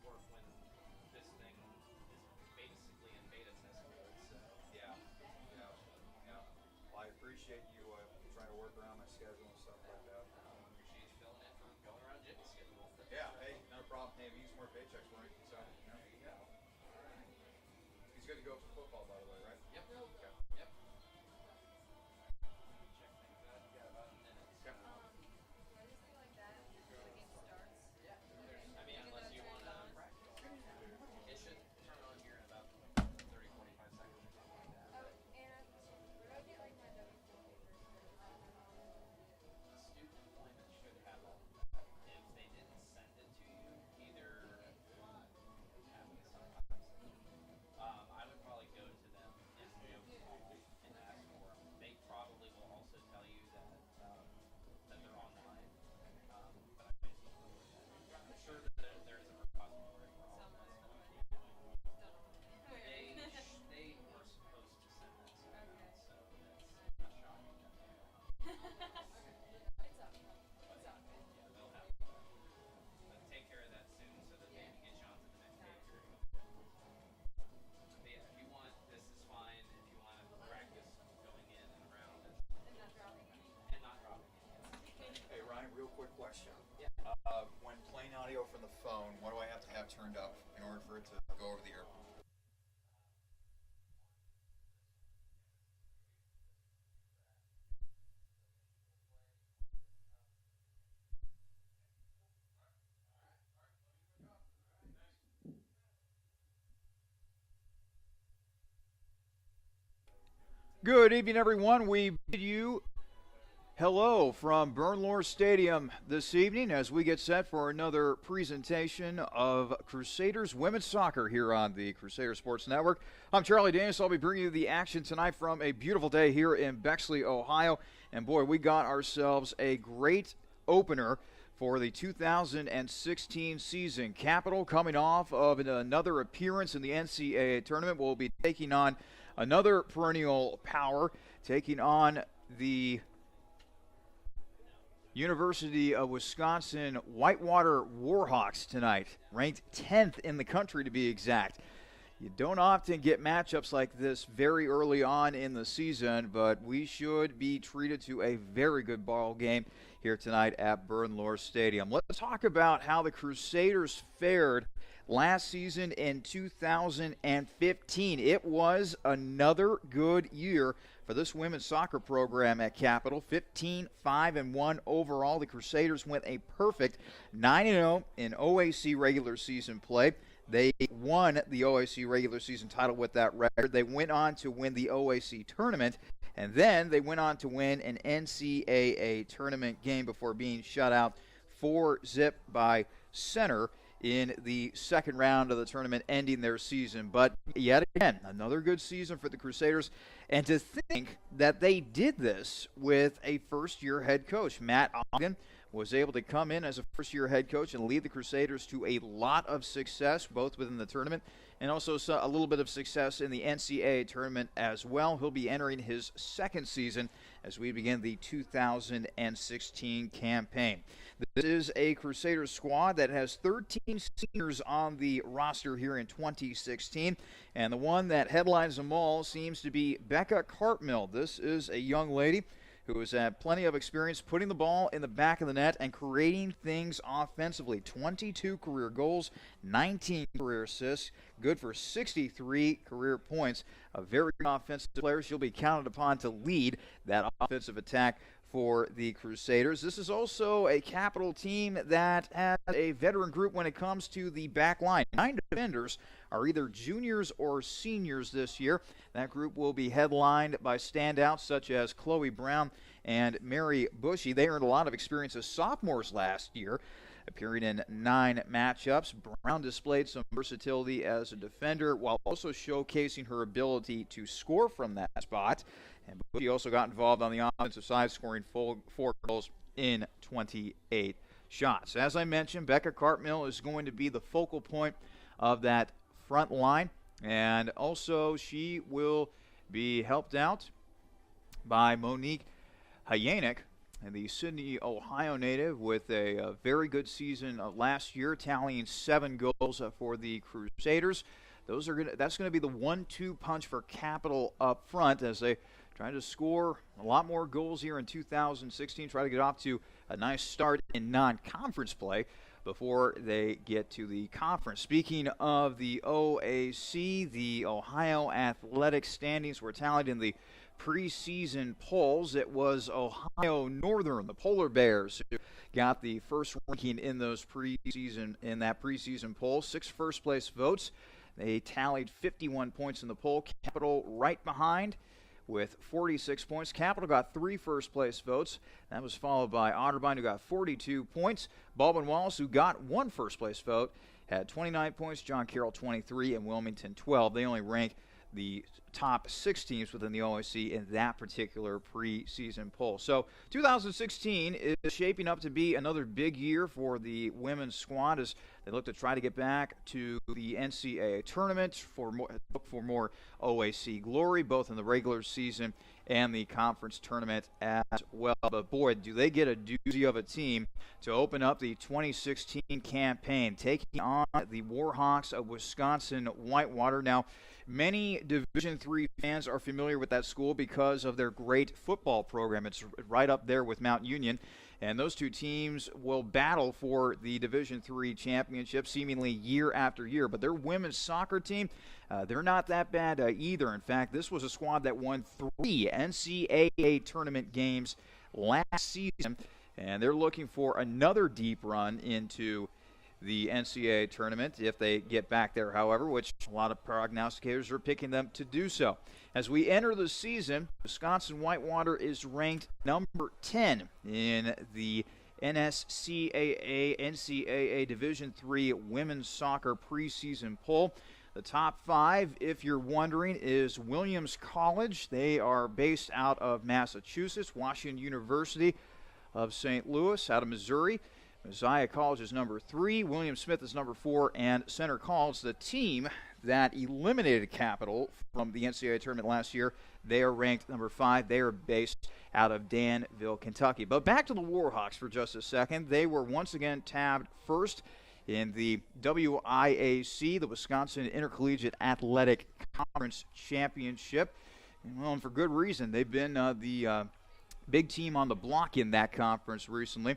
work when this thing is basically in beta test mode. So Yeah, yeah, yeah. Well, I appreciate you trying to work around my schedule and stuff like that. appreciate you filling in for going around Jimmy's schedule. Yeah, hey, no problem. Hey, we need some more paychecks for me. So, There you go. All right. he's good to go for football, by the way, right? Yep. Okay. Yep. Check things out. You got about a minute. So. Okay. Do I just do like that until the game starts? Yeah. I mean, unless you want to practice. It should turn on here in about 30, 45 seconds or something like that. Oh, and where do I get like my W-4 papers? Student employment should have all of that. If they didn't send it to you, either happens sometimes. I would probably go to them in Joe's Hall and ask for them. They probably will also tell you that that they're online. But I'm sure that there's a repository for all of that stuff. They were supposed to send that stuff out, so that's not shocking that they don't. It's up. But yeah, they'll have it. But take care of that soon so that they can get you on to the next pay period. But yeah, if you want, this is fine. If you want to practice going in and around it And not dropping it. and not dropping it. Hey, Ryan, real quick question. Yeah. When playing audio from the phone, what do I have to have turned up in order for it to go over the air? Good evening, everyone. We bid you hello from Bernlohr Stadium this evening as we get set for another presentation of Crusaders women's soccer here on the Crusader Sports Network. I'm Charlie Danis. I'll be bringing you the action tonight from a beautiful day here in Bexley, Ohio. And boy, we got ourselves a great opener for the 2016 season. Capital, coming off of another appearance in the NCAA Tournament, will be taking on another perennial power, taking on the University of Wisconsin-Whitewater WarHawks tonight, ranked 10th in the country to be exact. You don't often get matchups like this very early on in the season, but we should be treated to a very good ball game here tonight at Bernlohr Stadium. Let's talk about how the Crusaders fared last season in 2015. It was another good year for this women's soccer program at Capital. 15-5-1 overall. The Crusaders went a perfect 9-0 in OAC regular season play. They won the OAC regular season title with that record. They went on to win the OAC tournament, and then they went on to win an NCAA tournament game before being shut out 4-0 by Center in the second round of the tournament, ending their season. But yet again, another good season for the Crusaders. And to think that they did this with a first-year head coach. Matt Ogden was able to come in as a first-year head coach and lead the Crusaders to a lot of success, both within the tournament and also a little bit of success in the NCAA tournament as well. He'll be entering his second season as we begin the 2016 campaign. This is a Crusaders squad that has 13 seniors on the roster here in 2016, and the one that headlines them all seems to be Becca Cartmill. This is a young lady who has had plenty of experience putting the ball in the back of the net and creating things offensively. 22 career goals, 19 career assists, good for 63 career points. A very good offensive player. She'll be counted upon to lead that offensive attack for the Crusaders. This is also a Capital team that has a veteran group when it comes to the back line. 9 defenders are either juniors or seniors this year. That group will be headlined by standouts such as Chloe Brown and Mary Bushy. They earned a lot of experience as sophomores last year, appearing in 9 matchups. Brown displayed some versatility as a defender while also showcasing her ability to score from that spot. And Bushy also got involved on the offensive side, scoring 4 goals in 28 shots. As I mentioned, Becca Cartmill is going to be the focal point of that front line, and also she will be helped out by Monique Hayanik and the Sydney, Ohio native, with a very good season last year, tallying 7 goals for the Crusaders. That's going to be the 1-2 punch for Capital up front as they try to score a lot more goals here in 2016, try to get off to a nice start in non-conference play before they get to the conference. Speaking of the OAC, the Ohio Athletic standings were tallied in the preseason polls. It was Ohio Northern, the Polar Bears, who got the first ranking in that preseason poll. 6 first-place votes. They tallied 51 points in the poll. Capital right behind with 46 points. Capital got 3 first-place votes. That was followed by Otterbein, who got 42 points. Baldwin-Wallace, who got 1 first-place vote, had 29 points. John Carroll, 23, and Wilmington, 12. They only rank the top 6 teams within the OSC in that particular preseason poll. So 2016 is shaping up to be another big year for the women's squad as they look to try to get back to the NCAA Tournament look for more OAC glory, both in the regular season and the conference tournament as well. But boy, do they get a doozy of a team to open up the 2016 campaign, taking on the WarHawks of Wisconsin-Whitewater. Now, many Division III fans are familiar with that school because of their great football program. It's right up there with Mount Union, and those two teams will battle for the Division III championship seemingly year after year. But their women's soccer team, they're not that bad either. In fact, this was a squad that won 3 NCAA tournament games last season, and they're looking for another deep run into the NCAA tournament if they get back there, however, which a lot of prognosticators are picking them to do so. As we enter the season, Wisconsin-Whitewater is ranked number 10 in the NCAA Division III Women's Soccer preseason poll. The top 5, if you're wondering, is Williams College. They are based out of Massachusetts. Washington University of St. Louis out of Missouri. Messiah College is number 3, William Smith is number 4, and Center College, the team that eliminated Capital from the NCAA tournament last year, they are ranked number 5. They are based out of Danville, Kentucky. But back to the WarHawks for just a second. They were once again tabbed first in the WIAC, the Wisconsin Intercollegiate Athletic Conference Championship. Well, and for good reason. They've been the big team on the block in that conference recently.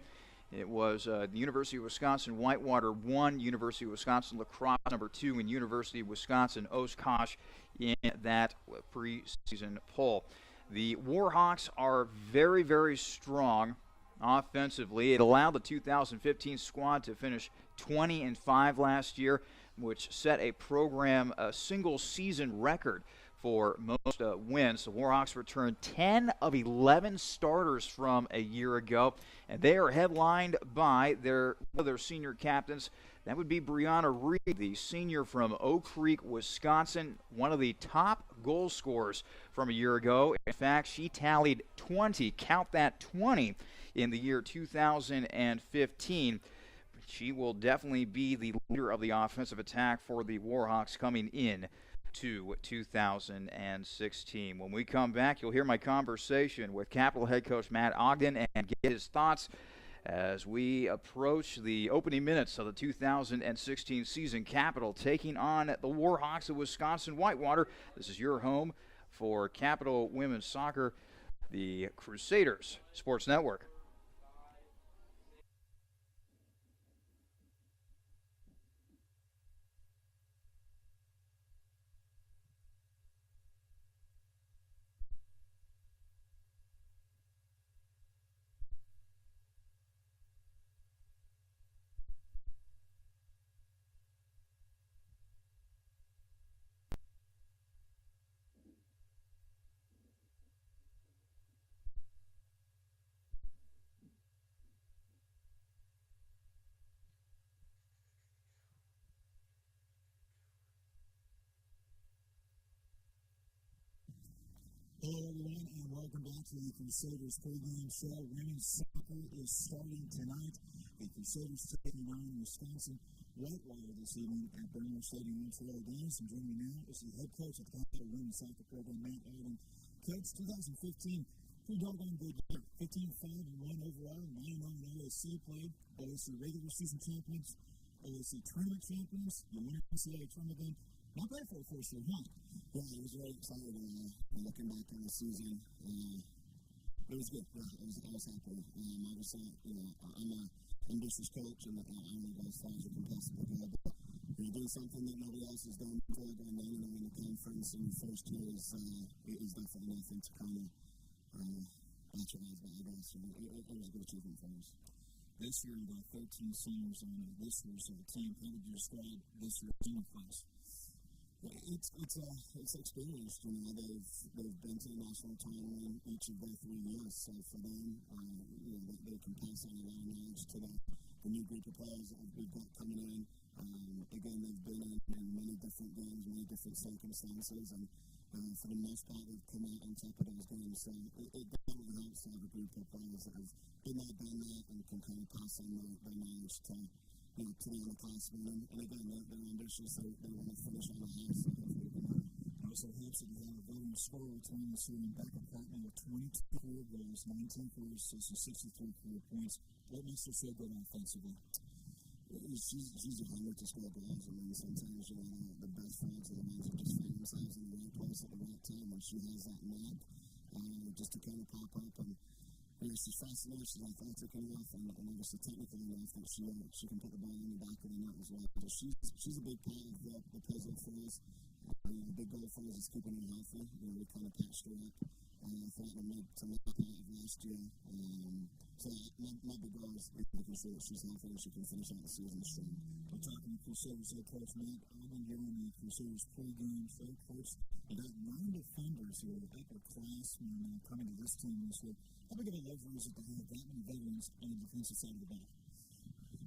It was the University of Wisconsin-Whitewater 1, University of Wisconsin-La Crosse number 2, and University of Wisconsin-Oshkosh in that preseason poll. The WarHawks are very, very strong offensively. It allowed the 2015 squad to finish 20-5 last year, which set a single-season record for most wins. The WarHawks returned 10 of 11 starters from a year ago, and they are headlined by one of their senior captains. That would be Brianna Reed, the senior from Oak Creek, Wisconsin, one of the top goal scorers from a year ago. In fact, she tallied 20, count that 20, in the year 2015. She will definitely be the leader of the offensive attack for the WarHawks coming in to 2016. When we come back, you'll hear my conversation with Capital head coach Matt Ogden and get his thoughts as we approach the opening minutes of the 2016 season. Capital taking on the WarHawks of Wisconsin-Whitewater. This is your home for Capital Women's Soccer, the Crusaders Sports Network. Hello, everyone, and welcome back to the Crusaders pregame show. Women's soccer is starting tonight. The Crusaders taking on Wisconsin-Whitewater this evening at Burnham Stadium in Charlie Danis. And joining me now is the head coach of the Capital Women's Soccer program, Matt Ogden. Coach, 2015 pretty doggone good year. 15-5-1 overall, 9-0 in OSC played. OSC regular season champions, OSC tournament champions. You won an NCAA tournament game. Not bad for a first year, huh? Yeah, it was very exciting. Looking back on the season, it was good. Yeah, I was happy. Obviously, I'm an ambitious coach, and I want to go as far as I can possibly go. But doing something that nobody else has done before, going 9-0 in the conference in the first year is definitely nothing to kind of patronize by, I guess. It was a good achievement for us. This year, you got 13 seniors on this year's team. How would you describe this year's team class? It's experienced. They've been to the national tournament each of their 3 years. So for them, they can pass on a lot of knowledge to the new group of players that we've got coming in. Again, they've been in many different games, many different circumstances, and for the most part, they've come out on top of those games. So it definitely helps to have a group of players that have been there, done that, and can kind of pass on their knowledge to the underclassmen. And again, they're ambitious. They want to finish on the high side. It also helps that you have a voting scorer between the and backup partner with 22 career goals, 19 career assists, and 63 career points. What makes her so good offensively? She's a hungry to score goals. I mean, sometimes, the best forwards are the ones that just find themselves in the right place at the right time, and she has that knack just to kind of pop up. And she's fast enough, she's athletic enough, and obviously technical enough that she can put the ball in the back of the net as well. But she's a big part of the puzzle for us. The big goal for us is keeping her healthy. We kind of patched her up throughout the mid to late part of last year. So my big goal is making sure that she's healthy and she can finish out the season strong. We're talking to Crusaders head coach Matt Ogden here on the Crusaders pregame show. Coach, you got 9 defenders here, upperclassmen coming to this team this year. How big of a lever is it to have that many veterans on the defensive side of the ball?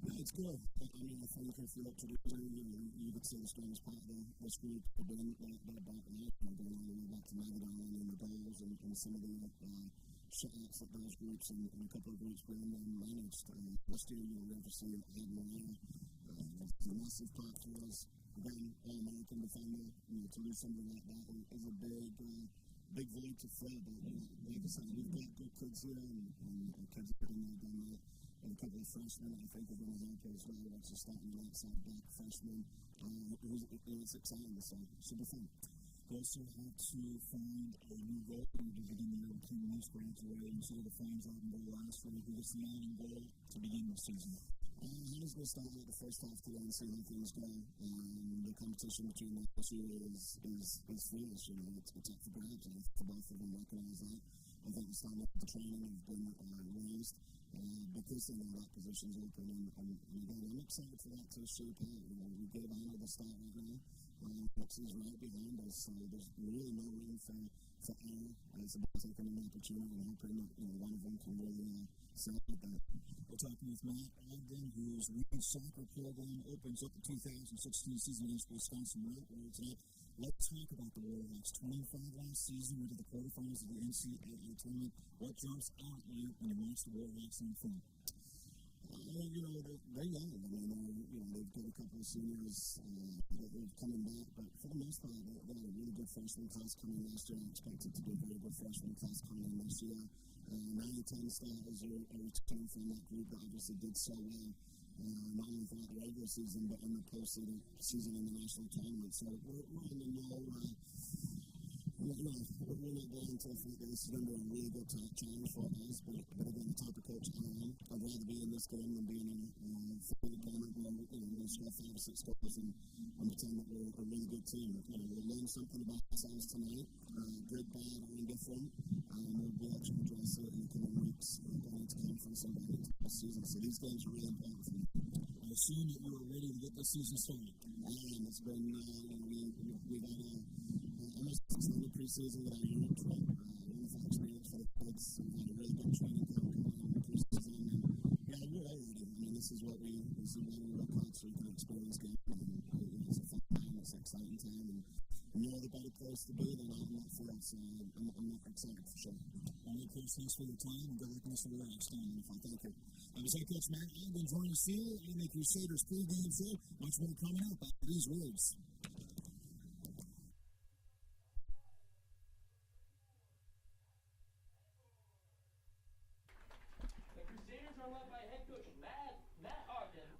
Yeah, it's good. I think if you look to the you could see the strongest part of this group have been that back line. Going all the way back to Magadan and the goals and some of the shutouts that those groups and a couple of groups bring them managed. Last year, we obviously had Mariah. It's a massive part for us. Again, All-American defender, to lose somebody like that is a big void to fill. But like I said, we've got good kids here and kids that have been there, done that. And a couple of freshmen I think are going to help as well. We're actually starting an outside back freshman. It's exciting, so it should be fun. You also have to find a new goal to begin the year with Kim Leafs graduating. You saw the Flames out in goal last year. Who was the out goal to begin the season? I'm just going to start out the first half today and see how things go. The competition between the two is fierce. It's up for grabs. I think for both of them recognize that. I think the standard of the training has been raised because they know that position's open. And again, I'm excited for that to shape out. We gave Anna the start right now. Is right behind us, so there's really no room for error. It's about taking an opportunity and hoping that one of them can really celebrate that. We're talking with Matt Ogden, whose women's soccer program opens up the 2016 season against Wisconsin-Whitewater tonight. Let's talk about the WarHawks. 25 last season, went to the quarterfinals of the NCAA Tournament. What jumps out at you when you watch the WarHawks on film? They're young. They've got a couple of seniors that are coming back, but for the most part, they had a really good freshman class coming last year. I expected to be a very good freshman class coming in this year. 9-10 starters are returning from that group that obviously did so well, not only throughout the regular season, but in the postseason in the national tournament. So we're in the we're not going into the fact that this is going to be a really good challenge for us, but again, the type of coach I am, I'd rather be in this game than being in a full opponent where we're going to score 5 or 6 goals and pretend that we're a really good team. We'll learn something about ourselves tonight, good, bad, or indifferent, and we'll be able to address it in the coming weeks going into conference and going into the season. So these games are really important for me. I assume that you are ready to get the season started. I am. It's been, we've had almost extended preseason with our Europe trip. Wonderful experience for the kids. We've had a really good training camp going on in the preseason. And we're all ready. This is what we work hard so we can experience games. It's a fun time. It's an exciting time. And no other better place to be than out in that field. So I'm excited for sure. All right, Coach, thanks for your time. And good luck in this WarHawks team. Thank you. I was head coach Matt Ogden joining us here on the Crusaders pregame show. Much more coming up after these words.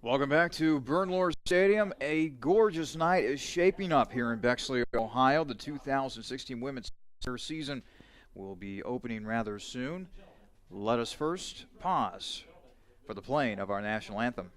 Welcome back to Bernlohr Stadium. A gorgeous night is shaping up here in Bexley, Ohio. The 2016 women's soccer season will be opening rather soon. Let us first pause for the playing of our national anthem.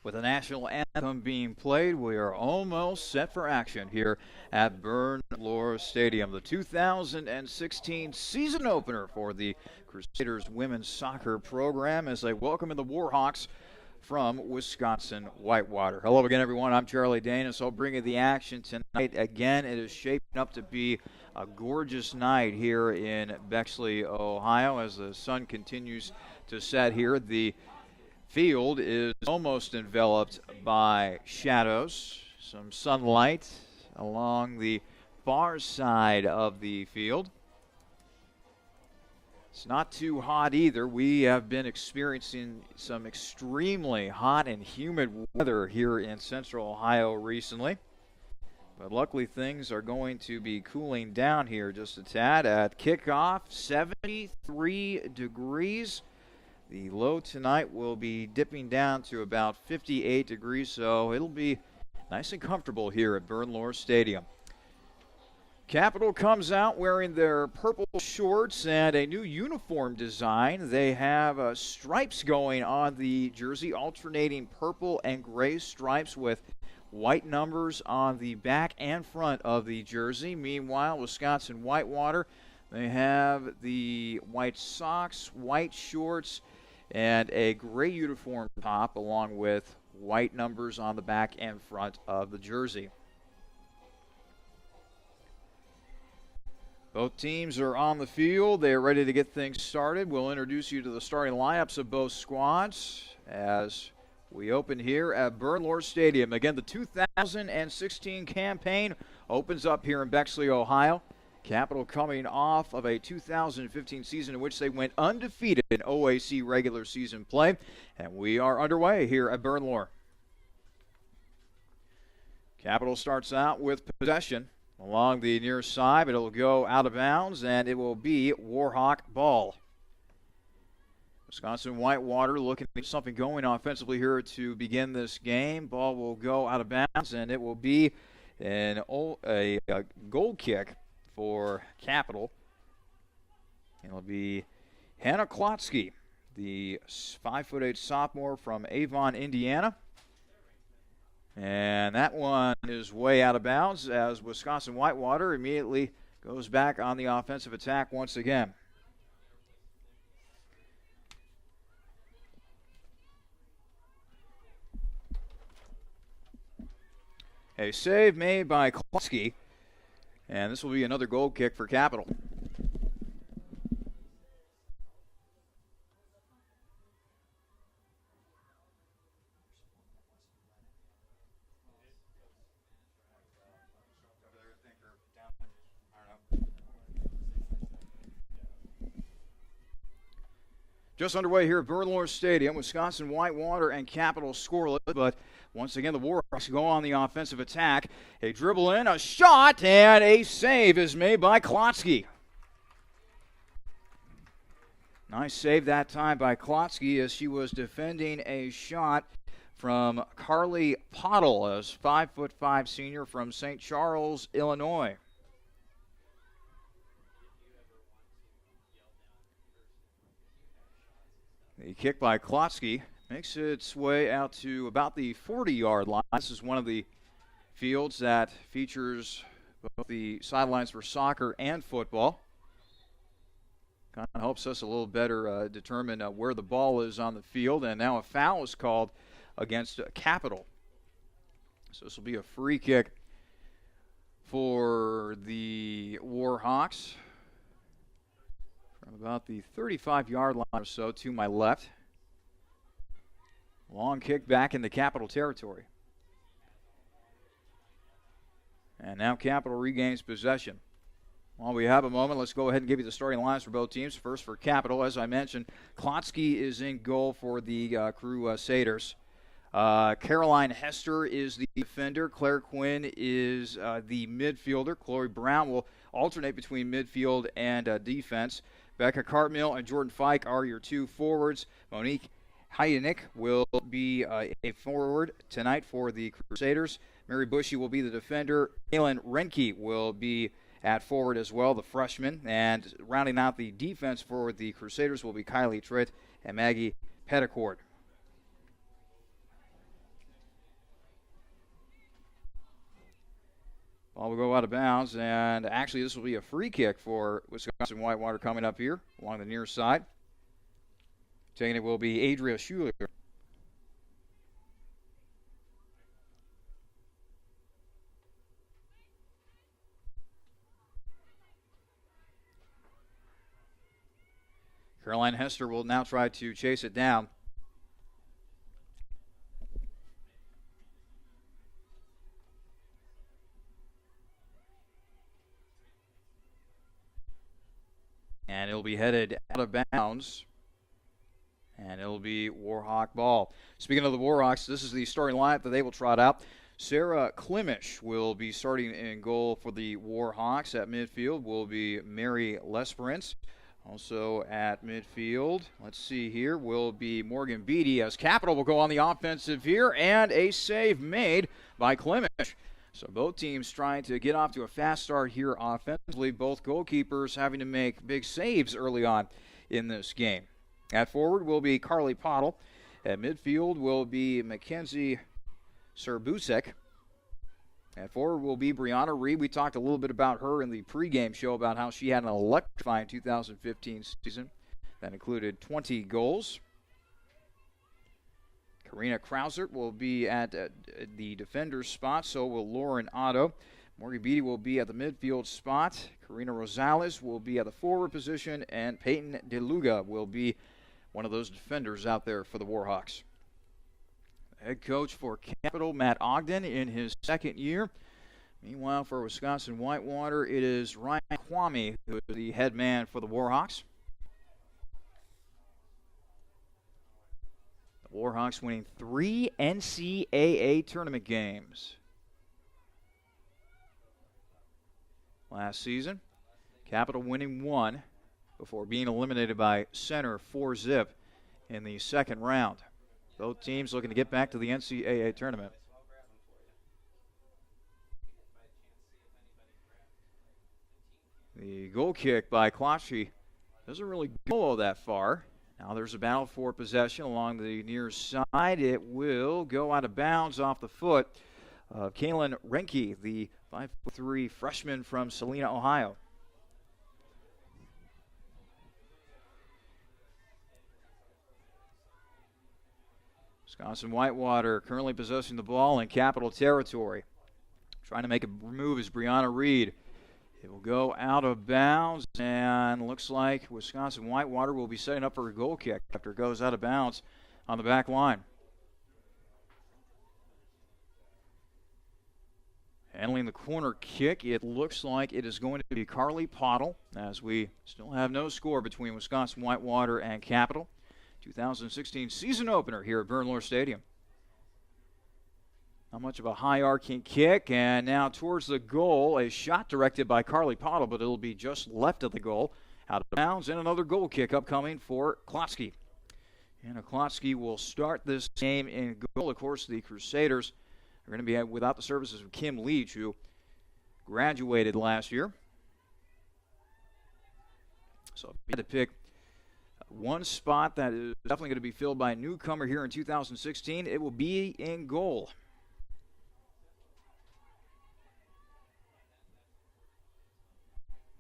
With the national anthem being played, we are almost set for action here at Bernlohr Stadium. The 2016 season opener for the Crusaders women's soccer program as they welcome in the WarHawks from Wisconsin-Whitewater. Hello again, everyone. I'm Charlie Danis. I'll bring you the action tonight. Again, it is shaping up to be a gorgeous night here in Bexley, Ohio, as the sun continues to set here. The field is almost enveloped by shadows, some sunlight along the far side of the field. It's not too hot either. We have been experiencing some extremely hot and humid weather here in central Ohio recently. But luckily things are going to be cooling down here just a tad. At kickoff, 73 degrees. The low tonight will be dipping down to about 58 degrees, so it'll be nice and comfortable here at Bernlohr Stadium. Capital comes out wearing their purple shorts and a new uniform design. They have stripes going on the jersey, alternating purple and gray stripes with white numbers on the back and front of the jersey. Meanwhile, Wisconsin-Whitewater, they have the white socks, white shorts, and a gray uniform top along with white numbers on the back and front of the jersey. Both teams are on the field. They are ready to get things started. We'll introduce you to the starting lineups of both squads as we open here at Bernlohr Stadium. Again, the 2016 campaign opens up here in Bexley, Ohio. Capital coming off of a 2015 season in which they went undefeated in OAC regular season play. And we are underway here at Bernlohr. Capital starts out with possession along the near side, but it'll go out of bounds, and it will be WarHawk ball. Wisconsin-Whitewater looking to get something going offensively here to begin this game. Ball will go out of bounds, and it will be a goal kick for Capital. It'll be Hannah Klotsky, the 5'8" sophomore from Avon, Indiana. And that one is way out of bounds as Wisconsin-Whitewater immediately goes back on the offensive attack once again. A save made by Klotsky. And this will be another goal kick for Capital. Just underway here at Bernlohr Stadium. Wisconsin-Whitewater and Capital scoreless, but once again the Warhawks go on the offensive attack. A dribble in, a shot, and a save is made by Klotsky. Nice save that time by Klotsky as she was defending a shot from Carly Pottle, a 5'5" senior from St. Charles, Illinois. The kick by Klotsky makes its way out to about the 40-yard line. This is one of the fields that features both the sidelines for soccer and football. Kind of helps us a little better determine where the ball is on the field. And now a foul is called against Capital. So this will be a free kick for the Warhawks from about the 35-yard line or so to my left. Long kick back into Capital territory. And now Capital regains possession. While we have a moment, let's go ahead and give you the starting lines for both teams. First for Capital, as I mentioned, Klotsky is in goal for the Crusaders. Caroline Hester is the defender. Claire Quinn is the midfielder. Chloe Brown will alternate between midfield and defense. Becca Cartmill and Jordan Fike are your two forwards. Monique Hayanik will be a forward tonight for the Crusaders. Mary Bushy will be the defender. Kaylin Renke will be at forward as well, the freshman. And rounding out the defense for the Crusaders will be Kylie Tritt and Maggie Petticourt. Ball will go out of bounds, and actually this will be a free kick for Wisconsin-Whitewater coming up here along the near side. Taking it will be Adria Schuler. Caroline Hester will now try to chase it down. And it'll be headed out of bounds. And it'll be Warhawk ball. Speaking of the Warhawks, this is the starting lineup that they will trot out. Sarah Klimish will be starting in goal for the Warhawks. At midfield will be Mary Lesperance. Also at midfield, let's see here, will be Morgan Beatty as Capital will go on the offensive here. And a save made by Klimish. So both teams trying to get off to a fast start here offensively. Both goalkeepers having to make big saves early on in this game. At forward will be Carly Pottle. At midfield will be Mackenzie Serbusek. At forward will be Brianna Reed. We talked a little bit about her in the pregame show about how she had an electrifying 2015 season that included 20 goals. Karina Krausert will be at the defender's spot, so will Lauren Otto. Morgan Beatty will be at the midfield spot. Karina Rosales will be at the forward position, and Peyton DeLuga will be one of those defenders out there for the Warhawks. Head coach for Capital, Matt Ogden, in his second year. Meanwhile, for Wisconsin-Whitewater, it is Ryan Kwame who is the head man for the Warhawks. Warhawks winning 3 NCAA Tournament games last season. Capital winning 1 before being eliminated by Center 4-0 in the second round. Both teams looking to get back to the NCAA Tournament. The goal kick by Klotsky doesn't really go that far. Now there's a battle for possession along the near side. It will go out of bounds off the foot of Kaylin Renke, the 5'3" freshman from Salina, Ohio. Wisconsin-Whitewater currently possessing the ball in Capital territory. Trying to make a move is Brianna Reed. It will go out of bounds, and looks like Wisconsin-Whitewater will be setting up for a goal kick after it goes out of bounds on the back line. Handling the corner kick, it looks like it is going to be Carly Pottle, as we still have no score between Wisconsin-Whitewater and Capital. 2016 season opener here at Bernlohr Stadium. Not much of a high arcing kick, and now towards the goal, a shot directed by Carly Pottle, but it'll be just left of the goal, out of bounds, and another goal kick upcoming for Klotsky. And Klotsky will start this game in goal. Of course, the Crusaders are going to be without the services of Kim Leach, who graduated last year. So if you had to pick one spot that is definitely going to be filled by a newcomer here in 2016, it will be in goal.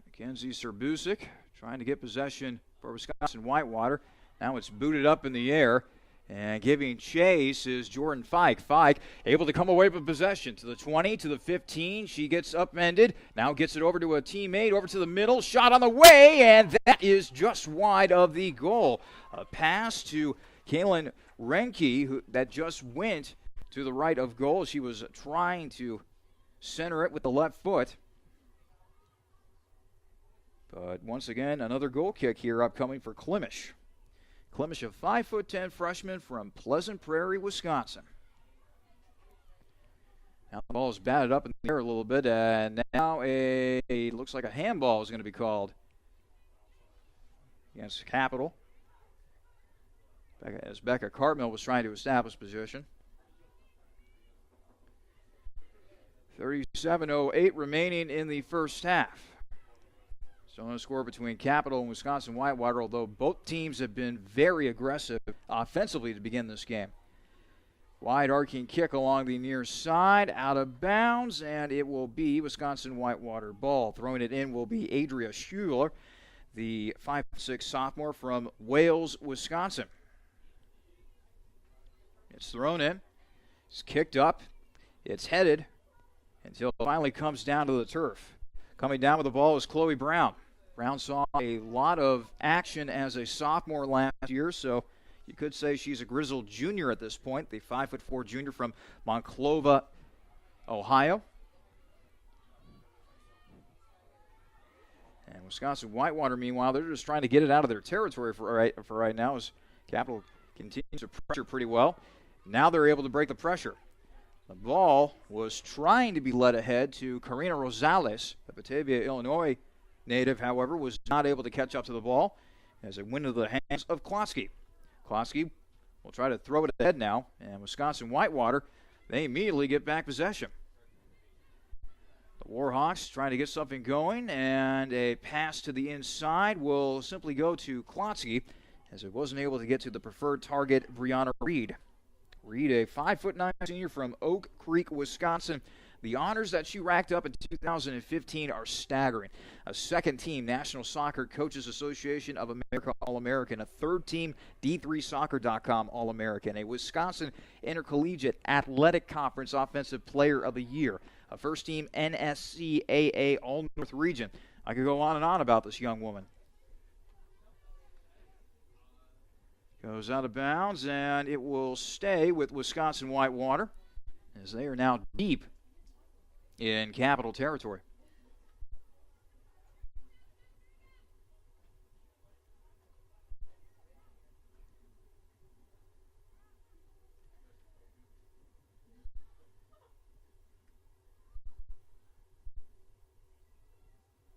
Mackenzie Serbusic trying to get possession for Wisconsin-Whitewater. Now it's booted up in the air, and giving chase is Jordan Fike. Fike able to come away with possession to the 20, to the 15. She gets upended. Now gets it over to a teammate, over to the middle. Shot on the way, and that is just wide of the goal. A pass to Kaylin Renke that just went to the right of goal. She was trying to center it with the left foot. But once again, another goal kick here upcoming for Klimisch. Klimisch, a 5'10" freshman from Pleasant Prairie, Wisconsin. Now the ball is batted up in the air a little bit, and now looks like a handball is going to be called against Capital. As Becca Cartmill was trying to establish position. 37:08 remaining in the first half. So on a score between Capital and Wisconsin-Whitewater, although both teams have been very aggressive offensively to begin this game. Wide arcing kick along the near side, out of bounds, and it will be Wisconsin-Whitewater ball. Throwing it in will be Adria Schuler, the 5'6" sophomore from Wales, Wisconsin. It's thrown in. It's kicked up. It's headed until it finally comes down to the turf. Coming down with the ball is Chloe Brown. Brown saw a lot of action as a sophomore last year, so you could say she's a grizzled junior at this point, the 5'4" junior from Monclova, Ohio. And Wisconsin-Whitewater, meanwhile, they're just trying to get it out of their territory for right now as Capital continues to pressure pretty well. Now they're able to break the pressure. The ball was trying to be led ahead to Karina Rosales. The Batavia, Illinois native, however, was not able to catch up to the ball as it went into the hands of Klotsky. Klotsky will try to throw it ahead now, and Wisconsin-Whitewater, they immediately get back possession. The WarHawks trying to get something going, and a pass to the inside will simply go to Klotsky as it wasn't able to get to the preferred target, Brianna Reed. Reed, a 5'9" senior from Oak Creek, Wisconsin. The honors that she racked up in 2015 are staggering. A second-team National Soccer Coaches Association of America All-American, a third-team D3Soccer.com All-American, a Wisconsin Intercollegiate Athletic Conference Offensive Player of the Year, a first-team NSCAA All-North Region. I could go on and on about this young woman. Goes out of bounds, and it will stay with Wisconsin-Whitewater as they are now deep in Capital territory.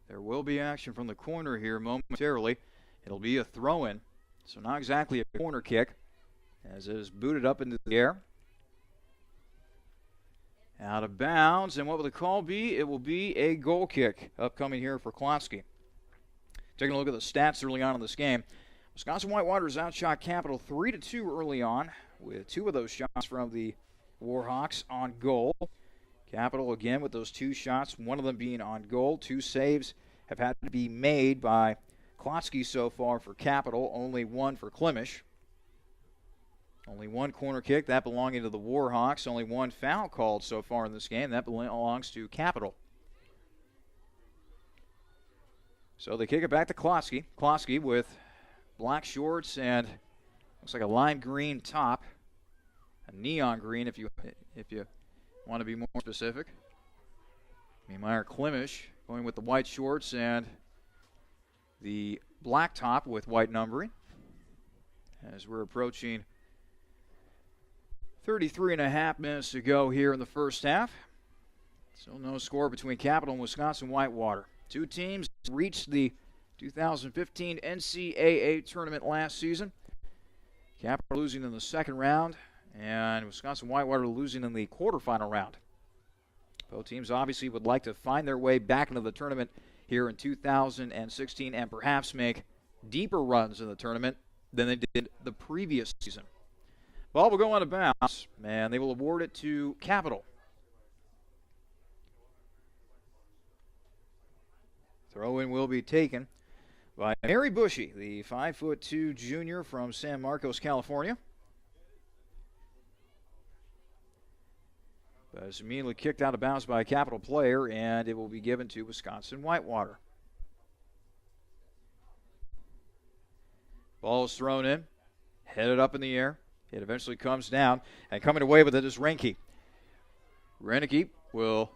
There will be action from the corner here momentarily. It'll be a throw-in. So not exactly a corner kick, as it is booted up into the air. Out of bounds, and what will the call be? It will be a goal kick upcoming here for Klotsky. Taking a look at the stats early on in this game. Wisconsin-Whitewater has outshot Capital 3-2 early on, with two of those shots from the WarHawks on goal. Capital again with those two shots, one of them being on goal. Two saves have had to be made by Klotsky so far for Capital, only one for Klimisch. Only one corner kick, that belonging to the WarHawks. Only one foul called so far in this game, that belongs to Capital. So they kick it back to Klotsky. Klotsky with black shorts and looks like a lime green top. A neon green if you want to be more specific. Meanwhile, Klimisch going with the white shorts and the black top with white numbering. as we're approaching 33 and a half minutes to go here in the first half. Still no score between Capital and Wisconsin-Whitewater. Two teams reached the 2015 NCAA Tournament last season. Capital losing in the second round, and Wisconsin-Whitewater losing in the quarterfinal round. Both teams obviously would like to find their way back into the tournament here in 2016 and perhaps make deeper runs in the tournament than they did the previous season. Ball will go out of bounds, and they will award it to Capital. Throw-in will be taken by Mary Bushy, the 5'2" junior from San Marcos, California. But it's immediately kicked out of bounds by a Capital player, and it will be given to Wisconsin-Whitewater. Ball is thrown in, headed up in the air. It eventually comes down, and coming away with it is Reinke. Reinke will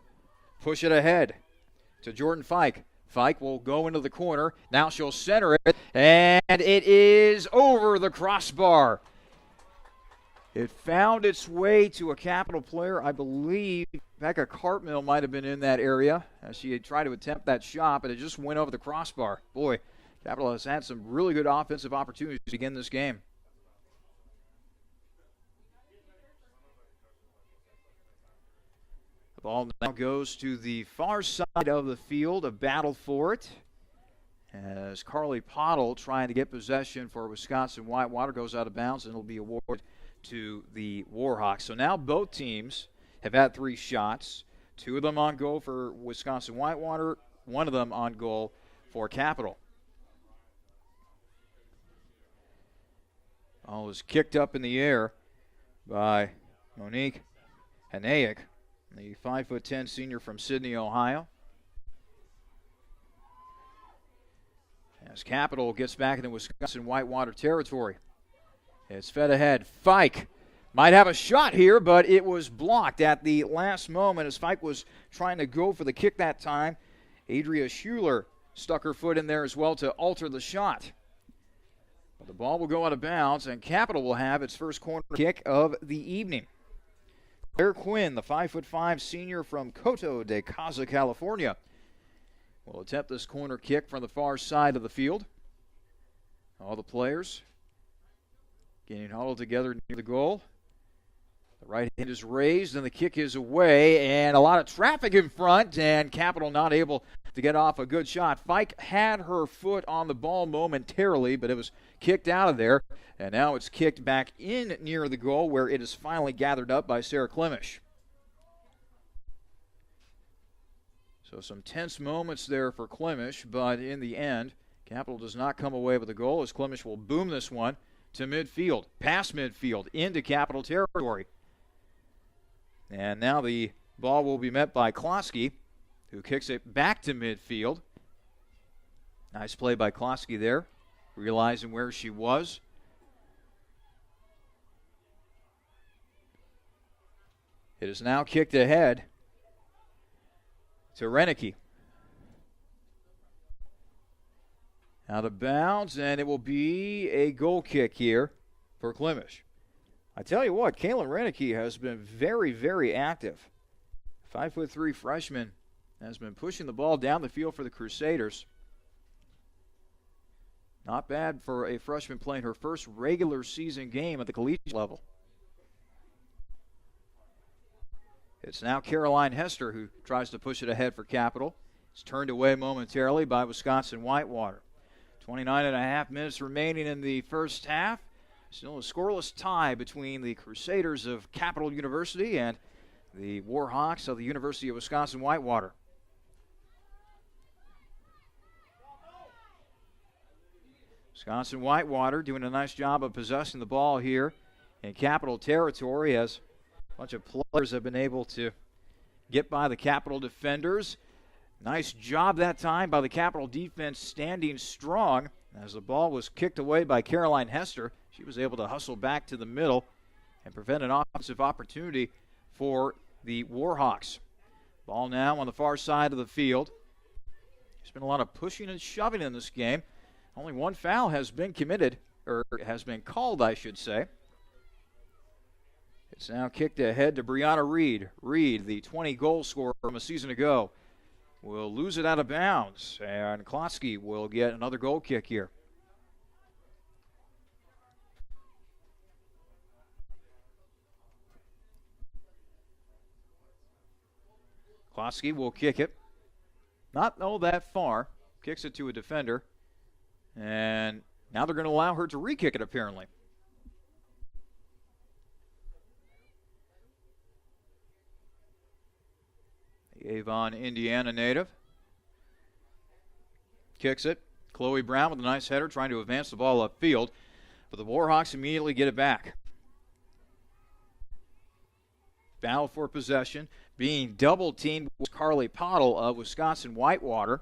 push it ahead to Jordan Fike. Fike will go into the corner. Now she'll center it, and it is over the crossbar. It found its way to a Capital player. I believe Becca Cartmill might have been in that area as she had tried to attempt that shot, but it just went over the crossbar. Boy, Capital has had some really good offensive opportunities to begin this game. The ball now goes to the far side of the field, a battle for it, as Carly Pottle trying to get possession for Wisconsin-Whitewater goes out of bounds, and it'll be awarded to the WarHawks. So now both teams have had 3 shots, 2 of them on goal for Wisconsin-Whitewater, 1 of them on goal for Capital. Ball was kicked up in the air by Monique Hanayek, the 5'10" senior from Sydney, Ohio. As Capital gets back into Wisconsin-Whitewater territory. It's fed ahead. Fike might have a shot here, but it was blocked at the last moment as Fike was trying to go for the kick that time. Adria Schuler stuck her foot in there as well to alter the shot. But the ball will go out of bounds, and Capital will have its first corner kick of the evening. Claire Quinn, the 5'5" senior from Coto de Casa, California, will attempt this corner kick from the far side of the field. All the players getting huddled together near the goal. The right hand is raised, and the kick is away, and a lot of traffic in front, and Capital not able to get off a good shot. Fike had her foot on the ball momentarily, but it was kicked out of there, and now it's kicked back in near the goal where it is finally gathered up by Sarah Klimisch. So some tense moments there for Klimisch, but in the end, Capital does not come away with a goal as Klimisch will boom this one to midfield, past midfield, into Capital territory. And now the ball will be met by Klosky, who kicks it back to midfield. Nice play by Klosky there, realizing where she was. It is now kicked ahead to Reinke. Out of bounds, and it will be a goal kick here for Klimisch. I tell you what, Kaylin Reinke has been very, very active. 5'3" freshman has been pushing the ball down the field for the Crusaders. Not bad for a freshman playing her first regular season game at the collegiate level. It's now Caroline Hester who tries to push it ahead for Capital. It's turned away momentarily by Wisconsin-Whitewater. 29 and a half minutes remaining in the first half. Still a scoreless tie between the Crusaders of Capital University and the WarHawks of the University of Wisconsin-Whitewater. Wisconsin-Whitewater doing a nice job of possessing the ball here in Capital territory as a bunch of players have been able to get by the Capital defenders. Nice job that time by the Capital defense standing strong as the ball was kicked away by Caroline Hester. She was able to hustle back to the middle and prevent an offensive opportunity for the WarHawks. Ball now on the far side of the field. There's been a lot of pushing and shoving in this game. Only one foul has been committed, or has been called, I should say. It's now kicked ahead to Brianna Reed. Reed, the 20-goal scorer from a season ago, will lose it out of bounds, and Klotsky will get another goal kick here. Klotsky will kick it. Not that far. Kicks it to a defender. And now they're going to allow her to re-kick it, apparently. The Avon, Indiana native. Kicks it. Chloe Brown with a nice header, trying to advance the ball upfield. But the WarHawks immediately get it back. Battle for possession. Being double-teamed was Carly Pottle of Wisconsin-Whitewater.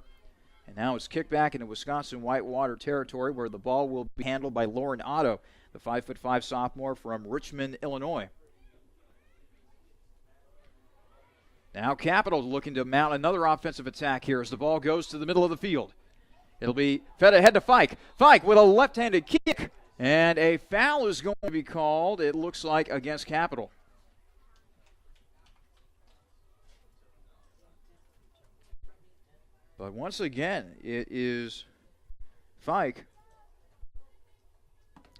And now it's kicked back into Wisconsin-Whitewater territory, where the ball will be handled by Lauren Otto, the 5'5" sophomore from Richmond, Illinois. Now Capital looking to mount another offensive attack here as the ball goes to the middle of the field. It'll be fed ahead to Fike. Fike with a left-handed kick. And a foul is going to be called, it looks like, against Capital. But once again, it is Fike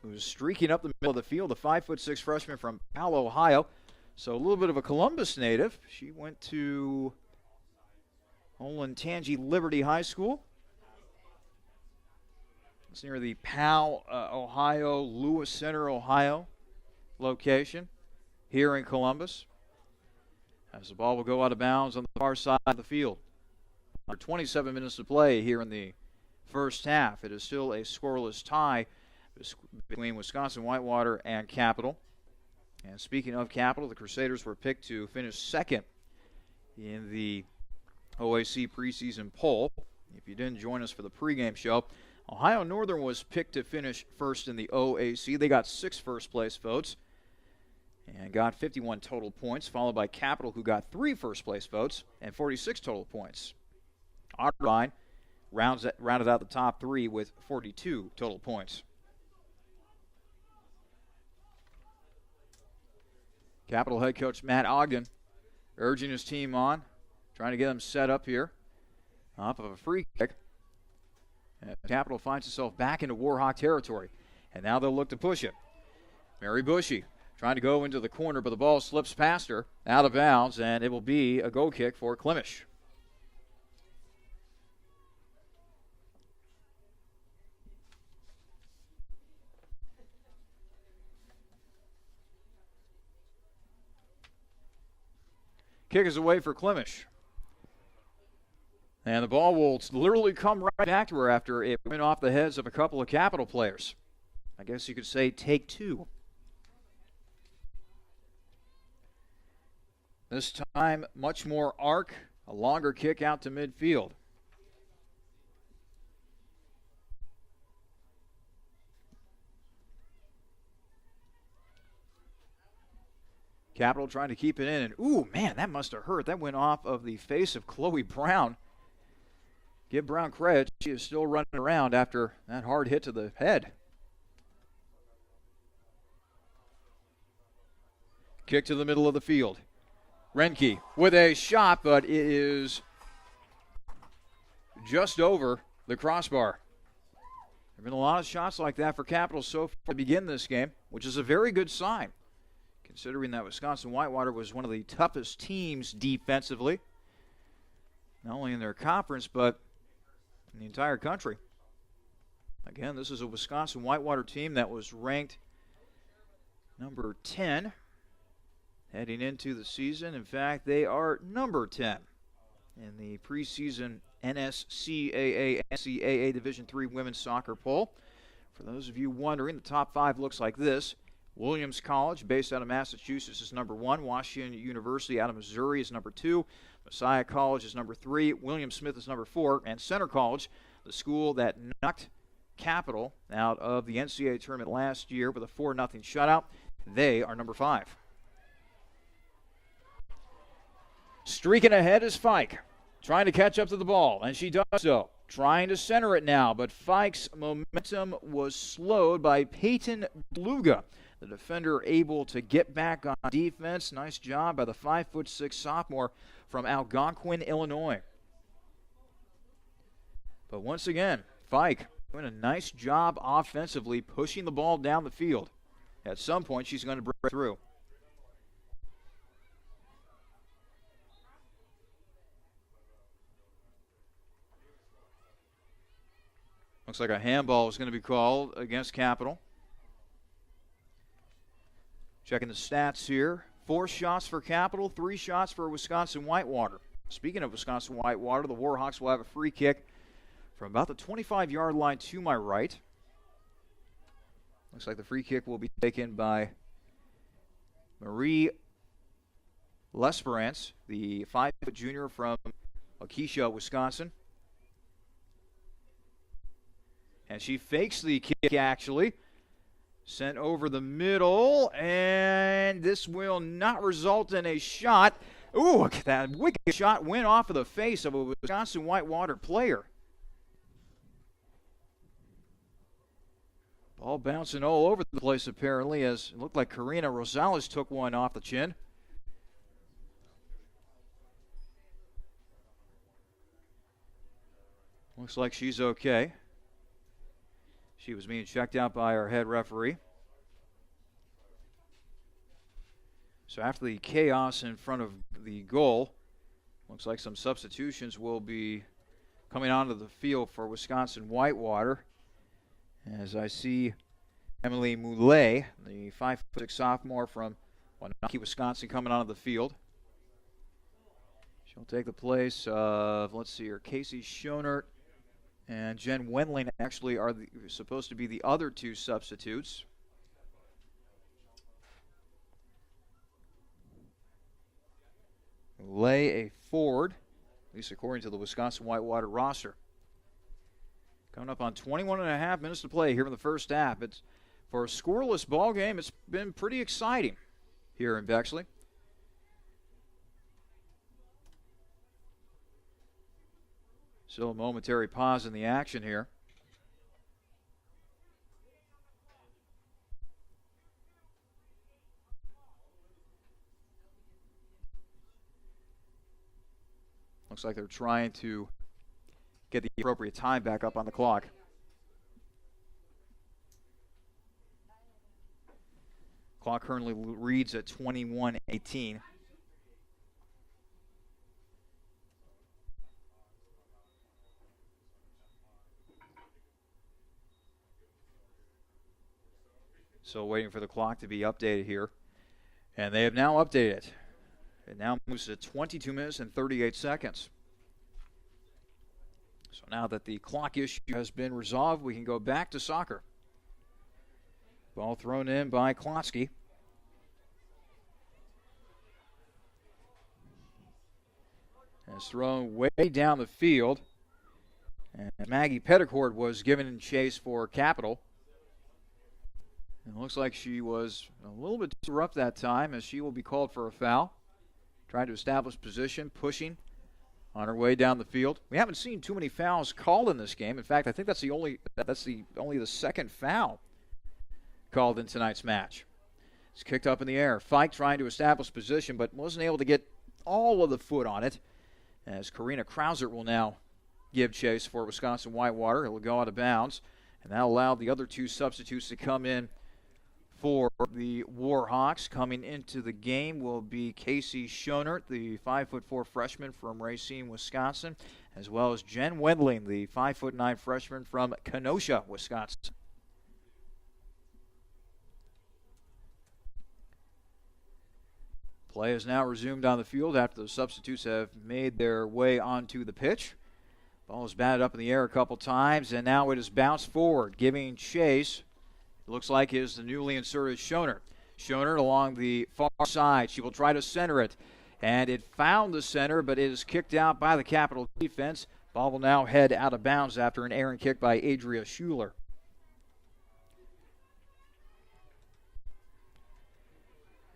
who's streaking up the middle of the field, the 5'6" freshman from Powell, Ohio. So a little bit of a Columbus native. She went to Olentangy Liberty High School. It's near the Powell, Ohio, Lewis Center, Ohio location here in Columbus. As the ball will go out of bounds on the far side of the field. Under 27 minutes to play here in the first half. It is still a scoreless tie between Wisconsin-Whitewater and Capital. And speaking of Capital, the Crusaders were picked to finish second in the OAC preseason poll. If you didn't join us for the pregame show, Ohio Northern was picked to finish first in the OAC. They got 6 first-place votes and got 51 total points, followed by Capital, who got 3 first-place votes and 46 total points. Otterbein rounded out the top 3 with 42 total points. Capital head coach Matt Ogden urging his team on, trying to get them set up here off of a free kick. And Capital finds itself back into WarHawk territory, and now they'll look to push it. Mary Bushy trying to go into the corner, but the ball slips past her, out of bounds, and it will be a goal kick for Klimisch. Kick is away for Klimisch. And the ball will literally come right back to her after it went off the heads of a couple of Capital players. I guess you could say take 2. This time, much more arc, a longer kick out to midfield. Capital trying to keep it in, and ooh, man, that must have hurt. That went off of the face of Chloe Brown. Give Brown credit. She is still running around after that hard hit to the head. Kick to the middle of the field. Renke with a shot, but it is just over the crossbar. There have been a lot of shots like that for Capital so far to begin this game, which is a very good sign, considering that Wisconsin-Whitewater was one of the toughest teams defensively, not only in their conference, but in the entire country. Again, this is a Wisconsin-Whitewater team that was ranked number 10 heading into the season. In fact, they are number 10 in the preseason NCAA Division III Women's Soccer poll. For those of you wondering, the top 5 looks like this. Williams College, based out of Massachusetts, is number 1. Washington University out of Missouri is number 2. Messiah College is number 3. William Smith is number 4. And Center College, the school that knocked Capital out of the NCAA Tournament last year with a 4-0 shutout, they are number 5. Streaking ahead is Fike, trying to catch up to the ball, and she does so. trying to center it now, but Fike's momentum was slowed by Peyton Beluga. The defender able to get back on defense. Nice job by the 5'6" sophomore from Algonquin, Illinois. But once again, Fike doing a nice job offensively, pushing the ball down the field. At some point, she's going to break through. Looks like a handball is going to be called against Capital. Checking the stats here. 4 shots for Capital, 3 shots for Wisconsin-Whitewater. Speaking of Wisconsin-Whitewater, the WarHawks will have a free kick from about the 25-yard line to my right. Looks like the free kick will be taken by Marie Lesperance, the 5-foot junior from Waukesha, Wisconsin. And she fakes the kick, actually. Sent over the middle, and this will not result in a shot. Ooh, that wicked shot went off of the face of a Wisconsin-Whitewater player. Ball bouncing all over the place, apparently, as it looked like Karina Rosales took one off the chin. Looks like she's okay. She was being checked out by our head referee. So after the chaos in front of the goal, looks like some substitutions will be coming onto the field for Wisconsin-Whitewater. As I see Emily Moulet, the 5'6" sophomore from Waunakee, Wisconsin, coming onto the field. She'll take the place of, let's see here, Casey Schonert and Jen Wendling actually are supposed to be the other 2 substitutes. Lay a forward, at least according to the Wisconsin-Whitewater roster. Coming up on 21 and a half minutes to play here in the first half. It's for a scoreless ball game. It's been pretty exciting here in Bexley. Still a momentary pause in the action here. Looks like they're trying to get the appropriate time back up on the clock. Clock currently reads at 21:18. So waiting for the clock to be updated here. And they have now updated it. It now moves to 22 minutes and 38 seconds. So now that the clock issue has been resolved, we can go back to soccer. Ball thrown in by Klotsky. And it's thrown way down the field. And Maggie Petticord was given in chase for Capital. It looks like she was a little bit too rough that time, as she will be called for a foul. Trying to establish position, pushing on her way down the field. We haven't seen too many fouls called in this game. In fact, I think that's only the second foul called in tonight's match. It's kicked up in the air. Fike trying to establish position, but wasn't able to get all of the foot on it. As Karina Krauser will now give chase for Wisconsin-Whitewater. It will go out of bounds, and that allowed the other 2 substitutes to come in for the WarHawks. Coming into the game will be Casey Schonert, the 5'4" freshman from Racine, Wisconsin, as well as Jen Wendling, the 5'9" freshman from Kenosha, Wisconsin. Play is now resumed on the field after the substitutes have made their way onto the pitch. Ball is batted up in the air a couple times, and now it is bounced forward, giving chase. It looks like is the newly inserted Schonert. Schonert along the far side. She will try to center it. And it found the center, but it is kicked out by the Capital defense. Ball will now head out of bounds after an errant kick by Adria Schuler.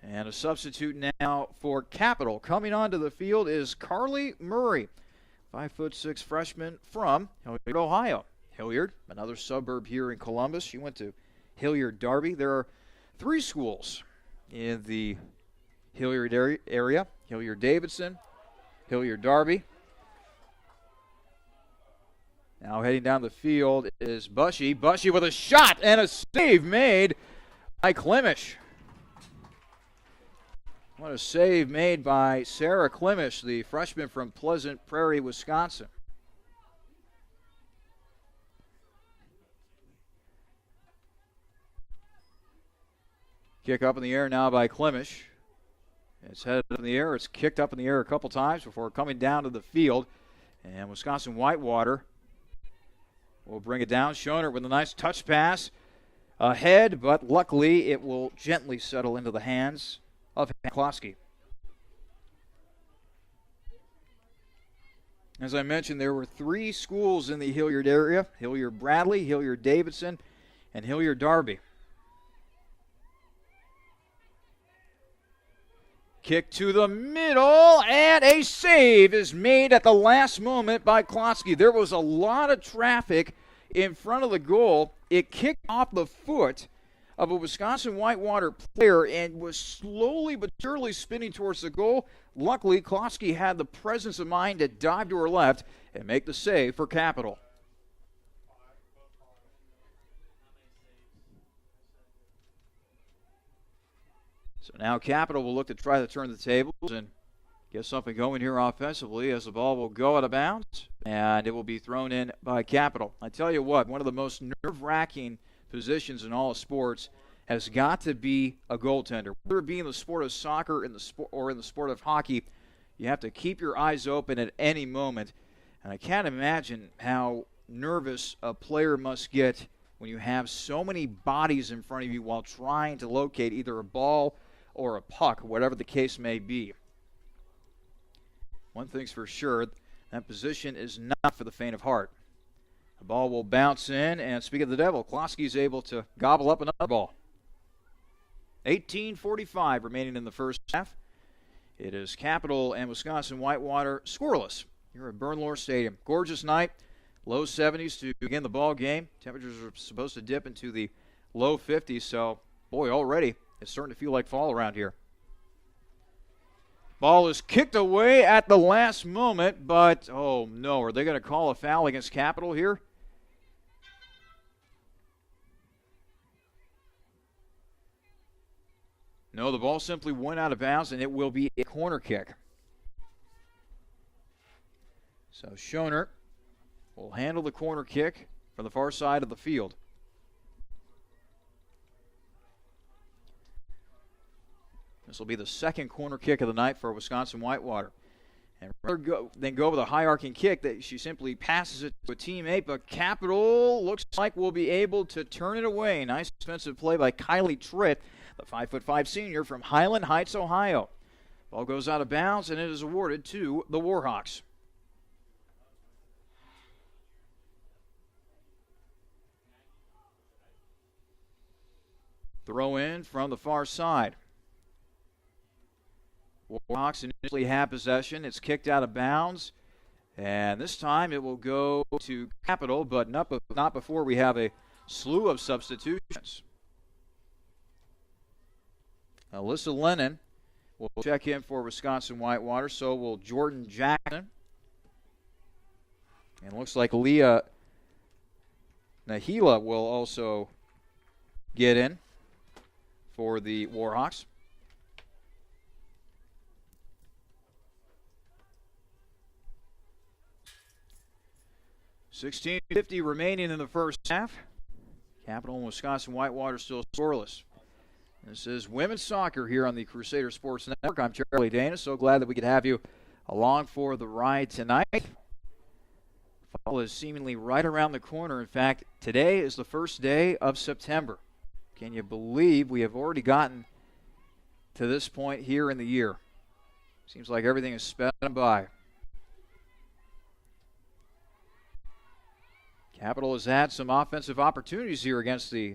And a substitute now for Capital. Coming onto the field is Carly Murray, 5'6" freshman from Hilliard, Ohio. Hilliard, another suburb here in Columbus. She went to Hilliard-Darby. There are 3 schools in the Hilliard area. Hilliard-Davidson, Hilliard-Darby. Now heading down the field is Bushy. Bushy with a shot and a save made by Klimish. What a save made by Sarah Klimish, the freshman from Pleasant Prairie, Wisconsin. Kick up in the air now by Klimish. It's headed up in the air. It's kicked up in the air a couple times before coming down to the field. And Wisconsin-Whitewater will bring it down. Schoner with a nice touch pass ahead, but luckily it will gently settle into the hands of Klosky. As I mentioned, there were 3 schools in the Hilliard area: Hilliard-Bradley, Hilliard-Davidson, and Hilliard-Darby. Kick to the middle, and a save is made at the last moment by Klosky. There was a lot of traffic in front of the goal. It kicked off the foot of a Wisconsin-Whitewater player and was slowly but surely spinning towards the goal. Luckily, Klosky had the presence of mind to dive to her left and make the save for Capital. So now Capital will look to try to turn the tables and get something going here offensively, as the ball will go out of bounds and it will be thrown in by Capital. I tell you what, one of the most nerve-wracking positions in all of sports has got to be a goaltender. Whether it be in the sport of soccer or in the sport of hockey, you have to keep your eyes open at any moment. And I can't imagine how nervous a player must get when you have so many bodies in front of you while trying to locate either a ball or a puck, whatever the case may be. One thing's for sure, that position is not for the faint of heart. The ball will bounce in, and speaking of the devil, Klosky's able to gobble up another ball. 18:45 remaining in the first half. It is Capital and Wisconsin-Whitewater scoreless here at Bernlohr Stadium. Gorgeous night, low 70s to begin the ball game. Temperatures are supposed to dip into the low 50s, so, boy, already it's starting to feel like fall around here. Ball is kicked away at the last moment, but, oh no, are they going to call a foul against Capital here? No, the ball simply went out of bounds, and it will be a corner kick. So Schoner will handle the corner kick from the far side of the field. This will be the second corner kick of the night for Wisconsin-Whitewater. And rather than go with a high arcing kick, that she simply passes it to a teammate, but Capital looks like we'll be able to turn it away. Nice defensive play by Kylie Tritt, the 5'5" senior from Highland Heights, Ohio. Ball goes out of bounds, and it is awarded to the WarHawks. Throw in from the far side. WarHawks initially have possession. It's kicked out of bounds. And this time it will go to Capital, but not before we have a slew of substitutions. Alyssa Lennon will check in for Wisconsin-Whitewater. So will Jordan Jackson. And looks like Leah Nahila will also get in for the WarHawks. 16:50 remaining in the first half. Capital and Wisconsin-Whitewater still scoreless. This is women's soccer here on the Crusader Sports Network. I'm Charlie Danis. So glad that we could have you along for the ride tonight. Fall is seemingly right around the corner. In fact, today is the first day of September. Can you believe we have already gotten to this point here in the year? Seems like everything is sped by. Capital has had some offensive opportunities here against the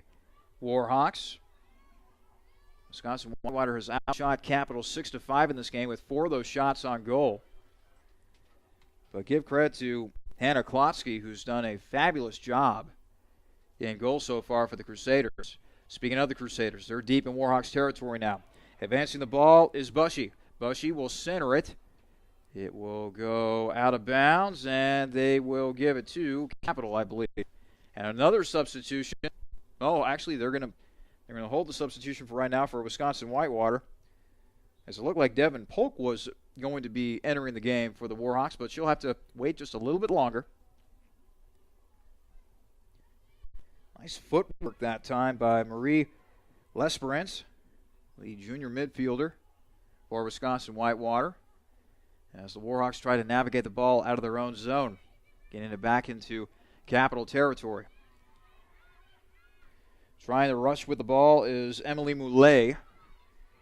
WarHawks. Wisconsin-Whitewater has outshot Capital 6-5 in this game with 4 of those shots on goal. But give credit to Hannah Klotsky, who's done a fabulous job in goal so far for the Crusaders. Speaking of the Crusaders, they're deep in WarHawks territory now. Advancing the ball is Bushy. Bushy will center it. It will go out of bounds, and they will give it to Capital, I believe. And another substitution. Oh, actually, they're going to hold the substitution for right now for Wisconsin-Whitewater. As it looked like Devin Polk was going to be entering the game for the WarHawks, but she'll have to wait just a little bit longer. Nice footwork that time by Marie Lesperance, the junior midfielder for Wisconsin-Whitewater, as the WarHawks try to navigate the ball out of their own zone, getting it back into Capital territory. Trying to rush with the ball is Emily Moulet.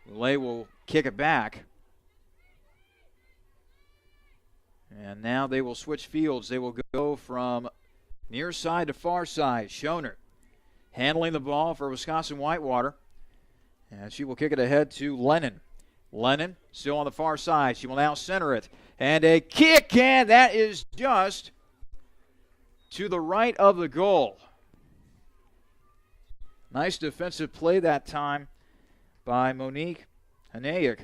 Moulet will kick it back. And now they will switch fields. They will go from near side to far side. Schoner handling the ball for Wisconsin-Whitewater. And she will kick it ahead to Lennon. Lennon still on the far side. She will now center it. And a kick, and that is just to the right of the goal. Nice defensive play that time by Monique Hanayek,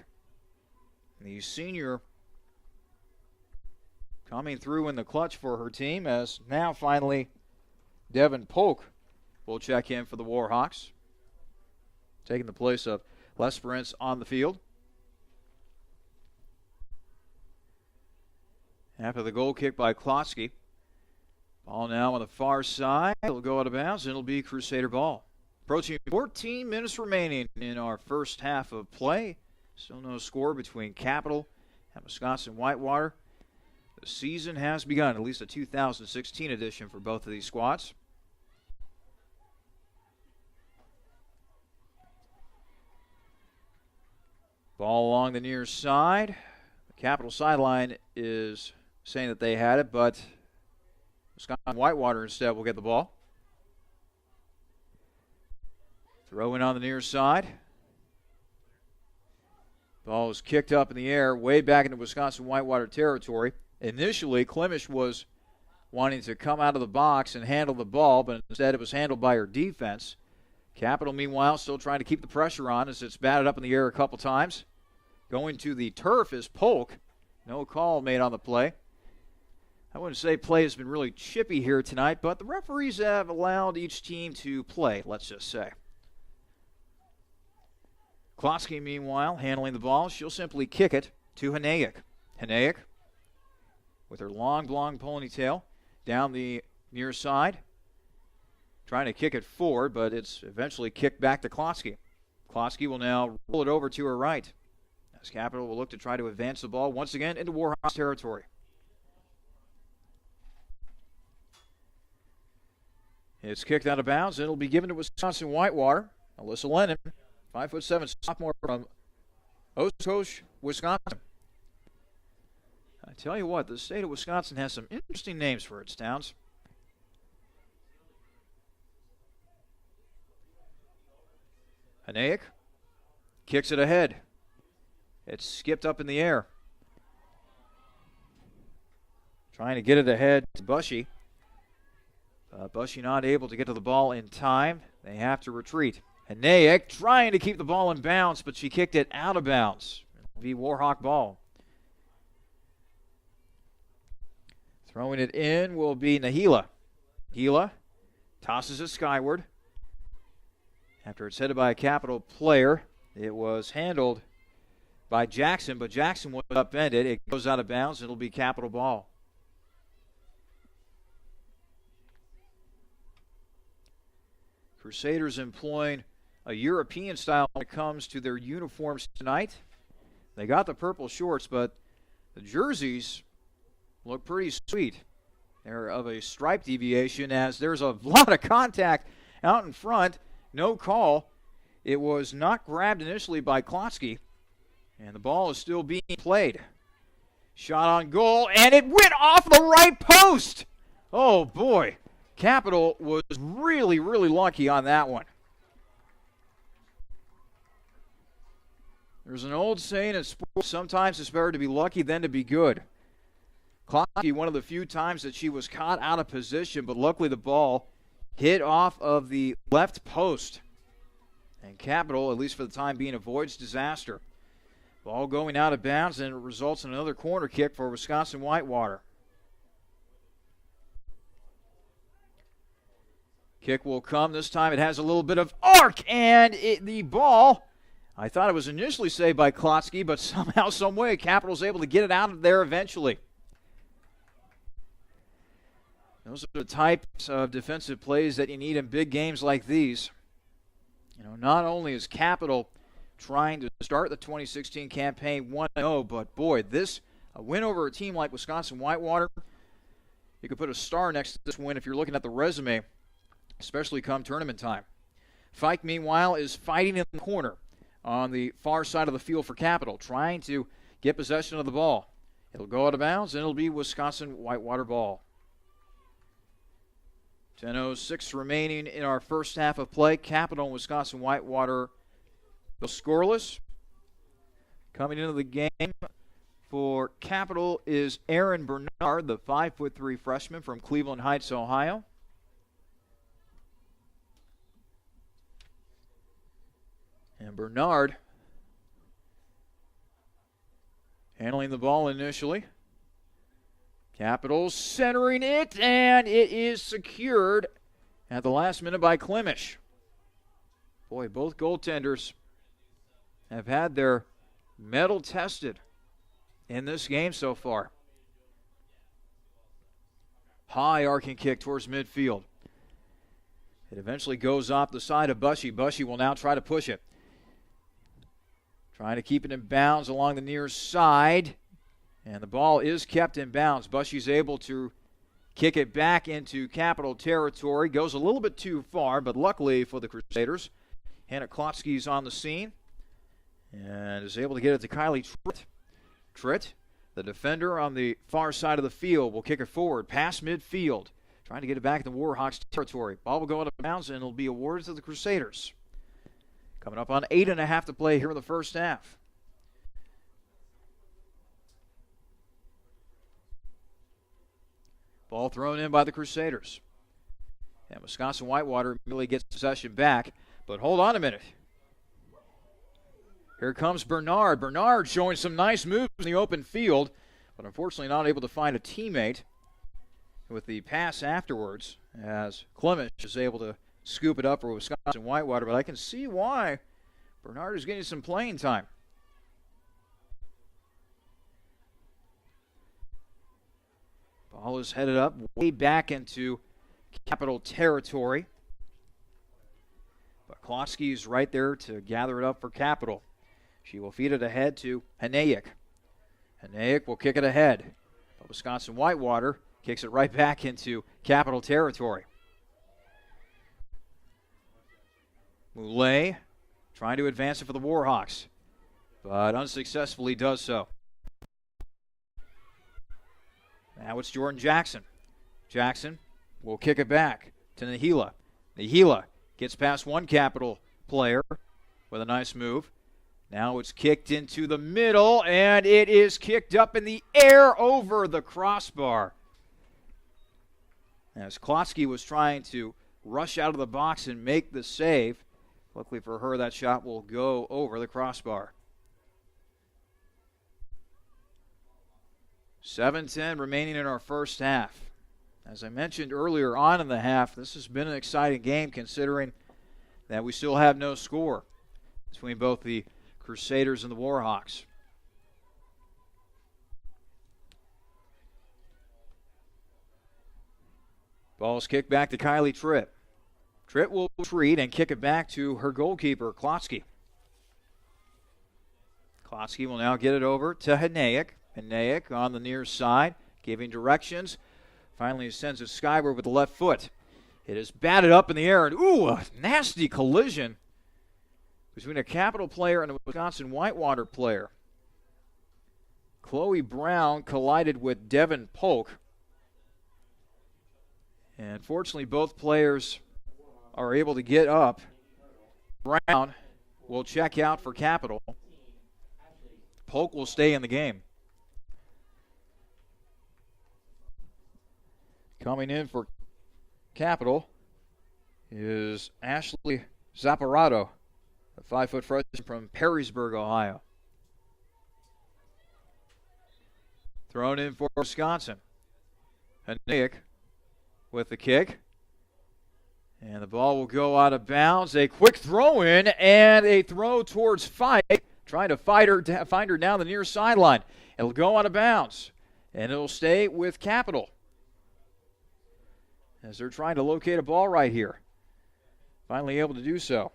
the senior, coming through in the clutch for her team, as now finally Devin Polk will check in for the WarHawks, taking the place of Lesperance on the field. After the goal kick by Klotsky, ball now on the far side. It'll go out of bounds, and it'll be Crusader ball. Approaching 14 minutes remaining in our first half of play. Still no score between Capital and Wisconsin-Whitewater. The season has begun, at least a 2016 edition for both of these squads. Ball along the near side. The Capital sideline is saying that they had it, but Wisconsin-Whitewater instead will get the ball. Throw in on the near side. Ball is kicked up in the air, way back into Wisconsin-Whitewater territory. Initially, Klimish was wanting to come out of the box and handle the ball, but instead it was handled by her defense. Capital, meanwhile, still trying to keep the pressure on as it's batted up in the air a couple times. Going to the turf is Polk. No call made on the play. I wouldn't say play has been really chippy here tonight, but the referees have allowed each team to play, let's just say. Klotsky, meanwhile, handling the ball. She'll simply kick it to Hanayek. Hanayek, with her long blonde ponytail, down the near side. Trying to kick it forward, but it's eventually kicked back to Klotsky. Klotsky will now roll it over to her right, as Capital will look to try to advance the ball once again into WarHawks territory. It's kicked out of bounds, and it'll be given to Wisconsin-Whitewater. Alyssa Lennon, 5'7" sophomore from Oshkosh, Wisconsin. I tell you what, the state of Wisconsin has some interesting names for its towns. Hanayek kicks it ahead. It's skipped up in the air. Trying to get it ahead to Bushy. Bushy not able to get to the ball in time. They have to retreat. Hanayek trying to keep the ball in bounds, but she kicked it out of bounds. It'll be WarHawk ball. Throwing it in will be Nahila. Nahila tosses it skyward. After it's headed by a Capital player, it was handled by Jackson, but Jackson was upended. It goes out of bounds. It'll be Capital ball. Crusaders employing a European style when it comes to their uniforms tonight. They got the purple shorts, but the jerseys look pretty sweet. They're of a stripe deviation, as there's a lot of contact out in front. No call. It was not grabbed initially by Klotsky, and the ball is still being played. Shot on goal, and it went off the right post. Oh, boy. Capital was really, really lucky on that one. There's an old saying in sports, sometimes it's better to be lucky than to be good. Klotzke, one of the few times that she was caught out of position, but luckily the ball hit off of the left post. And Capital, at least for the time being, avoids disaster. Ball going out of bounds, and it results in another corner kick for Wisconsin-Whitewater. Kick will come. This time it has a little bit of arc, and the ball, I thought it was initially saved by Klotzke, but somehow, some way, Capital's able to get it out of there eventually. Those are the types of defensive plays that you need in big games like these. You know, not only is Capital trying to start the 2016 campaign 1-0, but boy, a win over a team like Wisconsin-Whitewater, you could put a star next to this win if you're looking at the resume, especially come tournament time. Fike, meanwhile, is fighting in the corner on the far side of the field for Capital, trying to get possession of the ball. It'll go out of bounds, and it'll be Wisconsin-Whitewater ball. 10:06 remaining in our first half of play. Capital and Wisconsin-Whitewater go scoreless. Coming into the game for Capital is Aaron Bernard, the 5'3" freshman from Cleveland Heights, Ohio. And Bernard handling the ball initially. Capitals centering it, and it is secured at the last minute by Klimish. Boy, both goaltenders have had their mettle tested in this game so far. High arcing kick towards midfield. It eventually goes off the side of Bushy. Bushy will now try to push it. Trying to keep it in bounds along the near side. And the ball is kept in bounds. Bushy's able to kick it back into Capital territory. Goes a little bit too far, but luckily for the Crusaders, Hannah Klotzke's on the scene and is able to get it to Kylie Tritt. Tritt, the defender on the far side of the field, will kick it forward past midfield, trying to get it back in the WarHawks territory. Ball will go out of bounds, and it'll be awarded to the Crusaders. Coming up on 8.5 to play here in the first half. Ball thrown in by the Crusaders. And Wisconsin-Whitewater immediately gets possession back. But hold on a minute. Here comes Bernard. Bernard showing some nice moves in the open field, but unfortunately not able to find a teammate with the pass afterwards, as Klimish is able to scoop it up for Wisconsin-Whitewater. But I can see why Bernard is getting some playing time. Ball is headed up way back into Capital territory. But Klotzke's right there to gather it up for Capital. She will feed it ahead to Hanayek. Hanayek will kick it ahead. But Wisconsin-Whitewater kicks it right back into Capital territory. Moulet trying to advance it for the WarHawks, but unsuccessfully does so. Now it's Jordan Jackson. Jackson will kick it back to Nahila. Nahila gets past one Capital player with a nice move. Now it's kicked into the middle, and it is kicked up in the air over the crossbar. As Klotzke was trying to rush out of the box and make the save, luckily for her, that shot will go over the crossbar. 7:10 remaining in our first half. As I mentioned earlier on in the half, this has been an exciting game considering that we still have no score between both the Crusaders and the WarHawks. Ball's kicked back to Kylie Tritt. Tritt will retreat and kick it back to her goalkeeper, Klotzke. Klotzke will now get it over to Hanayek. Hanayek on the near side, giving directions. Finally sends it skyward with the left foot. It is batted up in the air, and a nasty collision between a Capital player and a Wisconsin-Whitewater player. Chloe Brown collided with Devin Polk. And fortunately, both players are able to get up. Brown will check out for Capital. Polk will stay in the game. Coming in for Capital is Ashley Zapparado, a 5-foot freshman from Perrysburg, Ohio. Thrown in for Wisconsin. Hanayek with the kick. And the ball will go out of bounds. A quick throw in and a throw towards Fike. Trying to find her down the near sideline. It'll go out of bounds. And it'll stay with Capital, as they're trying to locate a ball right here. Finally able to do so.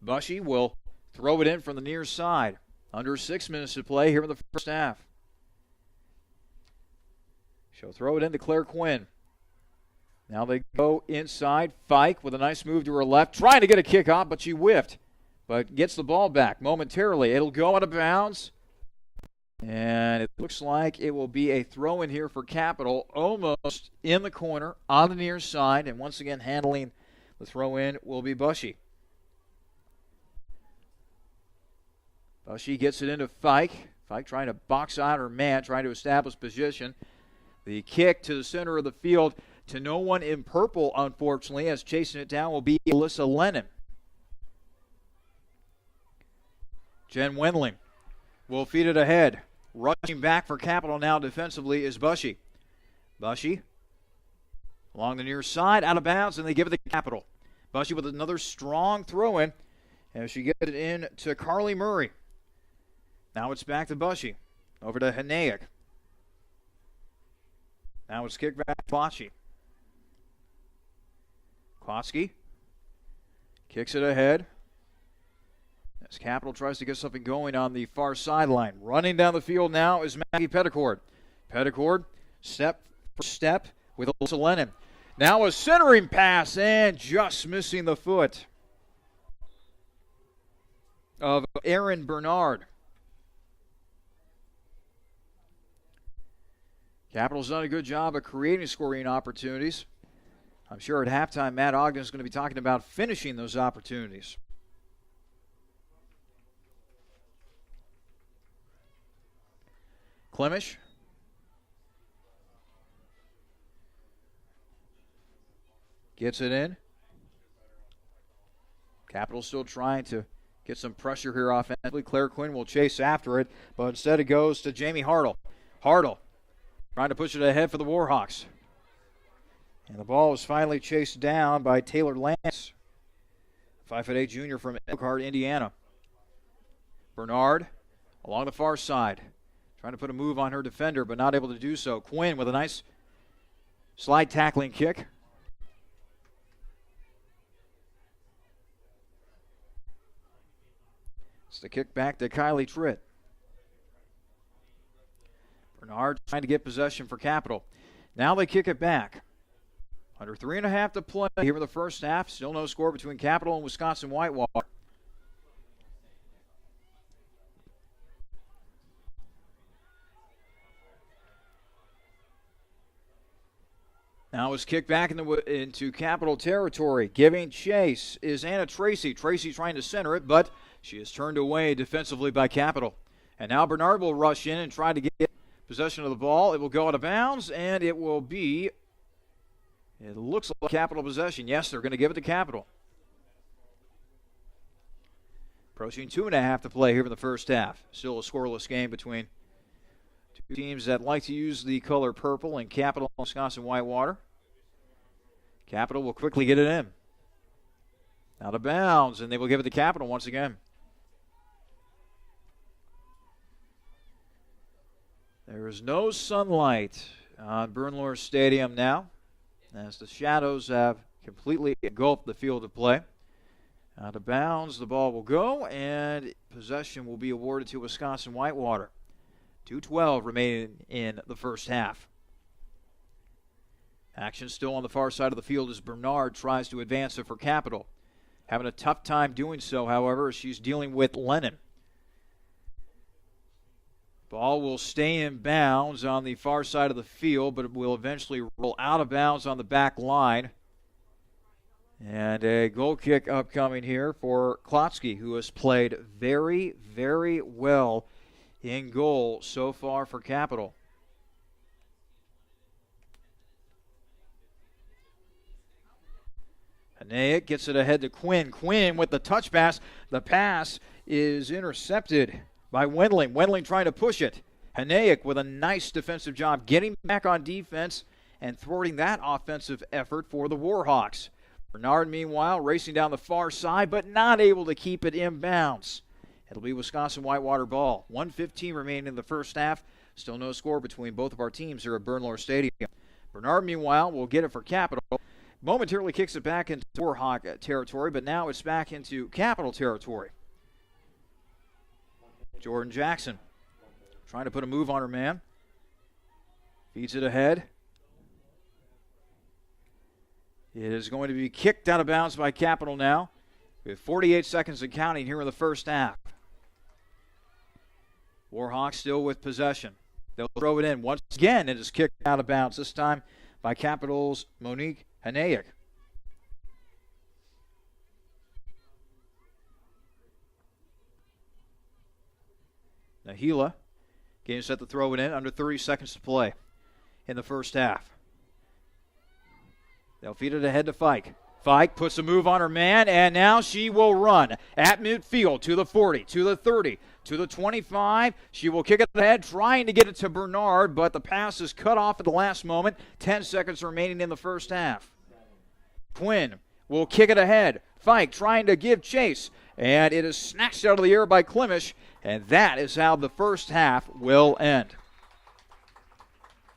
Bushy will throw it in from the near side. Under 6 minutes to play here in the first half. She'll throw it into Claire Quinn. Now they go inside. Fike with a nice move to her left. Trying to get a kick off, but she whiffed. But gets the ball back momentarily. It'll go out of bounds. And it looks like it will be a throw in here for Capital. Almost in the corner on the near side. And once again handling the throw in will be Bushy. Bushy gets it into Fike. Fike trying to box out her man, trying to establish position. The kick to the center of the field to no one in purple, unfortunately, as chasing it down will be Alyssa Lennon. Jen Wendling will feed it ahead. Rushing back for Capital now defensively is Bushy. Bushy along the near side, out of bounds, and they give it to Capital. Bushy with another strong throw-in as she gets it in to Carly Murray. Now it's back to Bushy. Over to Hanayek. Now it's kicked back to Klotski. Klotski kicks it ahead as Capital tries to get something going on the far sideline. Running down the field now is Maggie Petticord. Petticord, step for step with Alyssa Lennon. Now a centering pass and just missing the foot of Erin Bernard. Capital's done a good job of creating scoring opportunities. I'm sure at halftime, Matt Ogden is going to be talking about finishing those opportunities. Klimish. Gets it in. Capital still trying to get some pressure here offensively. Claire Quinn will chase after it, but instead it goes to Jamie Hartle. Hartle trying to push it ahead for the WarHawks. And the ball is finally chased down by Taylor Lance, 5'8" junior from Elkhart, Indiana. Bernard along the far side, trying to put a move on her defender, but not able to do so. Quinn with a nice slide tackling kick. It's the kick back to Kylie Tritt. Bernard trying to get possession for Capital. Now they kick it back. Under 3.5 to play here in the first half. Still no score between Capital and Wisconsin-Whitewater. Now it's kicked back into Capital territory. Giving chase is Anna Tracy. Tracy trying to center it, but she is turned away defensively by Capital. And now Bernard will rush in and try to get possession of the ball. It will go out of bounds, and it will be, it looks like Capital possession. Yes, they're going to give it to Capital. Approaching 2.5 to play here in the first half. Still a scoreless game between two teams that like to use the color purple, and Capital and Wisconsin-Whitewater. Capital will quickly get it in. Out of bounds, and they will give it to Capital once again. There is no sunlight on Bernlohr Stadium now, as the shadows have completely engulfed the field of play. Out of bounds, the ball will go, and possession will be awarded to Wisconsin-Whitewater. 2:12 remaining in the first half. Action still on the far side of the field as Bernard tries to advance it for Capital. Having a tough time doing so, however, as she's dealing with Lennon. Ball will stay in bounds on the far side of the field, but it will eventually roll out of bounds on the back line. And a goal kick upcoming here for Klotski, who has played very, very well in goal so far for Capital. Haneyek gets it ahead to Quinn. Quinn with the touch pass. The pass is intercepted by Wendling. Wendling trying to push it. Haneyek with a nice defensive job getting back on defense and thwarting that offensive effort for the WarHawks. Bernard, meanwhile, racing down the far side, but not able to keep it inbounds. It'll be Wisconsin-Whitewater ball. 1:15 remaining in the first half. Still no score between both of our teams here at Bernlohr Stadium. Bernard, meanwhile, will get it for Capital. Momentarily kicks it back into WarHawk territory, but now it's back into Capital territory. Jordan Jackson trying to put a move on her man. Feeds it ahead. It is going to be kicked out of bounds by Capital now, with 48 seconds and counting here in the first half. WarHawks still with possession. They'll throw it in. Once again, it is kicked out of bounds, this time by Capital's Monique Haneyek. Nahila getting set to throw it in. Under 30 seconds to play in the first half. They'll feed it ahead to Fike. Fike puts a move on her man, and now she will run at midfield to the 40, to the 30, to the 25. She will kick it ahead, trying to get it to Bernard, but the pass is cut off at the last moment. 10 seconds remaining in the first half. Quinn will kick it ahead. Fike trying to give chase, and it is snatched out of the air by Klimish, and that is how the first half will end.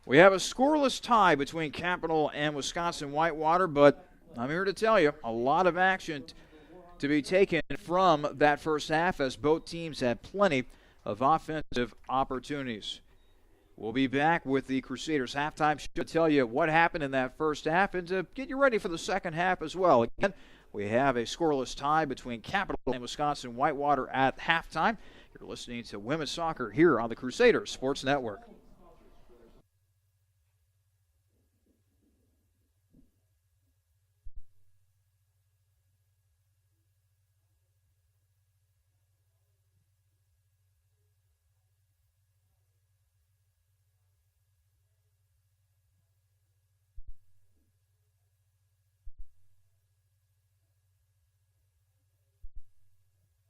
We have a scoreless tie between Capital and Wisconsin-Whitewater, but I'm here to tell you, a lot of action to be taken from that first half as both teams had plenty of offensive opportunities. We'll be back with the Crusaders halftime show to tell you what happened in that first half and to get you ready for the second half as well. Again, we have a scoreless tie between Capital and Wisconsin-Whitewater at halftime. You're listening to Women's Soccer here on the Crusaders Sports Network.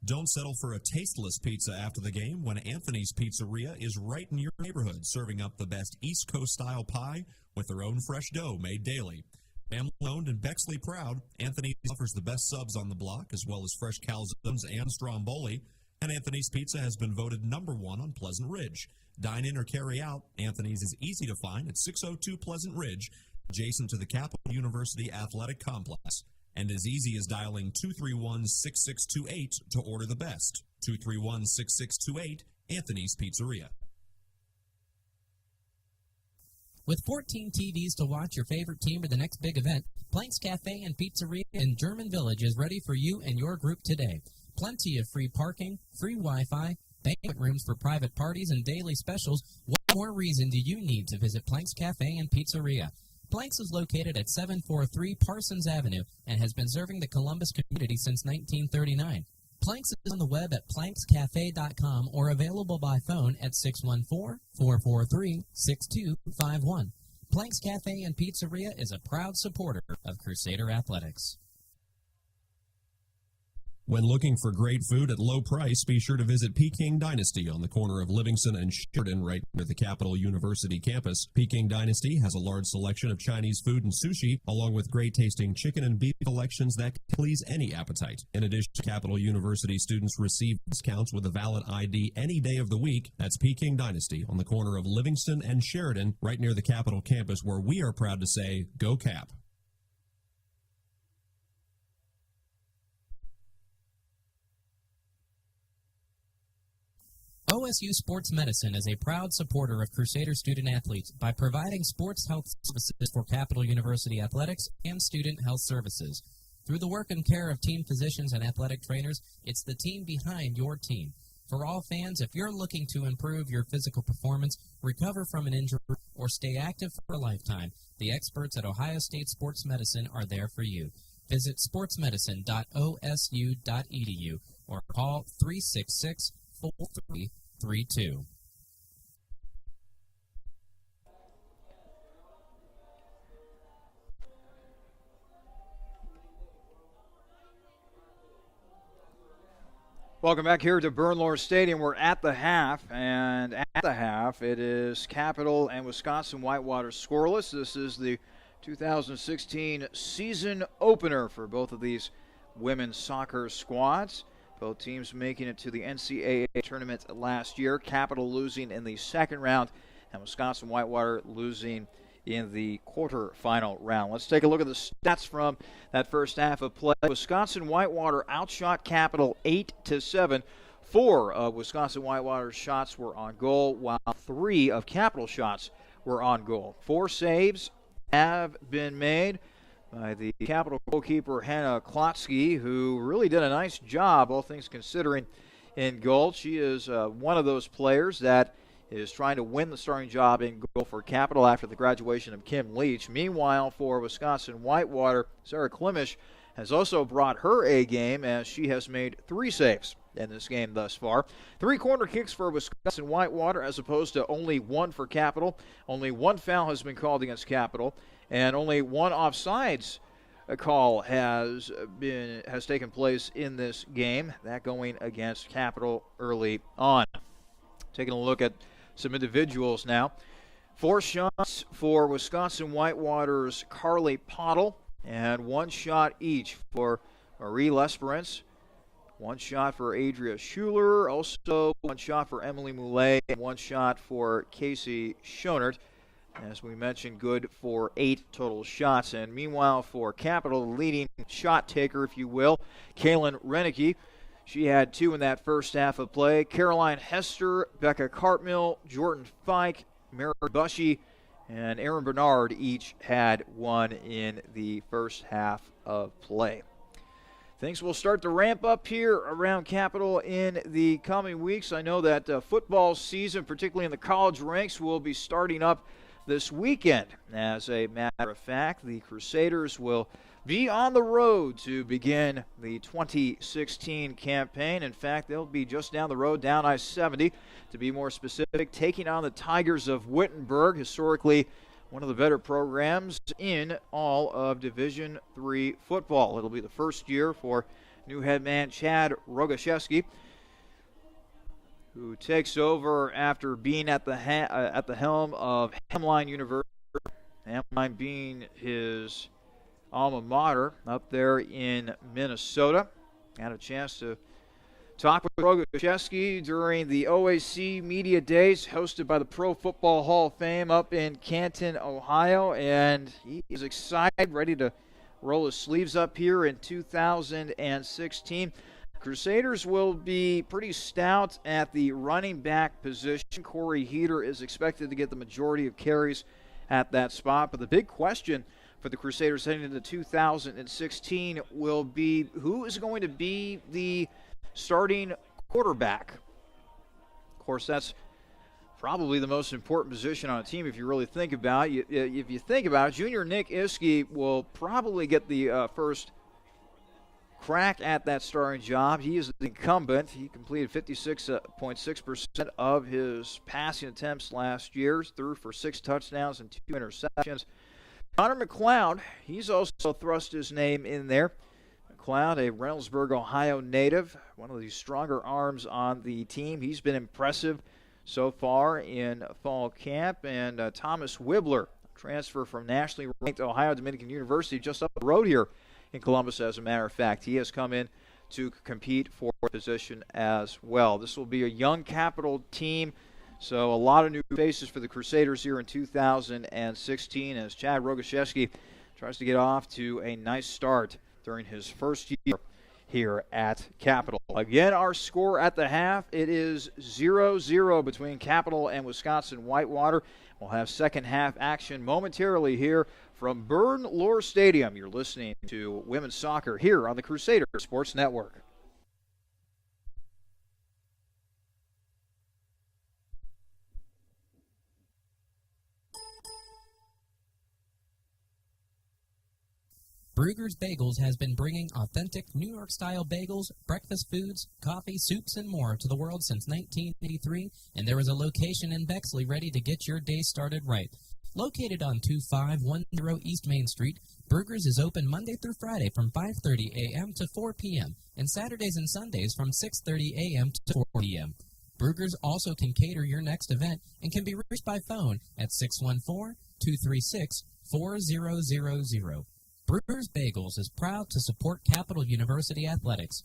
Don't settle for a tasteless pizza after the game when Anthony's Pizzeria is right in your neighborhood, serving up the best East Coast-style pie with their own fresh dough made daily. Family-owned and Bexley proud, Anthony's offers the best subs on the block, as well as fresh calzones and stromboli, and Anthony's Pizza has been voted #1 on Pleasant Ridge. Dine in or carry out, Anthony's is easy to find at 602 Pleasant Ridge, adjacent to the Capital University Athletic Complex. And as easy as dialing 231-6628 to order the best. 231-6628, Anthony's Pizzeria. With 14 TVs to watch your favorite team or the next big event, Planks Cafe and Pizzeria in German Village is ready for you and your group today. Plenty of free parking, free Wi-Fi, banquet rooms for private parties, and daily specials. What more reason do you need to visit Planks Cafe and Pizzeria? Planks is located at 743 Parsons Avenue and has been serving the Columbus community since 1939. Planks is on the web at plankscafe.com or available by phone at 614-443-6251. Planks Cafe and Pizzeria is a proud supporter of Crusader Athletics. When looking for great food at low price, be sure to visit Peking Dynasty on the corner of Livingston and Sheridan right near the Capital University campus. Peking Dynasty has a large selection of Chinese food and sushi, along with great-tasting chicken and beef collections that can please any appetite. In addition, Capital University students receive discounts with a valid ID any day of the week. That's Peking Dynasty on the corner of Livingston and Sheridan right near the Capital campus, where we are proud to say, Go Cap! OSU Sports Medicine is a proud supporter of Crusader student-athletes by providing sports health services for Capital University athletics and student health services. Through the work and care of team physicians and athletic trainers, it's the team behind your team. For all fans, if you're looking to improve your physical performance, recover from an injury, or stay active for a lifetime, the experts at Ohio State Sports Medicine are there for you. Visit sportsmedicine.osu.edu or call 366-4332. Welcome back here to Bernlohr Stadium. We're at the half, and at the half it is Capital and Wisconsin-Whitewater scoreless. This is the 2016 season opener for both of these women's soccer squads. Both teams making it to the NCAA Tournament last year. Capital losing in the second round, and Wisconsin-Whitewater losing in the quarterfinal round. Let's take a look at the stats from that first half of play. Wisconsin-Whitewater outshot Capital 8-7. 4 of Wisconsin-Whitewater's shots were on goal, while 3 of Capital shots were on goal. 4 saves have been made by the Capital goalkeeper Hannah Klotsky, who really did a nice job, all things considering, in goal. She is one of those players that is trying to win the starting job in goal for Capital after the graduation of Kim Leach. Meanwhile, for Wisconsin-Whitewater, Sarah Klimish has also brought her A game as she has made 3 saves in this game thus far. 3 corner kicks for Wisconsin-Whitewater as opposed to only 1 for Capital. Only 1 foul has been called against Capital, and only 1 offsides call has taken place in this game, that going against Capital early on. Taking a look at some individuals now. 4 shots for Wisconsin-Whitewater's Carly Pottle, and 1 shot each for Marie Lesperance. 1 shot for Adria Schuler, also 1 shot for Emily Moulet, and 1 shot for Casey Schonert. As we mentioned, good for 8 total shots. And meanwhile, for Capital, the leading shot taker, if you will, Kaylin Renicky. She had 2 in that first half of play. Caroline Hester, Becca Cartmill, Jordan Fike, Mary Bushy, and Aaron Bernard each had 1 in the first half of play. Things will start to ramp up here around Capital in the coming weeks. I know that football season, particularly in the college ranks, will be starting up this weekend. As a matter of fact, the Crusaders will be on the road to begin the 2016 campaign. In fact, they'll be just down the road, down I-70, to be more specific, taking on the Tigers of Wittenberg, historically one of the better programs in all of Division III football. It'll be the first year for new head man Chad Rogaszewski, who takes over after being at the helm of Hamline University. Hamline being his alma mater up there in Minnesota. Had a chance to talk with Rogaszewski during the OAC Media Days hosted by the Pro Football Hall of Fame up in Canton, Ohio, and he is excited, ready to roll his sleeves up here in 2016. Crusaders will be pretty stout at the running back position. Corey Heater is expected to get the majority of carries at that spot, but the big question for the Crusaders heading into 2016 will be who is going to be the starting quarterback. Of course, that's probably the most important position on a team if you really think about it. If you think about it, junior Nick Iskey will probably get the first crack at that starting job. He is the incumbent. He completed 56.6% of his passing attempts last year, threw for 6 touchdowns and 2 interceptions. Connor McLeod, he's also thrust his name in there. McLeod, a Reynoldsburg, Ohio native, one of the stronger arms on the team. He's been impressive so far in fall camp. And Thomas Wibbler, transfer from nationally ranked Ohio Dominican University, just up the road here in Columbus, as a matter of fact. He has come in to compete for position as well. This will be a young Capital team, so a lot of new faces for the Crusaders here in 2016 as Chad Rogaszewski tries to get off to a nice start during his first year here at Capital. Again, our score at the half, it is 0-0 between Capital and Wisconsin-Whitewater. We'll have second half action momentarily here from Bernlohr Stadium. You're listening to women's soccer here on the Crusader Sports Network. Brugger's Bagels has been bringing authentic New York-style bagels, breakfast foods, coffee, soups, and more to the world since 1983, and there is a location in Bexley ready to get your day started right. Located on 2510 East Main Street, Burgers is open Monday through Friday from 5:30 a.m. to 4 p.m. and Saturdays and Sundays from 6:30 a.m. to 4 p.m. Burgers also can cater your next event and can be reached by phone at 614-236-4000. Burgers Bagels is proud to support Capital University Athletics.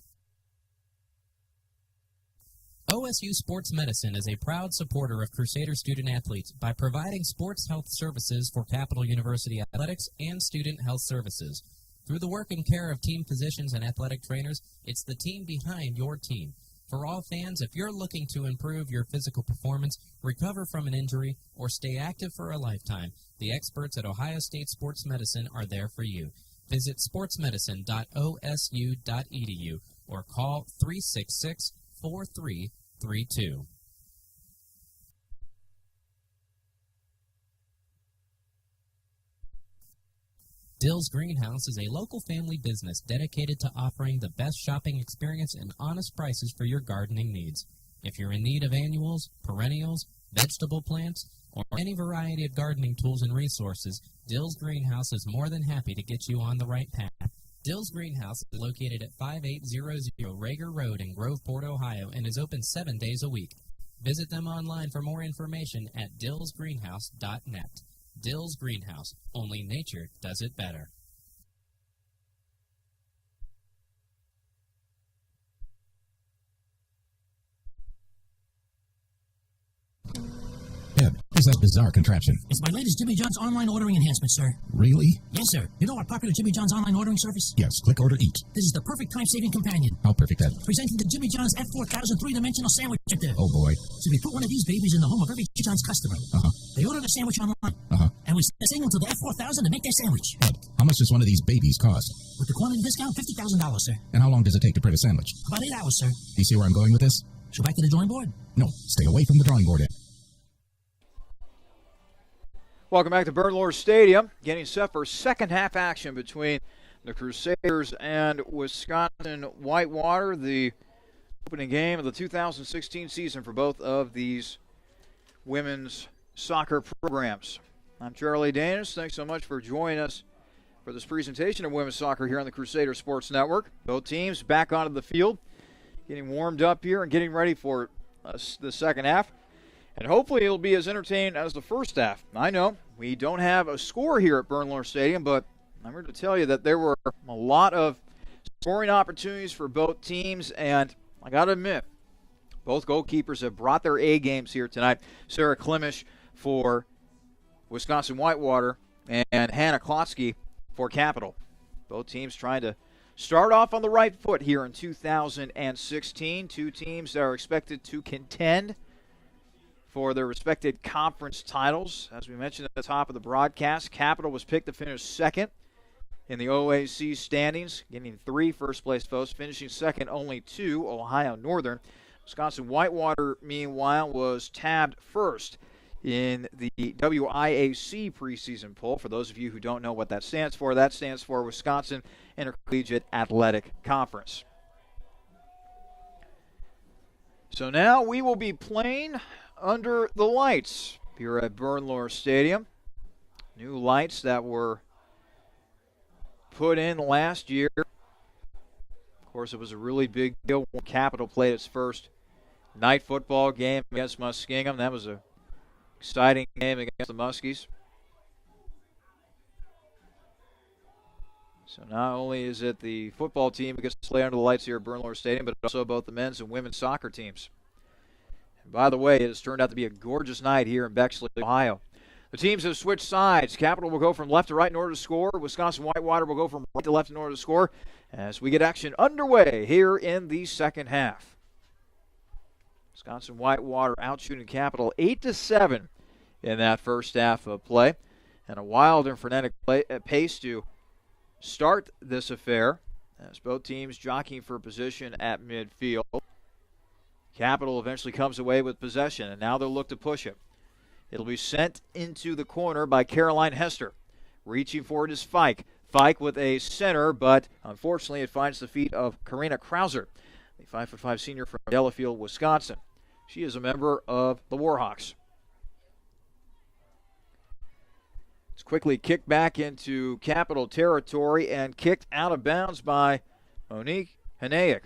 OSU Sports Medicine is a proud supporter of Crusader student-athletes by providing sports health services for Capital University Athletics and student health services. Through the work and care of team physicians and athletic trainers, it's the team behind your team. For all fans, if you're looking to improve your physical performance, recover from an injury, or stay active for a lifetime, the experts at Ohio State Sports Medicine are there for you. Visit sportsmedicine.osu.edu or call 366-4332. Dill's Greenhouse is a local family business dedicated to offering the best shopping experience and honest prices for your gardening needs. If you're in need of annuals, perennials, vegetable plants, or any variety of gardening tools and resources, Dill's Greenhouse is more than happy to get you on the right path. Dill's Greenhouse is located at 5800 Rager Road in Groveport, Ohio, and is open 7 days a week. Visit them online for more information at dillsgreenhouse.net. Dill's Greenhouse. Only nature does it better. Ed, what is that bizarre contraption? It's my latest Jimmy John's online ordering enhancement, sir. Really? Yes, sir. You know our popular Jimmy John's online ordering service? Yes, click, order, eat. This is the perfect time-saving companion. How perfect, Ed? Presenting the Jimmy John's F4000 three-dimensional sandwich shifter. Oh, boy. So we put one of these babies in the home of every Jimmy John's customer. They order the sandwich online. And we send them to the F4000 to make their sandwich. Ed, how much does one of these babies cost? With the quantity discount, $50,000, sir. And how long does it take to print a sandwich? About 8 hours, sir. Do you see where I'm going with this? So back to the drawing board? No, stay away from the drawing board, Ed. Welcome back to Bernlohr Stadium. Getting set for second half action between the Crusaders and Wisconsin-Whitewater, the opening game of the 2016 season for both of these women's soccer programs. I'm Charlie Danis. Thanks so much for joining us for this presentation of women's soccer here on the Crusader Sports Network. Both teams back onto the field, getting warmed up here and getting ready for the second half. And hopefully it'll be as entertaining as the first half. I know we don't have a score here at Bernlohr Stadium, but I'm here to tell you that there were a lot of scoring opportunities for both teams, and I got to admit, both goalkeepers have brought their A games here tonight. Sarah Klimisch for Wisconsin-Whitewater and Hannah Klotsky for Capital. Both teams trying to start off on the right foot here in 2016. Two teams that are expected to contend for their respected conference titles. As we mentioned at the top of the broadcast, Capital was picked to finish second in the OAC standings, getting 3 first-place votes, finishing second only to Ohio Northern. Wisconsin-Whitewater, meanwhile, was tabbed first in the WIAC preseason poll. For those of you who don't know what that stands for Wisconsin Intercollegiate Athletic Conference. So now we will be playing under the lights here at Bernlohr Stadium. New lights that were put in last year. Of course, it was a really big deal when Capital played its first night football game against Muskingum. That was an exciting game against the Muskies. So not only is it the football team that gets to play under the lights here at Bernlohr Stadium, but also both the men's and women's soccer teams. And by the way, it has turned out to be a gorgeous night here in Bexley, Ohio. The teams have switched sides. Capital will go from left to right in order to score. Wisconsin-Whitewater will go from right to left in order to score as we get action underway here in the second half. Wisconsin-Whitewater outshooting Capital 8-7 in that first half of play. And a wild and frenetic pace to start this affair as both teams jockeying for position at midfield. Capital eventually comes away with possession, and now they'll look to push it. It'll be sent into the corner by Caroline Hester. Reaching for it is Fike. Fike with a center, but unfortunately it finds the feet of Karina Krauser, the 5'5" senior from Delafield, Wisconsin. She is a member of the WarHawks. It's quickly kicked back into Capital territory and kicked out of bounds by Monique Hanayek.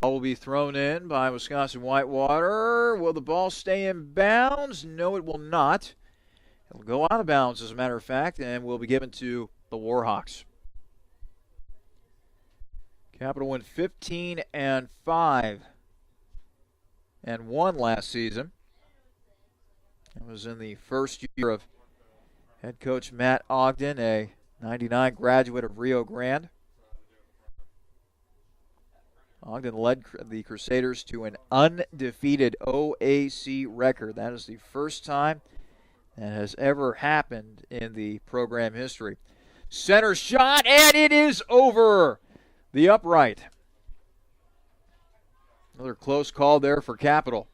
Ball will be thrown in by Wisconsin-Whitewater. Will the ball stay in bounds? No, it will not. It will go out of bounds, as a matter of fact, and will be given to the WarHawks. Capital went 15-5 and 1 last season. That was in the first year of head coach Matt Ogden, a 99 graduate of Rio Grande. Ogden led the Crusaders to an undefeated OAC record. That is the first time that has ever happened in the program history. Center shot, and it is over the upright. Another close call there for Capital.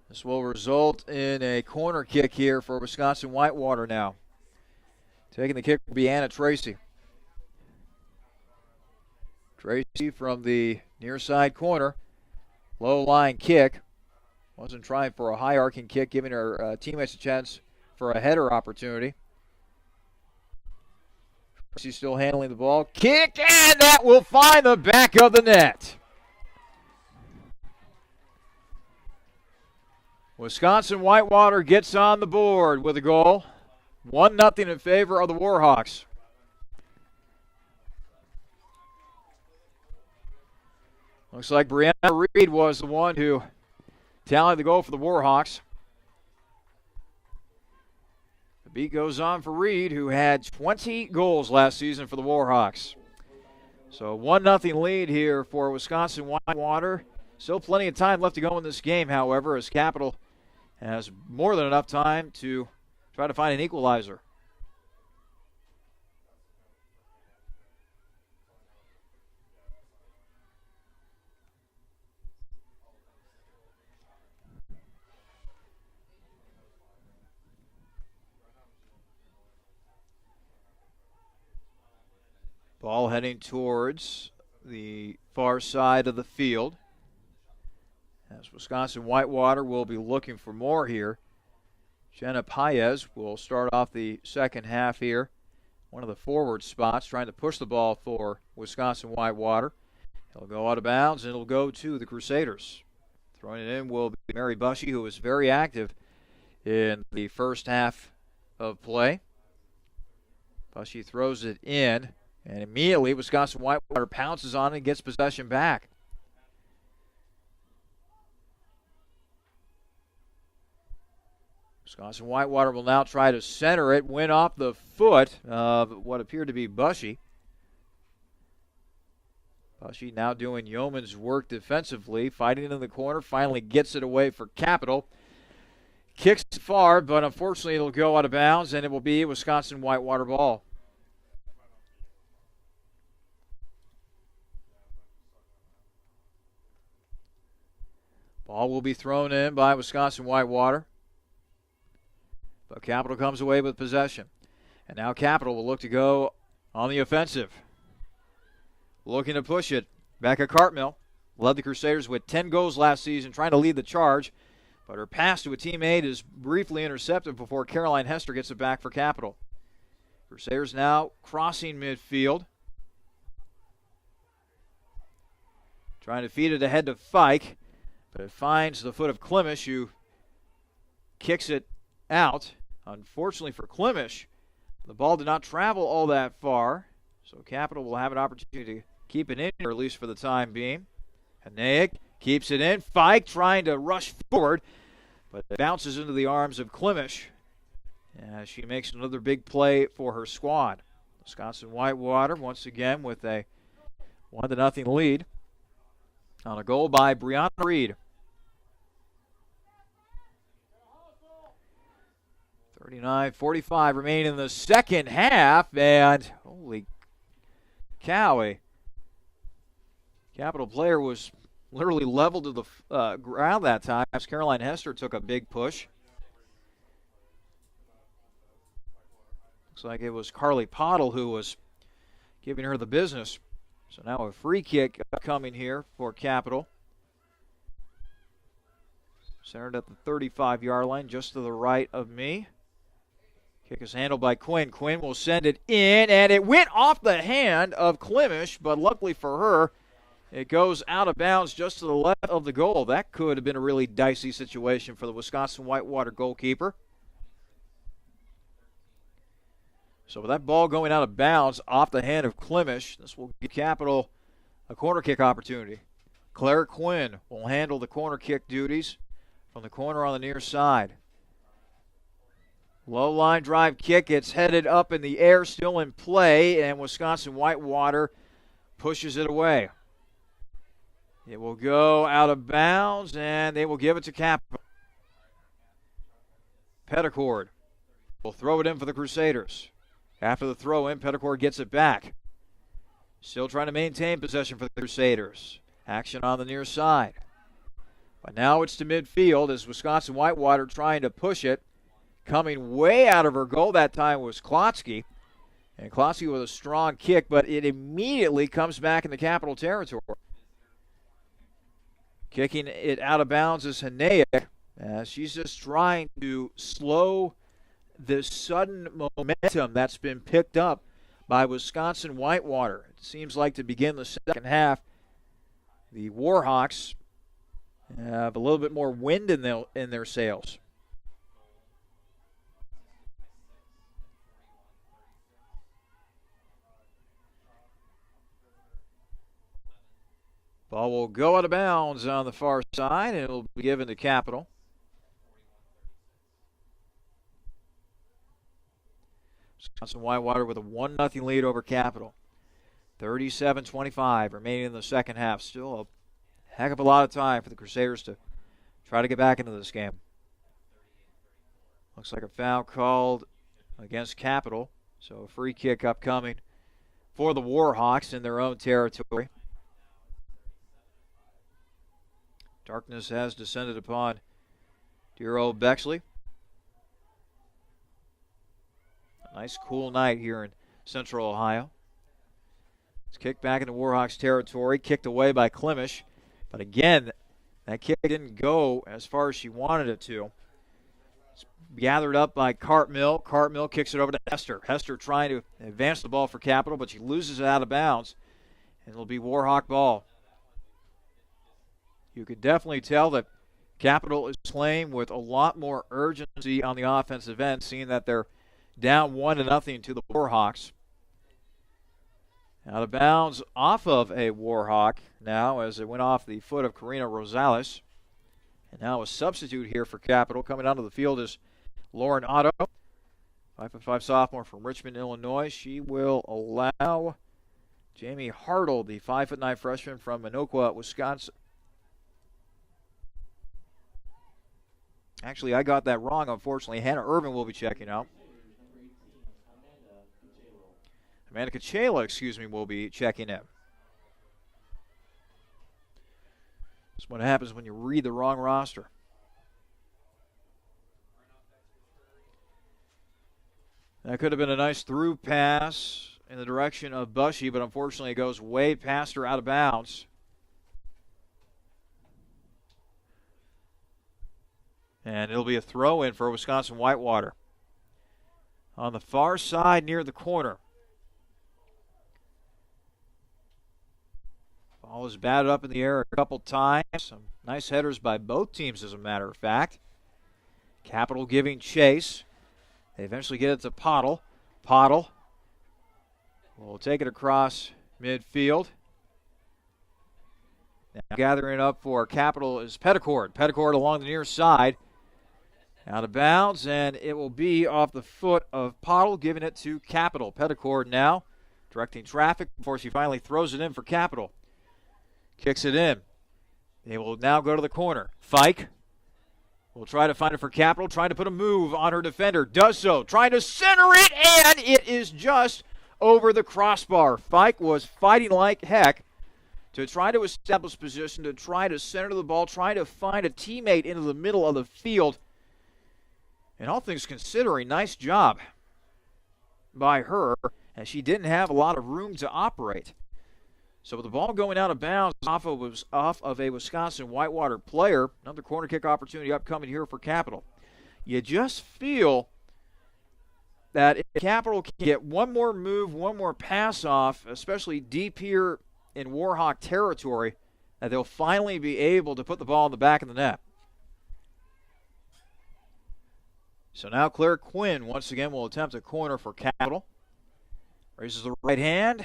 This will result in a corner kick here for Wisconsin-Whitewater now. Taking the kick will be Anna Tracy. Tracy from the near side corner. Low line kick. Wasn't trying for a high arcing kick, giving her teammates a chance for a header opportunity. Tracy still handling the ball. Kick, and that will find the back of the net. Wisconsin-Whitewater gets on the board with a goal. 1-0 in favor of the WarHawks. Looks like Brianna Reed was the one who tallied the goal for the WarHawks. The beat goes on for Reed, who had 20 goals last season for the WarHawks. So 1-0 lead here for Wisconsin-Whitewater. Still plenty of time left to go in this game, however, as Capital has more than enough time to try to find an equalizer. Ball heading towards the far side of the field, as Wisconsin-Whitewater will be looking for more here. Jenna Paez will start off the second half here. One of the forward spots, trying to push the ball for Wisconsin-Whitewater. It'll go out of bounds, and it'll go to the Crusaders. Throwing it in will be Mary Bushy, who was very active in the first half of play. Bushy throws it in, and immediately Wisconsin-Whitewater pounces on it and gets possession back. Wisconsin-Whitewater will now try to center it, win off the foot of what appeared to be Bushy. Bushy now doing yeoman's work defensively, fighting in the corner, finally gets it away for Capital. Kicks it far, but unfortunately it'll go out of bounds, and it will be a Wisconsin-Whitewater ball. Ball will be thrown in by Wisconsin-Whitewater. But Capital comes away with possession. And now Capital will look to go on the offensive. Looking to push it. Becca Cartmill led the Crusaders with 10 goals last season, trying to lead the charge. But her pass to a teammate is briefly intercepted before Caroline Hester gets it back for Capital. Crusaders now crossing midfield. Trying to feed it ahead to Fike. But it finds the foot of Klimish, who kicks it out. Unfortunately for Klimish, the ball did not travel all that far, so Capital will have an opportunity to keep it in, or at least for the time being. Hanayek keeps it in. Fike trying to rush forward, but it bounces into the arms of Klimish as she makes another big play for her squad. Wisconsin-Whitewater once again with a 1-0 lead on a goal by Brianna Reed. 39-45 remaining in the second half, and holy cow, a Capital player was literally leveled to the ground that time as Caroline Hester took a big push. Looks like it was Carly Pottle who was giving her the business. So now a free kick coming here for Capital. Centered at the 35-yard line, just to the right of me. Kick is handled by Quinn. Quinn will send it in, and it went off the hand of Klimisch, but luckily for her, it goes out of bounds just to the left of the goal. That could have been a really dicey situation for the Wisconsin-Whitewater goalkeeper. So with that ball going out of bounds off the hand of Klimisch, this will give Capital a corner kick opportunity. Claire Quinn will handle the corner kick duties from the corner on the near side. Low line drive kick. It's headed up in the air, still in play, and Wisconsin-Whitewater pushes it away. It will go out of bounds, and they will give it to Capital. Petticord will throw it in for the Crusaders. After the throw in, Petticord gets it back. Still trying to maintain possession for the Crusaders. Action on the near side. But now it's to midfield as Wisconsin-Whitewater trying to push it. Coming way out of her goal that time was Klotsky. And Klotsky with a strong kick, but it immediately comes back in the Capital territory. Kicking it out of bounds is Haneyek. She's just trying to slow the sudden momentum that's been picked up by Wisconsin-Whitewater. It seems like to begin the second half, the WarHawks have a little bit more wind in their sails. Ball will go out of bounds on the far side, and it will be given to Capital. Wisconsin-Whitewater with a 1-0 lead over Capital. 37-25 remaining in the second half. Still a heck of a lot of time for the Crusaders to try to get back into this game. Looks like a foul called against Capital. So a free kick upcoming for the WarHawks in their own territory. Darkness has descended upon dear old Bexley. A nice cool night here in Central Ohio. It's kicked back into Warhawks territory, kicked away by Klimisch. But again, that kick didn't go as far as she wanted it to. It's gathered up by Cartmill. Cartmill kicks it over to Hester. Hester trying to advance the ball for Capital, but she loses it out of bounds. And it'll be Warhawk ball. You could definitely tell that Capital is playing with a lot more urgency on the offensive end, seeing that they're down 1-0 to the Warhawks. Out of bounds off of a Warhawk now as it went off the foot of Karina Rosales. And now a substitute here for Capital. Coming onto the field is Lauren Otto, 5'5" sophomore from Richmond, Illinois. She will allow Jamie Hartle, the 5'9" freshman from Minocqua, Wisconsin. Actually, I got that wrong, unfortunately. Hannah Irvin will be checking out. Amanda Kachela, will be checking in. That's what happens when you read the wrong roster. That could have been a nice through pass in the direction of Bushy, but unfortunately it goes way past her out of bounds. And it'll be a throw-in for Wisconsin-Whitewater. On the far side near the corner. Ball is batted up in the air a couple times. Some nice headers by both teams, as a matter of fact. Capital giving chase. They eventually get it to Pottle. Pottle will take it across midfield. Now gathering up for Capital is Petticord. Petticord along the near side. Out of bounds, and it will be off the foot of Pottle, giving it to Capital. Petticord now directing traffic before she finally throws it in for Capital. Kicks it in. They will now go to the corner. Fike will try to find it for Capital, trying to put a move on her defender. Does so, trying to center it, and it is just over the crossbar. Fike was fighting like heck to try to establish position, to try to center the ball, trying to find a teammate into the middle of the field. And all things considering, nice job. by her, and she didn't have a lot of room to operate. So with the ball going out of bounds off of a Wisconsin-Whitewater player, another corner kick opportunity upcoming here for Capital. You just feel that if Capital can get one more move, one more pass off, especially deep here in WarHawk territory, that they'll finally be able to put the ball in the back of the net. So now Claire Quinn once again will attempt a corner for Capital. Raises the right hand.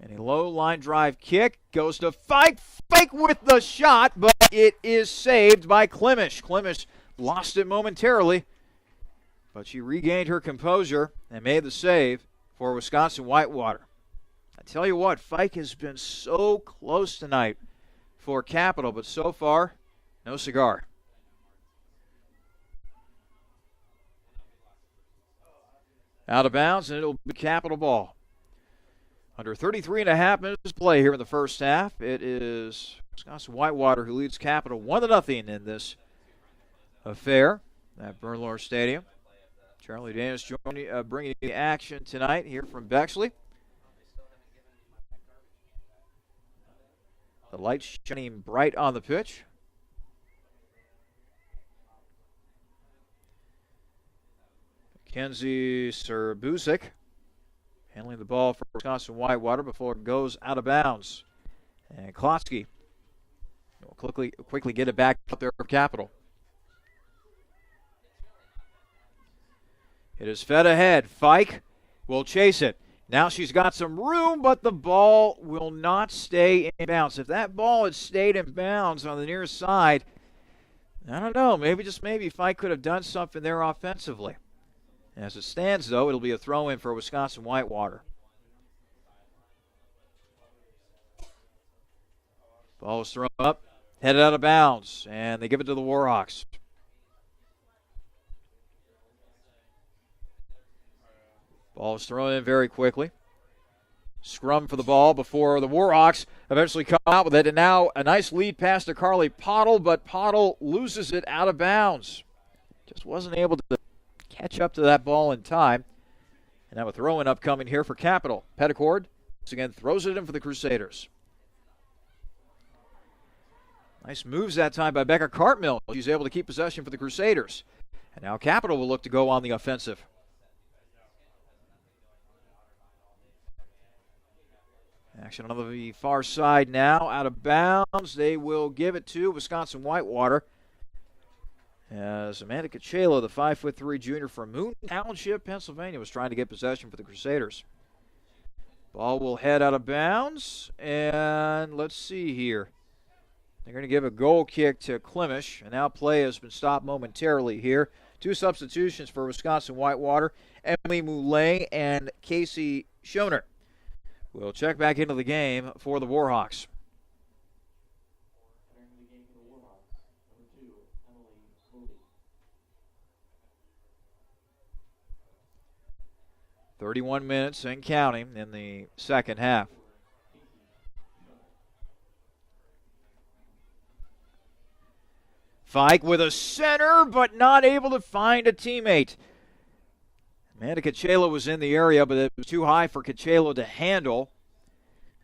And a low line drive kick goes to Fike. Fike with the shot, but it is saved by Klimish. Klimish lost it momentarily, but she regained her composure and made the save for Wisconsin-Whitewater. I tell you what, Fike has been so close tonight for Capital, but so far, no cigar. Out of bounds, and it'll be Capital ball. Under 33.5 minutes to play here in the first half. It is Wisconsin-Whitewater who leads Capital 1-0 in this affair at Bernlohr Stadium. Charlie Danis bringing the action tonight here from Bexley. The lights shining bright on the pitch. Mackenzie Serbusic handling the ball for Wisconsin-Whitewater before it goes out of bounds. And Klotsky will quickly get it back up there for Capital. It is fed ahead. Fike will chase it. Now she's got some room, but the ball will not stay in bounds. If that ball had stayed in bounds on the near side, I don't know, maybe Fike could have done something there offensively. As it stands, though, it'll be a throw-in for Wisconsin-Whitewater. Ball is thrown up, headed out of bounds, and they give it to the WarHawks. Ball is thrown in very quickly. Scrum for the ball before the WarHawks eventually come out with it. And now a nice lead pass to Carly Pottle, but Pottle loses it out of bounds. Just wasn't able to catch up to that ball in time. And now a throw-in upcoming here for Capital. Petticord once again throws it in for the Crusaders. Nice moves that time by Becca Cartmill. She's able to keep possession for the Crusaders. And now Capital will look to go on the offensive. Action on the far side now, out of bounds. They will give it to Wisconsin-Whitewater. As Amanda Cachelo, the 5'3" junior from Moon Township, Pennsylvania, was trying to get possession for the Crusaders. Ball will head out of bounds, and let's see here. They're going to give a goal kick to Klimish, and now play has been stopped momentarily here. Two substitutions for Wisconsin-Whitewater, Emily Moulet and Casey Schoner. We'll check back into the game for the WarHawks. 31 minutes and counting in the second half. Fike with a center, but not able to find a teammate. Amanda Cachelo was in the area, but it was too high for Cachelo to handle.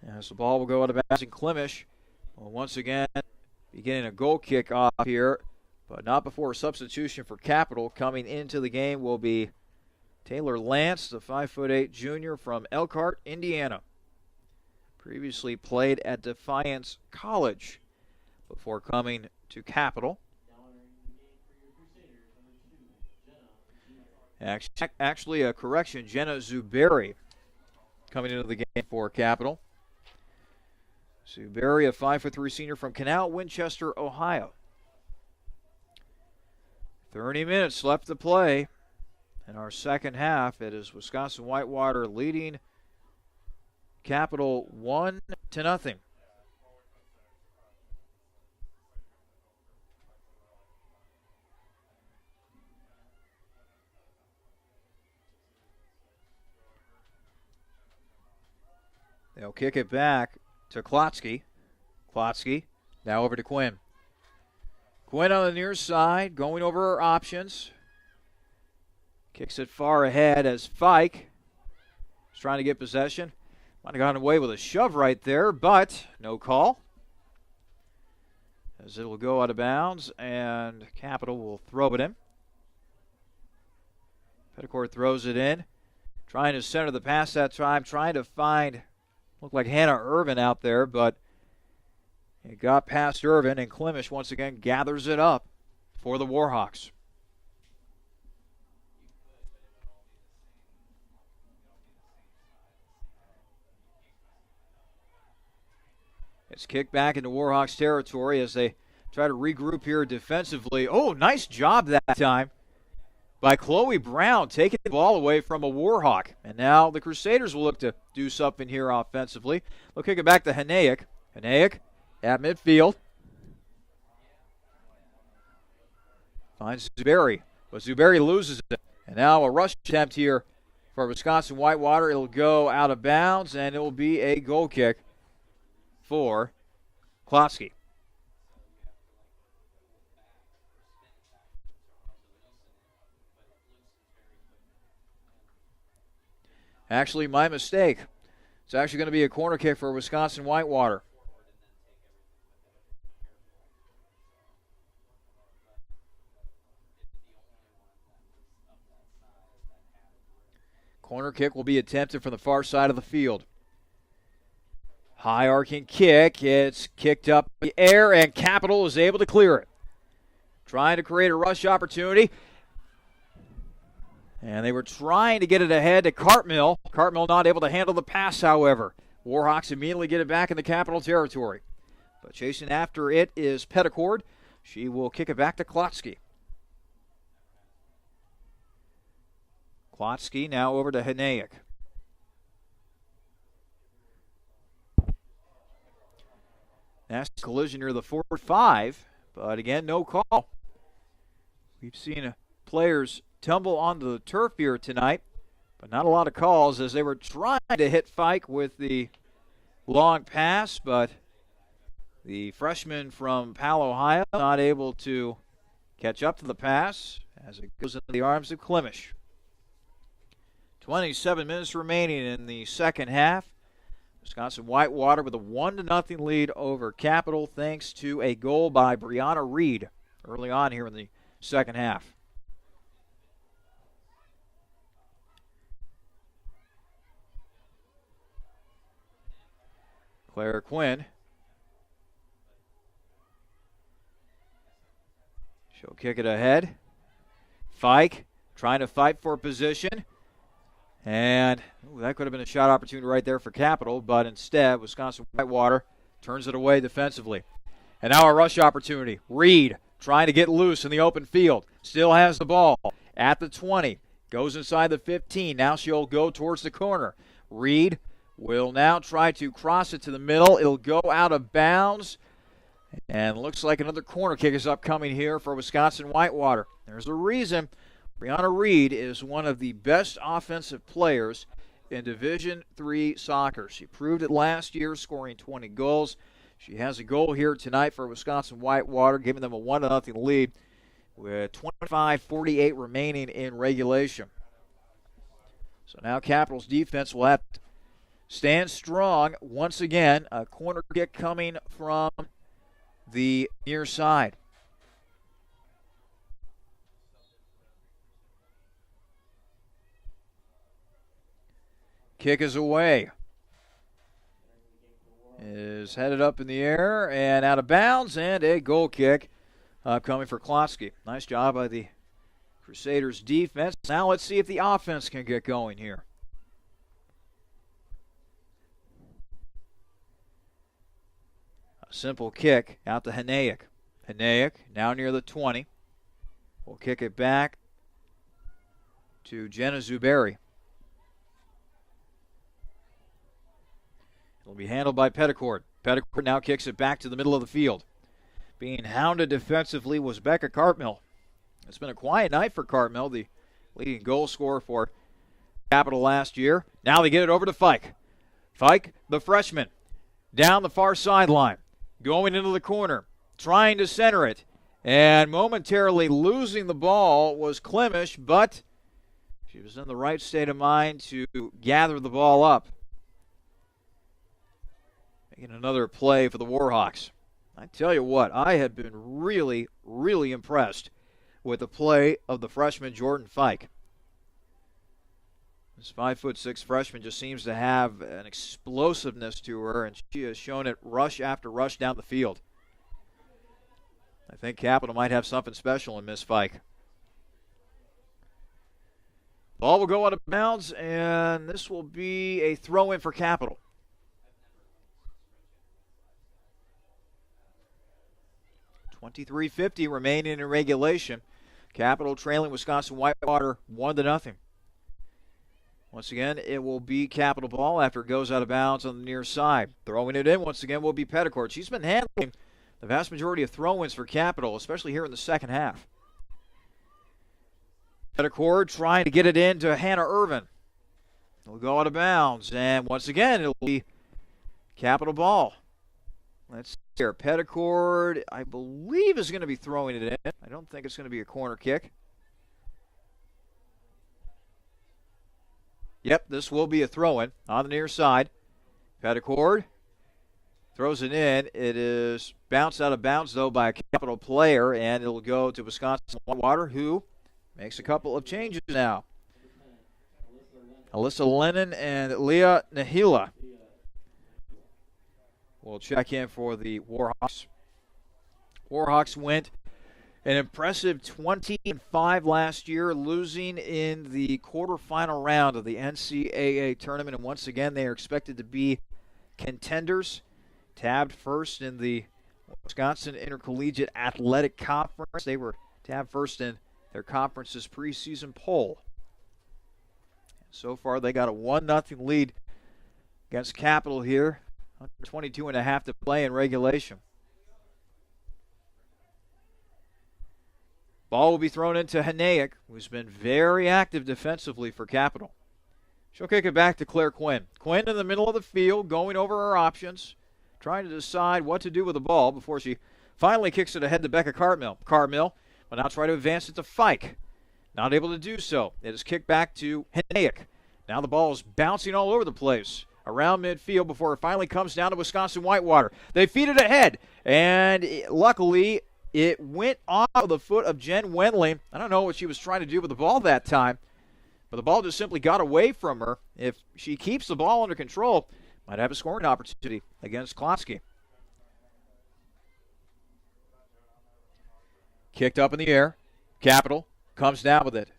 As the ball will go out of bounds, and Klimish will once again be getting a goal kick off here, but not before a substitution for Capital. Coming into the game will be Taylor Lance, the 5'8" junior from Elkhart, Indiana. Previously played at Defiance College before coming to Capital. Actually, a correction, Jenna Zuberi coming into the game for Capital. Zuberi, a 5'3" senior from Canal, Winchester, Ohio. 30 minutes left to play in our second half. It is Wisconsin-Whitewater leading Capital 1-0. They'll kick it back to Klotsky. Klotsky now over to Quinn. Quinn on the near side, going over her options. Kicks it far ahead as Fike was trying to get possession. Might have gotten away with a shove right there, but no call. As it will go out of bounds, and Capital will throw it in. Petticord throws it in. Trying to center the pass that time, trying to find, looked like Hannah Irvin out there, but it got past Irvin, and Klimish once again gathers it up for the WarHawks. It's kicked back into WarHawks territory as they try to regroup here defensively. Oh, nice job that time by Chloe Brown, taking the ball away from a Warhawk. And now the Crusaders will look to do something here offensively. They'll kick it back to Hanayek. Hanayek at midfield. Finds Zuberi, but Zuberi loses it. And now a rush attempt here for Wisconsin-Whitewater. It'll go out of bounds, and it will be a goal kick for Klotsky. Actually, my mistake. It's actually going to be a corner kick for Wisconsin-Whitewater. Corner kick will be attempted from the far side of the field. High arcing kick. It's kicked up in the air, and Capital is able to clear it. Trying to create a rush opportunity. And they were trying to get it ahead to Cartmill. Cartmill not able to handle the pass, however. WarHawks immediately get it back in the Capital territory. But chasing after it is Petticord. She will kick it back to Klotsky. Klotsky now over to Hanayek. Nasty collision near the 4-5, but again, no call. We've seen players tumble onto the turf here tonight, but not a lot of calls as they were trying to hit Fike with the long pass, but the freshman from Powell, Ohio, not able to catch up to the pass as it goes into the arms of Klimish. 27 minutes remaining in the second half. Wisconsin-Whitewater with a 1-0 lead over Capital thanks to a goal by Brianna Reed early on here in the second half. Claire Quinn. She'll kick it ahead. Fike trying to fight for position. And that could have been a shot opportunity right there for Capital, but instead, Wisconsin-Whitewater turns it away defensively. And now a rush opportunity. Reed trying to get loose in the open field. Still has the ball at the 20. Goes inside the 15. Now she'll go towards the corner. Reed will now try to cross it to the middle. It'll go out of bounds. And looks like another corner kick is upcoming here for Wisconsin-Whitewater. There's a reason. Brianna Reed is one of the best offensive players in Division III soccer. She proved it last year, scoring 20 goals. She has a goal here tonight for Wisconsin-Whitewater, giving them a 1-0 lead with 25:48 remaining in regulation. So now Capital's defense will have to stand strong once again. A corner kick coming from the near side. Kick is away. Is headed up in the air and out of bounds, and a goal kick coming for Klotsky. Nice job by the Crusaders defense. Now let's see if the offense can get going here. A simple kick out to Hanayek. Hanayek now near the 20. We'll kick it back to Jenna Zuberi. It'll be handled by Petticord. Petticord now kicks it back to the middle of the field. Being hounded defensively was Becca Cartmill. It's been a quiet night for Cartmill, the leading goal scorer for Capital last year. Now they get it over to Fike. Fike, the freshman, down the far sideline, going into the corner, trying to center it, and momentarily losing the ball was Klimish, but She was in the right state of mind to gather the ball up. Making another play for the WarHawks. I tell you what, I have been really, really impressed with the play of the freshman Jordan Fike. This 5'6" freshman just seems to have an explosiveness to her, and she has shown it rush after rush down the field. I think Capital might have something special in Miss Fike. Ball will go out of bounds, and this will be a throw-in for Capital. .2350 remaining in regulation. Capital trailing Wisconsin-Whitewater 1-0. Once again, it will be Capital ball after it goes out of bounds on the near side. Throwing it in once again will be Petticord. She's been handling the vast majority of throw-ins for Capital, especially here in the second half. Petticord trying to get it in to Hannah Irvin. It'll go out of bounds, and once again, it'll be Capital ball. Let's see here. Petticord, I believe, is going to be throwing it in. I don't think it's going to be a corner kick. Yep, this will be a throw-in on the near side. Petticord throws it in. It is bounced out of bounds, though, by a Capital player, and it'll go to Wisconsin-Whitewater, who makes a couple of changes now. Alyssa Lennon and Leah Nahila will check in for the WarHawks. WarHawks went an impressive 20-5 last year, losing in the quarterfinal round of the NCAA Tournament. And once again, they are expected to be contenders. Tabbed first in the Wisconsin Intercollegiate Athletic Conference. They were tabbed first in their conference's preseason poll. So far, they got a 1-0 lead against Capital here. 22.5 to play in regulation. Ball will be thrown into Hanaic, who's been very active defensively for Capital. She'll kick it back to Claire Quinn. Quinn in the middle of the field, going over her options, trying to decide what to do with the ball before she finally kicks it ahead to Becca Cartmill. Cartmill will now try to advance it to Fike. Not able to do so. It is kicked back to Hanaic. Now the ball is bouncing all over the place around midfield before it finally comes down to Wisconsin-Whitewater. They feed it ahead, and luckily it went off of the foot of Jen Wenley. I don't know what she was trying to do with the ball that time, but the ball just simply got away from her. If she keeps the ball under control, might have a scoring opportunity against Klotsky. Kicked up in the air. Capital comes down with it.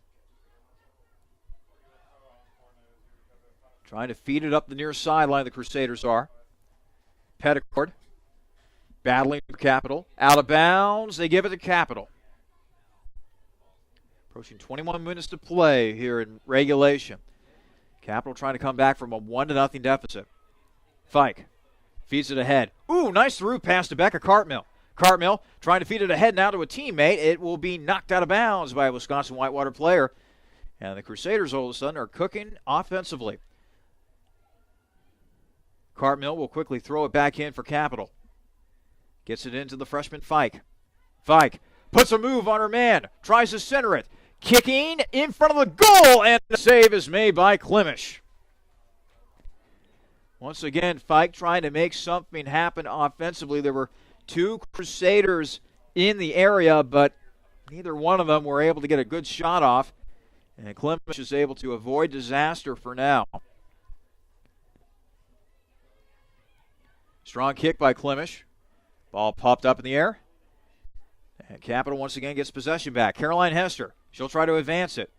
Trying to feed it up the near sideline, the Crusaders are. Petticord battling for Capital. Out of bounds. They give it to Capital. Approaching 21 minutes to play here in regulation. Capital trying to come back from a 1-0 deficit. Fike feeds it ahead. Ooh, nice through pass to Becca Cartmill. Cartmill trying to feed it ahead now to a teammate. It will be knocked out of bounds by a Wisconsin-Whitewater player. And the Crusaders all of a sudden are cooking offensively. Cartmill will quickly throw it back in for Capital. Gets it into the freshman Fike. Fike puts a move on her man. Tries to center it. Kicking in front of the goal, and the save is made by Klimish. Once again, Fike trying to make something happen offensively. There were two Crusaders in the area, but neither one of them were able to get a good shot off. And Klimish is able to avoid disaster for now. Strong kick by Klimish. Ball popped up in the air. And Capital once again gets possession back. Caroline Hester. She'll try to advance it.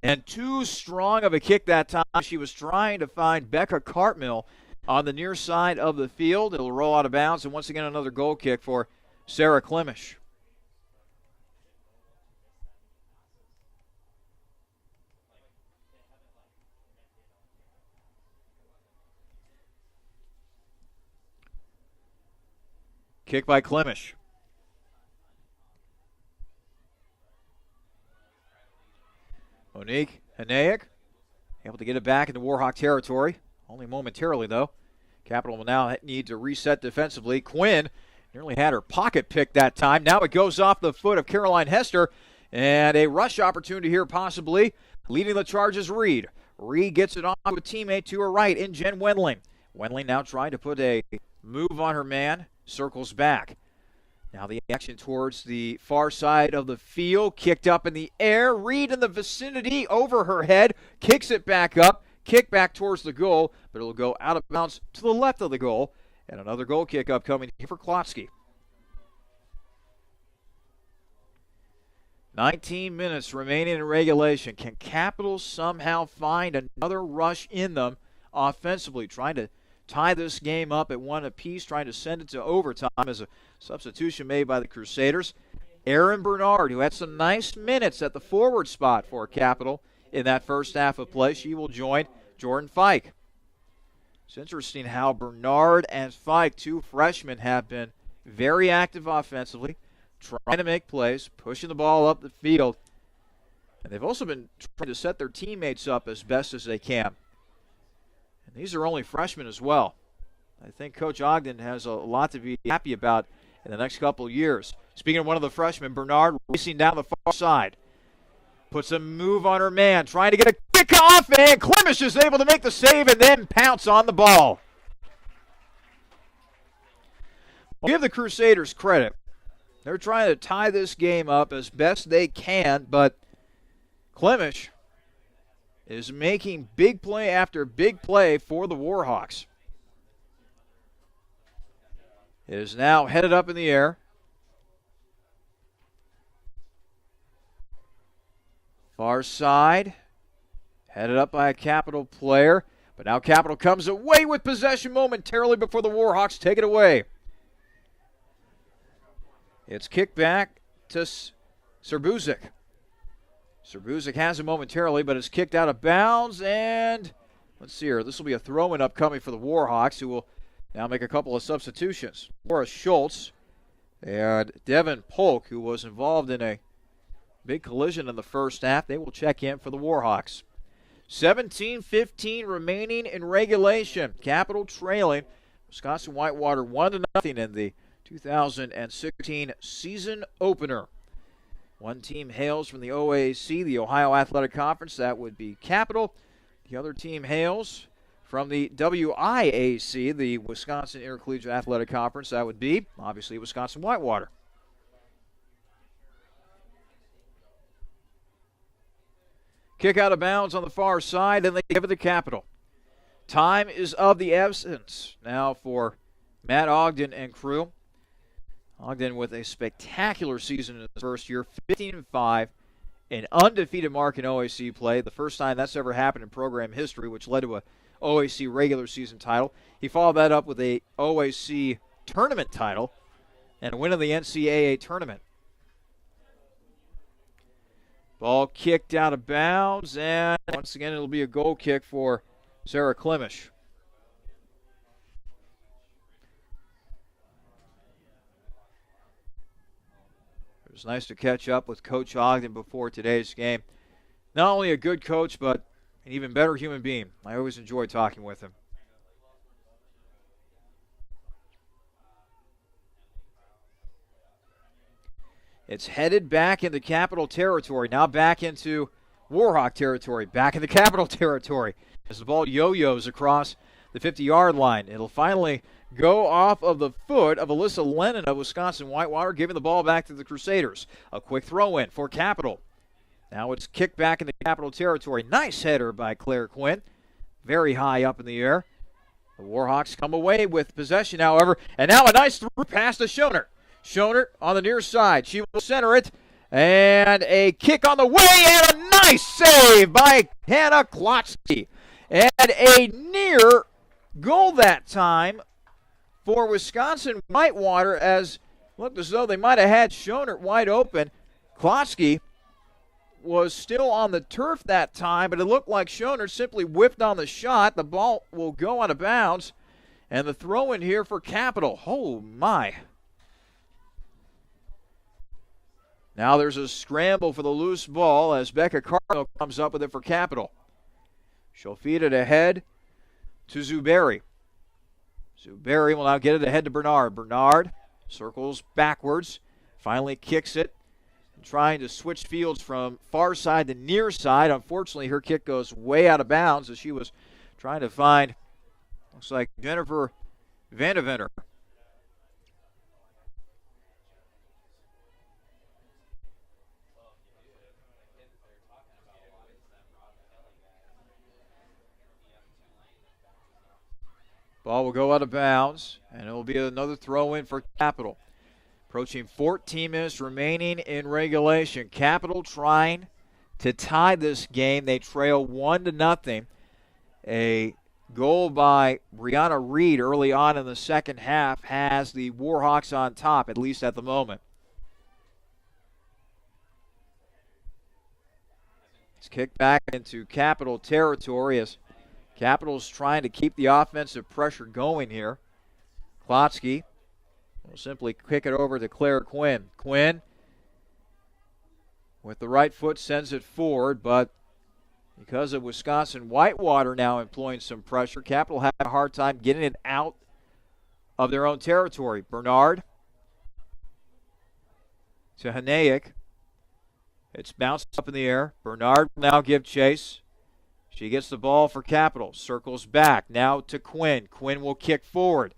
And too strong of a kick that time. She was trying to find Becca Cartmill on the near side of the field. It'll roll out of bounds. And once again, another goal kick for Sarah Klimish. Kick by Klimish. Monique Hanaic able to get it back into WarHawk territory. Only momentarily, though. Capital will now need to reset defensively. Quinn nearly had her pocket picked that time. Now it goes off the foot of Caroline Hester, And a rush opportunity here possibly. Leading the charge is Reed. Reed gets it off to a teammate to her right in Jen Wendling. Wendling now trying to put a move on her man. Circles back. Now the action towards the far side of the field. Kicked up in the air. Reed in the vicinity over her head. Kicks it back up. Kick back towards the goal. But it'll go out of bounds to the left of the goal. And another goal kick up coming here for Klotsky. 19 minutes remaining in regulation. Can Capital somehow find another rush in them offensively? Trying to tie this game up at one apiece, trying to send it to overtime as a substitution made by the Crusaders. Aaron Bernard, who had some nice minutes at the forward spot for Capital in that first half of play. She will join Jordan Fike. It's interesting how Bernard and Fike, two freshmen, have been very active offensively, trying to make plays, pushing the ball up the field. And they've also been trying to set their teammates up as best as they can. And these are only freshmen as well. I think Coach Ogden has a lot to be happy about in the next couple of years. Speaking of one of the freshmen, Bernard racing down the far side. Puts a move on her man, trying to get a kick off, and Klimish is able to make the save and then pounce on the ball. I'll give the Crusaders credit. They're trying to tie this game up as best they can, but Klimish is making big play after big play for the WarHawks. It is now headed up in the air. Far side, headed up by a Capital player, but now Capital comes away with possession momentarily before the WarHawks take it away. It's kicked back to Serbuzic. Serbuzic has it momentarily, but it's kicked out of bounds, and let's see here. This will be a throw-in upcoming for the WarHawks, who will now make a couple of substitutions. Laura Schultz and Devin Polk, who was involved in a big collision in the first half. They will check in for the WarHawks. 17-15 remaining in regulation. Capital trailing Wisconsin-Whitewater 1-0 in the 2016 season opener. One team hails from the OAC, the Ohio Athletic Conference. That would be Capital. The other team hails from the WIAC, the Wisconsin Intercollegiate Athletic Conference. That would be, obviously, Wisconsin-Whitewater. Kick out of bounds on the far side, and they give it to Capital. Time is of the essence now for Matt Ogden and crew. Ogden with a spectacular season in his first year, 15-5, an undefeated mark in OAC play, the first time that's ever happened in program history, which led to a OAC regular season title. He followed that up with a OAC tournament title and a win of the NCAA Tournament. Ball kicked out of bounds, and once again it'll be a goal kick for Sarah Klimish. It was nice to catch up with Coach Ogden before today's game. Not only a good coach, but an even better human being. I always enjoy talking with him. It's headed back into Capital territory. Now back into WarHawk territory. Back into Capital territory. As the ball yo-yos across the 50-yard line. It'll finally go off of the foot of Alyssa Lennon of Wisconsin-Whitewater, giving the ball back to the Crusaders. A quick throw-in for Capital. Now it's kicked back into Capital territory. Nice header by Claire Quinn. Very high up in the air. The WarHawks come away with possession, however. And now a nice through pass to Schoner. Schoner on the near side. She will center it. And a kick on the way, and a nice save by Hannah Klotsky. And a near goal that time for Wisconsin-Whitewater, as looked as though they might have had Schoner wide open. Klotsky was still on the turf that time, but it looked like Schoner simply whipped on the shot. The ball will go out of bounds, and the throw in here for Capital. Oh, my. Now there's a scramble for the loose ball as Becca Carno comes up with it for Capital. She'll feed it ahead to Zuberi. Zuberi will now get it ahead to Bernard. Bernard circles backwards, finally kicks it trying to switch fields from far side to near side. Unfortunately, her kick goes way out of bounds as she was trying to find, looks like, Jennifer Vandeventer. Ball will go out of bounds, and it will be another throw-in for Capital. Approaching 14 minutes remaining in regulation. Capital trying to tie this game. They trail 1-0. A goal by Brianna Reed early on in the second half has the WarHawks on top, at least at the moment. It's kicked back into Capital territory as Capital's trying to keep the offensive pressure going here. Klotsky will simply kick it over to Claire Quinn. Quinn, with the right foot, sends it forward, but because of Wisconsin-Whitewater now employing some pressure, Capital had a hard time getting it out of their own territory. Bernard to Hanayek. It's bounced up in the air. Bernard will now give chase. She gets the ball for Capital. Circles back. Now to Quinn. Quinn will kick forward.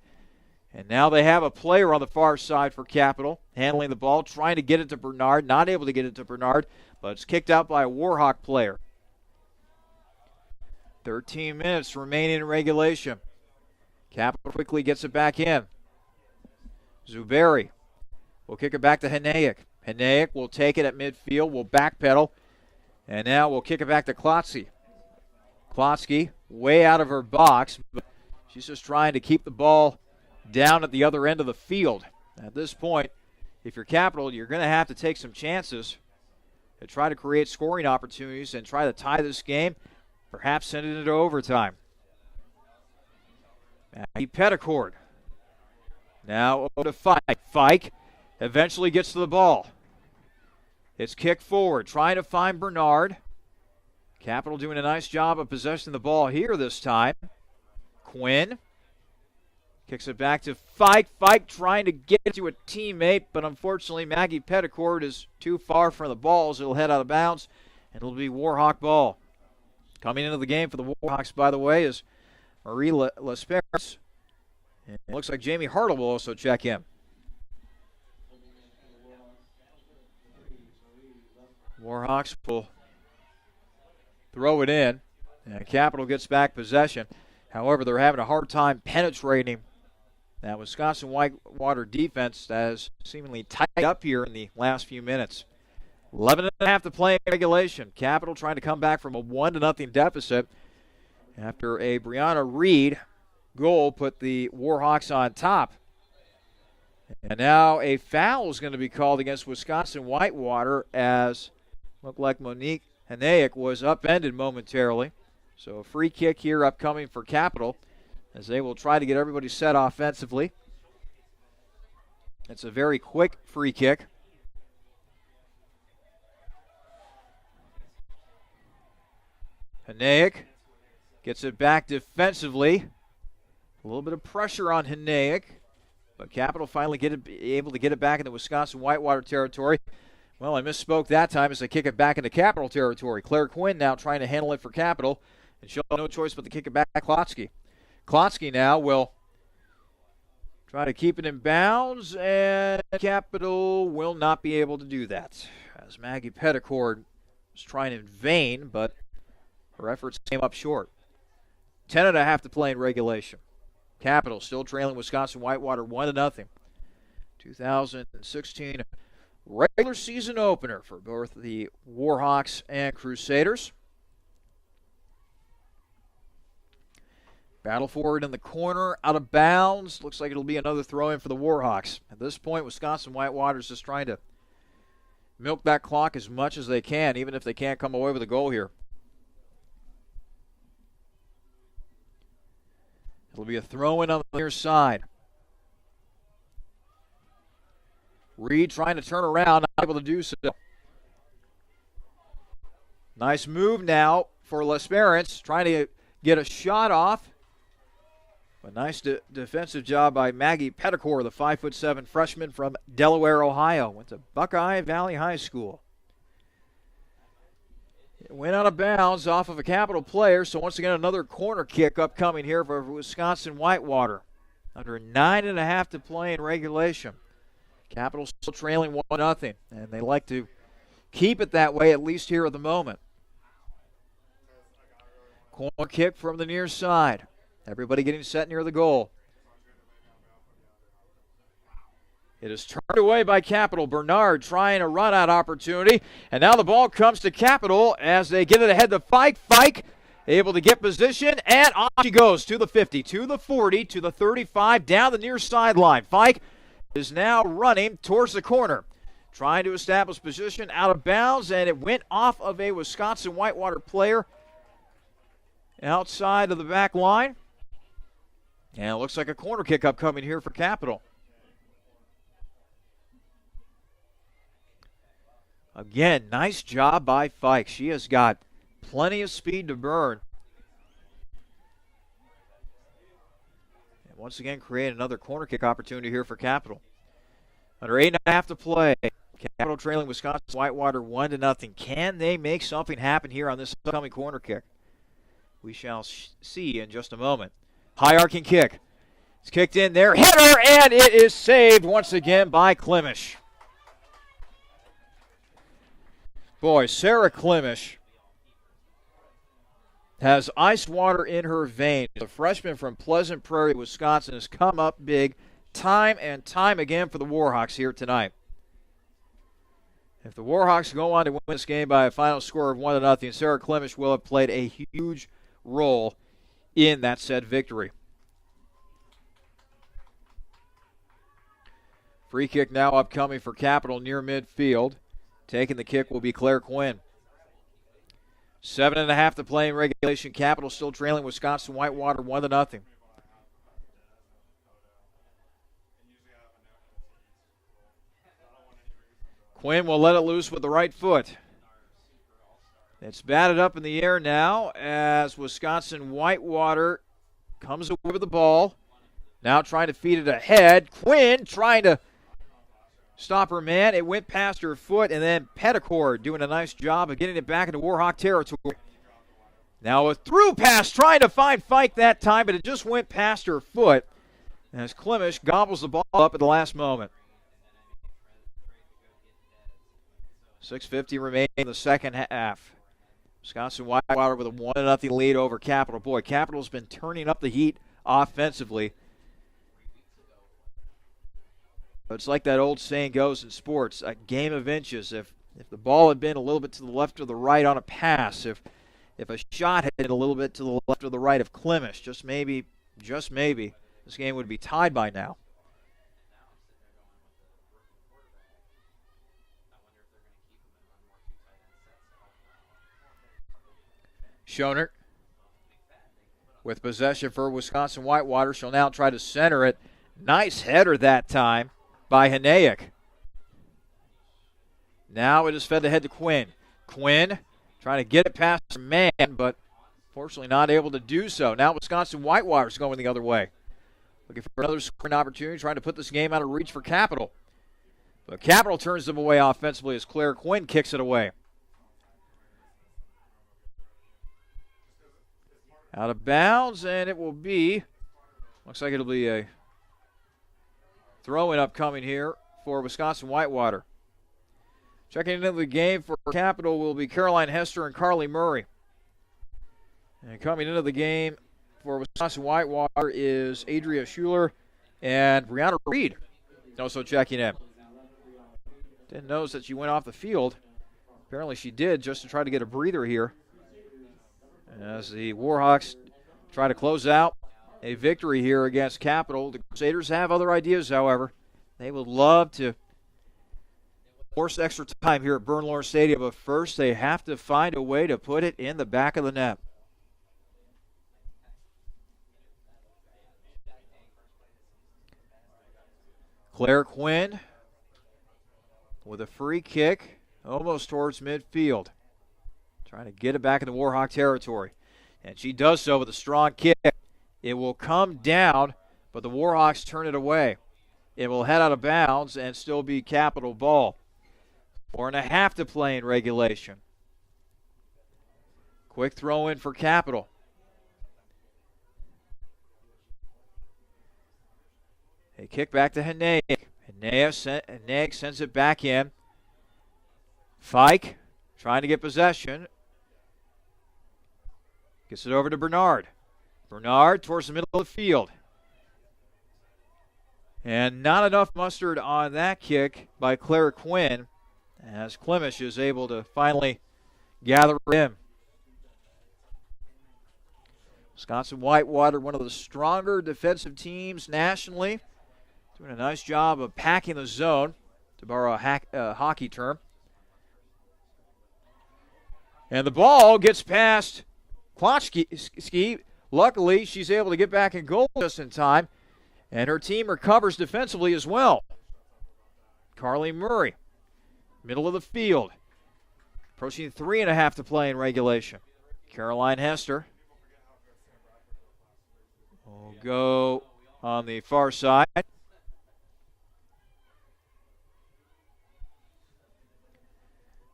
And now they have a player on the far side for Capital, handling the ball, trying to get it to Bernard. Not able to get it to Bernard, but it's kicked out by a WarHawk player. 13 minutes remaining in regulation. Capital quickly gets it back in. Zuberi will kick it back to Hanayek. Hanayek will take it at midfield, will backpedal, and now we'll kick it back to Klotsky. Klotsky way out of her box, but she's just trying to keep the ball down at the other end of the field. At this point, if you're Capital, you're going to have to take some chances to try to create scoring opportunities and try to tie this game, perhaps send it into overtime. Maggie Petticord. Now over to Fike. Fike eventually gets to the ball. It's kicked forward, trying to find Bernard. Capital doing a nice job of possessing the ball here this time. Quinn kicks it back to Fike. Fike trying to get it to a teammate, but unfortunately Maggie Petticord is too far from the ball, so it'll head out of bounds, and it'll be WarHawk ball. Coming into the game for the WarHawks, by the way, is Marie Lesperance. And it looks like Jamie Hartle will also check in. WarHawks will throw it in, and Capital gets back possession. However, they're having a hard time penetrating that Wisconsin-Whitewater defense that has seemingly tied up here in the last few minutes. 11.5 to play in regulation. Capital trying to come back from a 1-0 deficit after a Brianna Reed goal put the WarHawks on top. And now a foul is going to be called against Wisconsin-Whitewater as looked like Monique Hanayek was upended momentarily. So a free kick here upcoming for Capital as they will try to get everybody set offensively. It's a very quick free kick. Hanayek gets it back defensively. A little bit of pressure on Hanayek, but Capital finally able to get it back into Wisconsin-Whitewater territory. Well, I misspoke that time as they kick it back into Capital territory. Claire Quinn now trying to handle it for Capital, and she'll have no choice but to kick it back to Klotsky. Klotsky now will try to keep it in bounds, and Capital will not be able to do that, as Maggie Petticord was trying in vain, but her efforts came up short. 10.5 to play in regulation. Capital still trailing Wisconsin-Whitewater 1-0. 2016 regular season opener for both the WarHawks and Crusaders. Battle forward in the corner, out of bounds. Looks like it'll be another throw-in for the WarHawks. At this point, Wisconsin-Whitewater is just trying to milk that clock as much as they can, even if they can't come away with a goal here. It'll be a throw-in on the near side. Reed trying to turn around, not able to do so. Nice move now for Lesperance, trying to get a shot off. A nice defensive job by Maggie Petticore, the 5'7" freshman from Delaware, Ohio. Went to Buckeye Valley High School. It went out of bounds off of a Capital player, so once again another corner kick upcoming here for Wisconsin-Whitewater. Under 9.5 to play in regulation. Capital still trailing 1-0, and they like to keep it that way, at least here at the moment. Corner kick from the near side. Everybody getting set near the goal. It is turned away by Capital. Bernard trying a run-out opportunity. And now the ball comes to Capital as they get it ahead to Fike. Fike able to get position, and off she goes to the 50, to the 40, to the 35, down the near sideline. Fike is now running towards the corner, trying to establish position out of bounds, and it went off of a Wisconsin-Whitewater player outside of the back line. And it looks like a corner kick upcoming here for Capital. Again, nice job by Fike. She has got plenty of speed to burn. And once again, create another corner kick opportunity here for Capital. Under 8.5 to play. Capital trailing Wisconsin-Whitewater 1-0. Can they make something happen here on this upcoming corner kick? We shall see in just a moment. High arcing kick. It's kicked in there. Header, and it is saved once again by Klimish. Boy, Sarah Klimish has ice water in her veins. The freshman from Pleasant Prairie, Wisconsin, has come up big time and time again for the WarHawks here tonight. If the WarHawks go on to win this game by a final score of 1-0, Sarah Klimish will have played a huge role in that said victory. Free kick now upcoming for Capital near midfield. Taking the kick will be Claire Quinn. 7.5 to play in regulation. Capital still trailing Wisconsin-Whitewater 1-0. Quinn will let it loose with the right foot. It's batted up in the air now as Wisconsin-Whitewater comes away with the ball. Now trying to feed it ahead. Quinn trying to stop her man. It went past her foot, and then Petticore doing a nice job of getting it back into Warhawk territory. Now a through pass trying to find Fike that time, but it just went past her foot as Klimish gobbles the ball up at the last moment. 6:50 remaining in the second half. Wisconsin-Whitewater with a 1-0 lead over Capital. Boy, Capital's been turning up the heat offensively. But it's like that old saying goes in sports, a game of inches. If the ball had been a little bit to the left or the right on a pass, if a shot had been a little bit to the left or the right of Klimish, just maybe, this game would be tied by now. Schoenert with possession for Wisconsin-Whitewater. She'll now try to center it. Nice header that time by Hanayek. Now it is fed ahead to Quinn. Quinn trying to get it past her man, but fortunately not able to do so. Now Wisconsin-Whitewater is going the other way. Looking for another scoring opportunity, trying to put this game out of reach for Capital. But Capital turns them away offensively as Claire Quinn kicks it away. Out of bounds, and it will be, looks like it'll be a throw-in upcoming here for Wisconsin-Whitewater. Checking into the game for Capital will be Caroline Hester and Carly Murray. And coming into the game for Wisconsin-Whitewater is Adria Schuler and Brianna Reed also checking in. Didn't notice that she went off the field. Apparently she did, just to try to get a breather here, as the WarHawks try to close out a victory here against Capital. The Crusaders have other ideas, however. They would love to force extra time here at Byrne Lawrence Stadium, but first they have to find a way to put it in the back of the net. Claire Quinn with a free kick almost towards midfield. Trying to get it back into Warhawk territory. And she does so with a strong kick It will come down, but the WarHawks turn it away. It will head out of bounds and still be Capital ball. 4.5 to play in regulation. Quick throw in for Capital. A kick back to Haneg. Haneg sends it back in. Fike trying to get possession. Gets it over to Bernard. Bernard towards the middle of the field. And not enough mustard on that kick by Claire Quinn, as Klimish is able to finally gather in. Wisconsin-Whitewater, one of the stronger defensive teams nationally, doing a nice job of packing the zone, to borrow a hockey term. And the ball gets past Klotchke. Luckily, she's able to get back in goal just in time, and her team recovers defensively as well. Carly Murray, middle of the field, approaching 3.5 to play in regulation. Caroline Hester will go on the far side.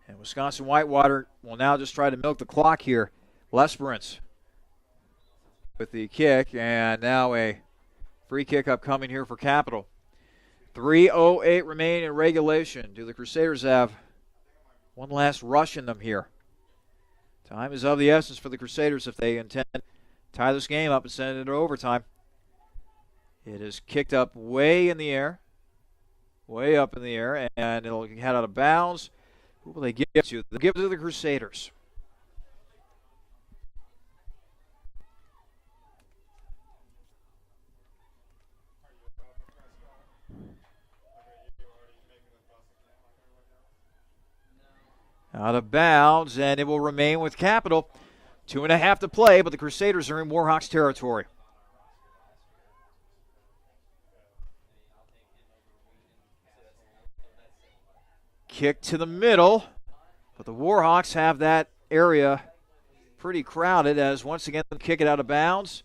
And Wisconsin-Whitewater will now just try to milk the clock here. Lesperance with the kick, and now a free kick upcoming here for Capital. 3:08 remaining in regulation. Do the Crusaders have one last rush in them here? Time is of the essence for the Crusaders if they intend to tie this game up and send it into overtime. It is kicked up way in the air. Way up in the air, and it'll head out of bounds. Who will they give it to? They'll give it to the Crusaders. Out of bounds, and it will remain with Capital. 2.5 to play, but the Crusaders are in WarHawks territory. Kick to the middle, but the WarHawks have that area pretty crowded as once again they kick it out of bounds.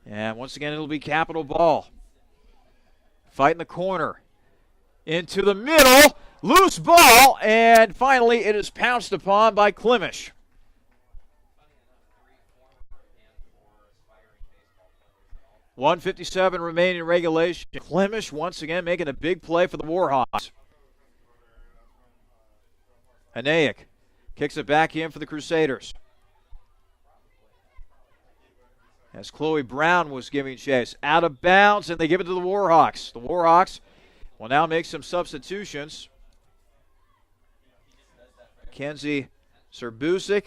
And once again it'll be Capital ball. Fight in the corner. Into the middle. Loose ball, and finally it is pounced upon by Klimish. .157 remaining in regulation. Klimish once again making a big play for the WarHawks. Hanaic kicks it back in for the Crusaders. As Chloe Brown was giving chase. Out of bounds, and they give it to the WarHawks. The WarHawks will now make some substitutions. Kenzie Serbusic,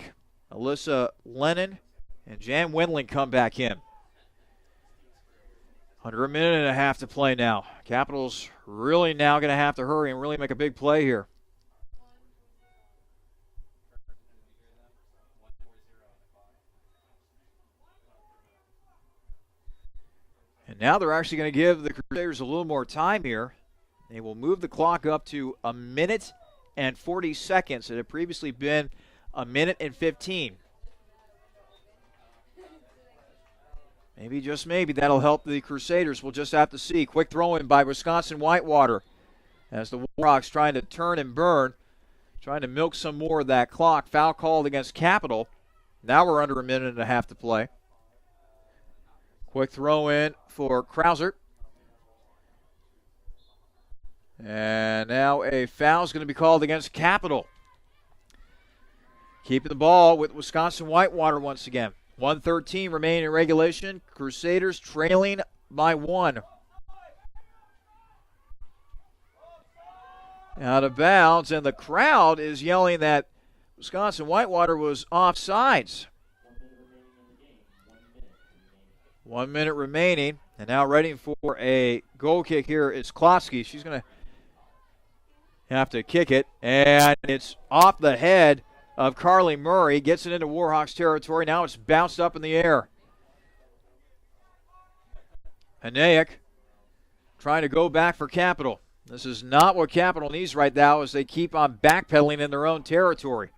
Alyssa Lennon, and Jan Wendling come back in. Under a minute and a half to play now. Capital's really now going to have to hurry and really make a big play here. And now they're actually going to give the Crusaders a little more time here. They will move the clock up to a minute and 40 seconds. It had previously been a minute and 15. Maybe, just maybe, that'll help the Crusaders. We'll just have to see. Quick throw in by Wisconsin-Whitewater as the WarHawks trying to turn and burn, trying to milk some more of that clock. Foul called against Capital. Now we're under a minute and a half to play. Quick throw in for Krauser. And now a foul is going to be called against Capital. Keeping the ball with Wisconsin-Whitewater once again. 1:13 remaining in regulation. Crusaders trailing by 1. Out of bounds, and the crowd is yelling that Wisconsin-Whitewater was offsides. 1 minute remaining, and now ready for a goal kick here is Klotsky. She's going to have to kick it, and it's off the head of Carly Murray. Gets it into WarHawks territory. Now it's bounced up in the air. Hanaic trying to go back for Capital. This is not what Capital needs right now as they keep on backpedaling in their own territory.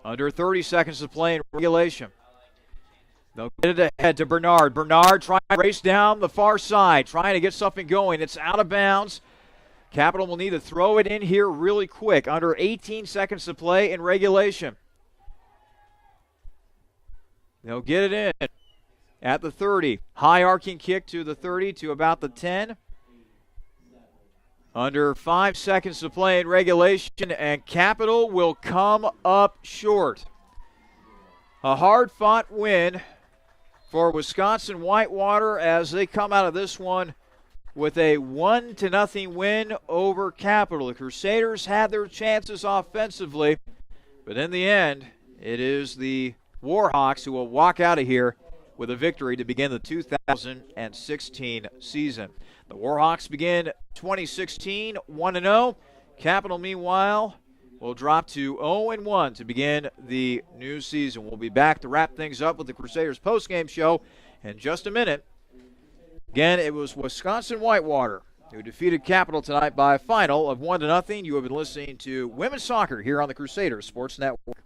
Under 30 seconds to play in regulation. They'll get it ahead to Bernard. Bernard trying to race down the far side, trying to get something going. It's out of bounds. Capital will need to throw it in here really quick. Under 18 seconds to play in regulation. They'll get it in at the 30. High arcing kick to the 30 to about the 10. Under 5 seconds to play in regulation, and Capital will come up short. A hard-fought win for Wisconsin-Whitewater as they come out of this one with a 1-0 win over Capital. The Crusaders had their chances offensively, but in the end, it is the WarHawks who will walk out of here with a victory to begin the 2016 season. The WarHawks begin 2016 1-0. Capital, meanwhile, will drop to 0-1 to begin the new season. We'll be back to wrap things up with the Crusaders postgame show in just a minute. Again, it was Wisconsin-Whitewater who defeated Capital tonight by a final of 1-0. You have been listening to Women's Soccer here on the Crusaders Sports Network.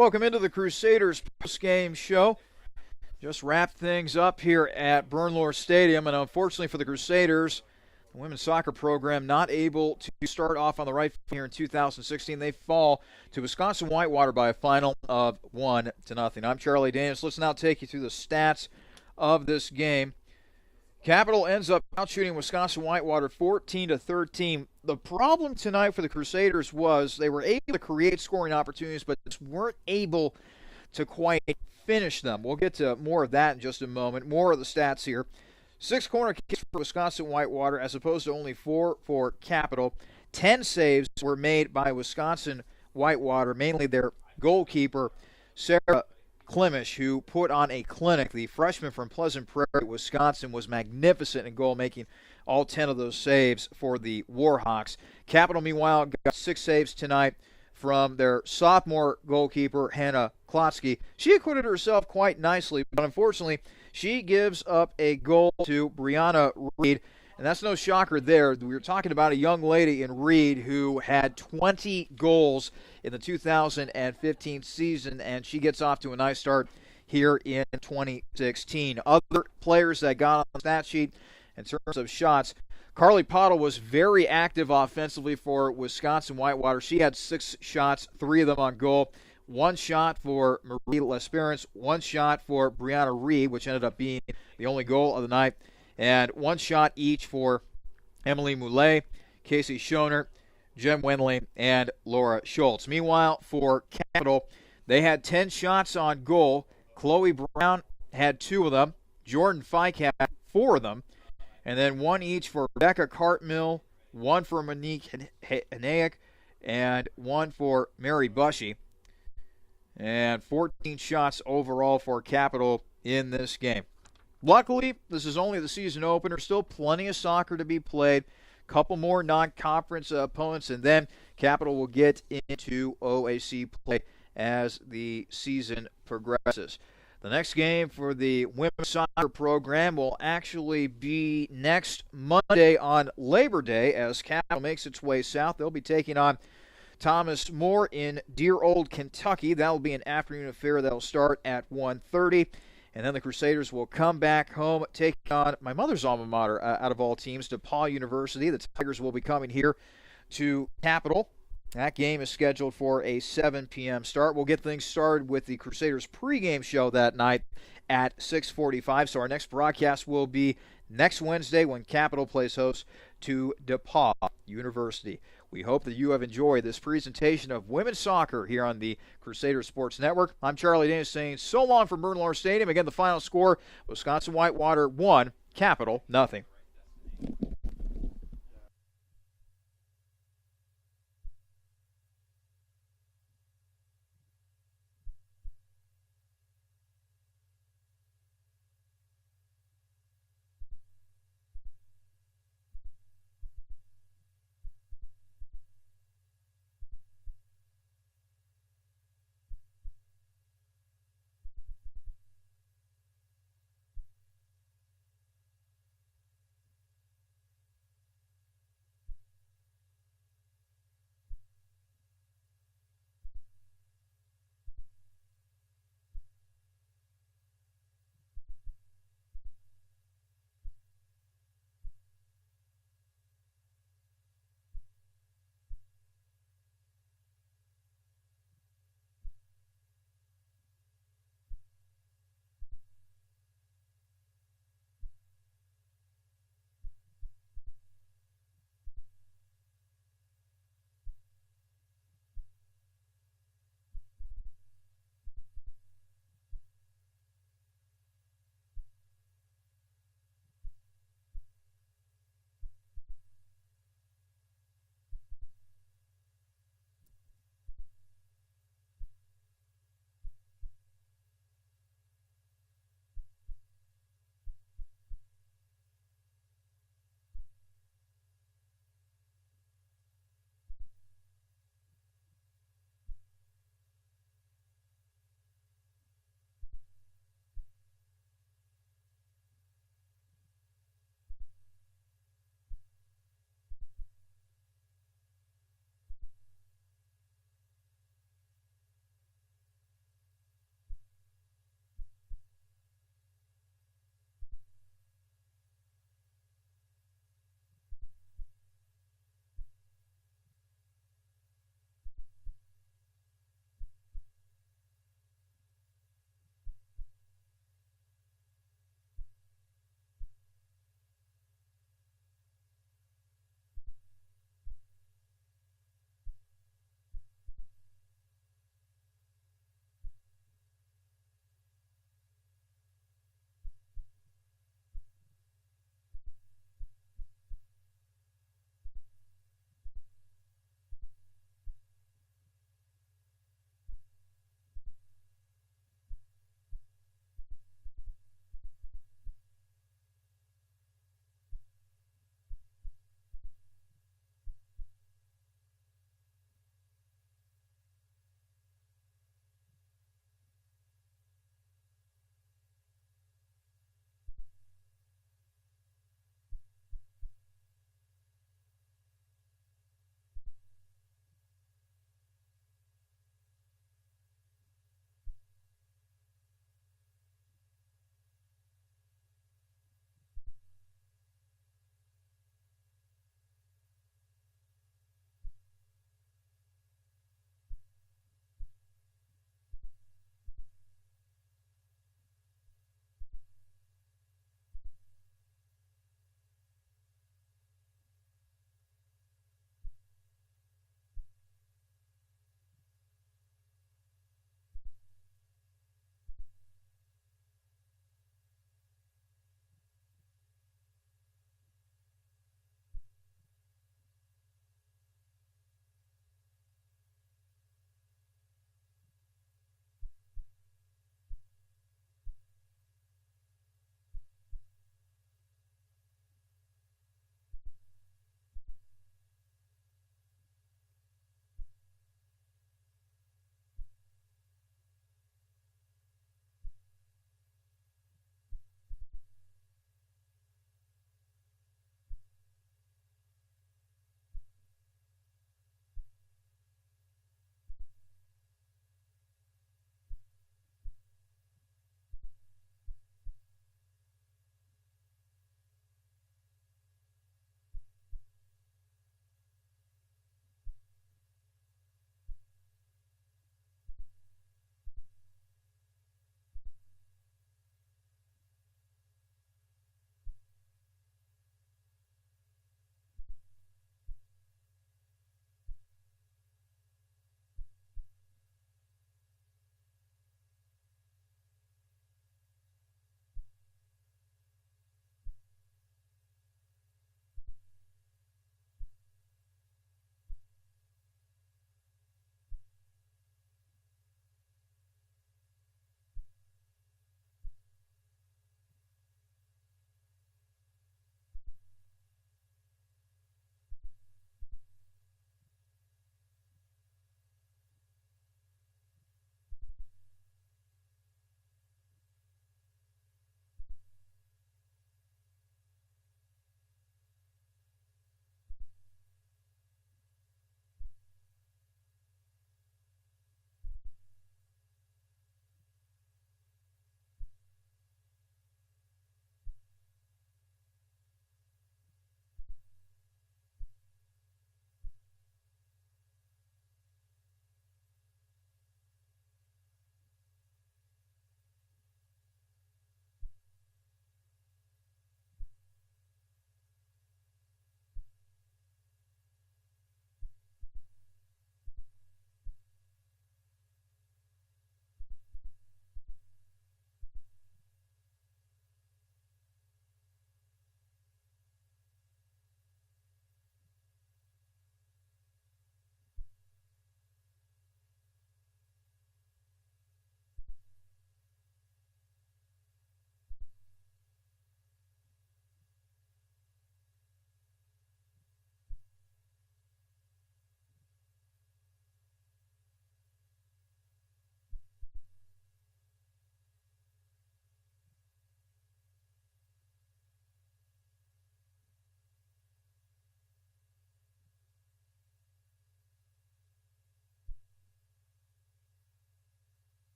Welcome into the Crusaders post-game show. Just wrapped things up here at Bernlohr Stadium, and unfortunately for the Crusaders, the women's soccer program not able to start off on the right foot here in 2016. They fall to Wisconsin-Whitewater by a final of 1-0. I'm Charlie Danis. Let's now take you through the stats of this game. Capital ends up outshooting Wisconsin-Whitewater 14-13. The problem tonight for the Crusaders was they were able to create scoring opportunities, but just weren't able to quite finish them. We'll get to more of that in just a moment. More of the stats here. 6 corner kicks for Wisconsin-Whitewater as opposed to only 4 for Capital. 10 saves were made by Wisconsin-Whitewater, mainly their goalkeeper, Sarah Klimish, who put on a clinic. The freshman from Pleasant Prairie, Wisconsin, was magnificent in goal, making all 10 of those saves for the WarHawks. Capital, meanwhile, got 6 saves tonight from their sophomore goalkeeper, Hannah Klotsky. She acquitted herself quite nicely, but unfortunately, she gives up a goal to Brianna Reed, and that's no shocker there. We were talking about a young lady in Reed who had 20 goals in the 2015 season, and she gets off to a nice start here in 2016. Other players that got on the stat sheet in terms of shots, Carly Pottle was very active offensively for Wisconsin-Whitewater. She had 6 shots, 3 of them on goal. 1 shot for Marie L'Esperance, 1 shot for Brianna Reed, which ended up being the only goal of the night, and 1 shot each for Emily Moulet, Casey Schoner, Jen Wenley, and Laura Schultz. Meanwhile, for Capital, they had 10 shots on goal. Chloe Brown had 2 of them. Jordan Fike had 4 of them. And then 1 each for Rebecca Cartmill, 1 for Monique Hanaik, and 1 for Mary Bushy. And 14 shots overall for Capital in this game. Luckily, this is only the season opener. Still plenty of soccer to be played. Couple more non-conference opponents, and then Capital will get into OAC play as the season progresses. The next game for the women's soccer program will actually be next Monday on Labor Day as Capital makes its way south. They'll be taking on Thomas More in dear old Kentucky. That will be an afternoon affair that will start at 1:30. And then the Crusaders will come back home, taking on my mother's alma mater out of all teams, DePaul University. The Tigers will be coming here to Capital. That game is scheduled for a 7 p.m. start. We'll get things started with the Crusaders pregame show that night at 6:45. So our next broadcast will be next Wednesday when Capital plays host to DePaul University. We hope that you have enjoyed this presentation of women's soccer here on the Crusader Sports Network. I'm Charlie Danis saying so long from Bernlohr Stadium. Again, the final score, Wisconsin-Whitewater 1, Capital 0.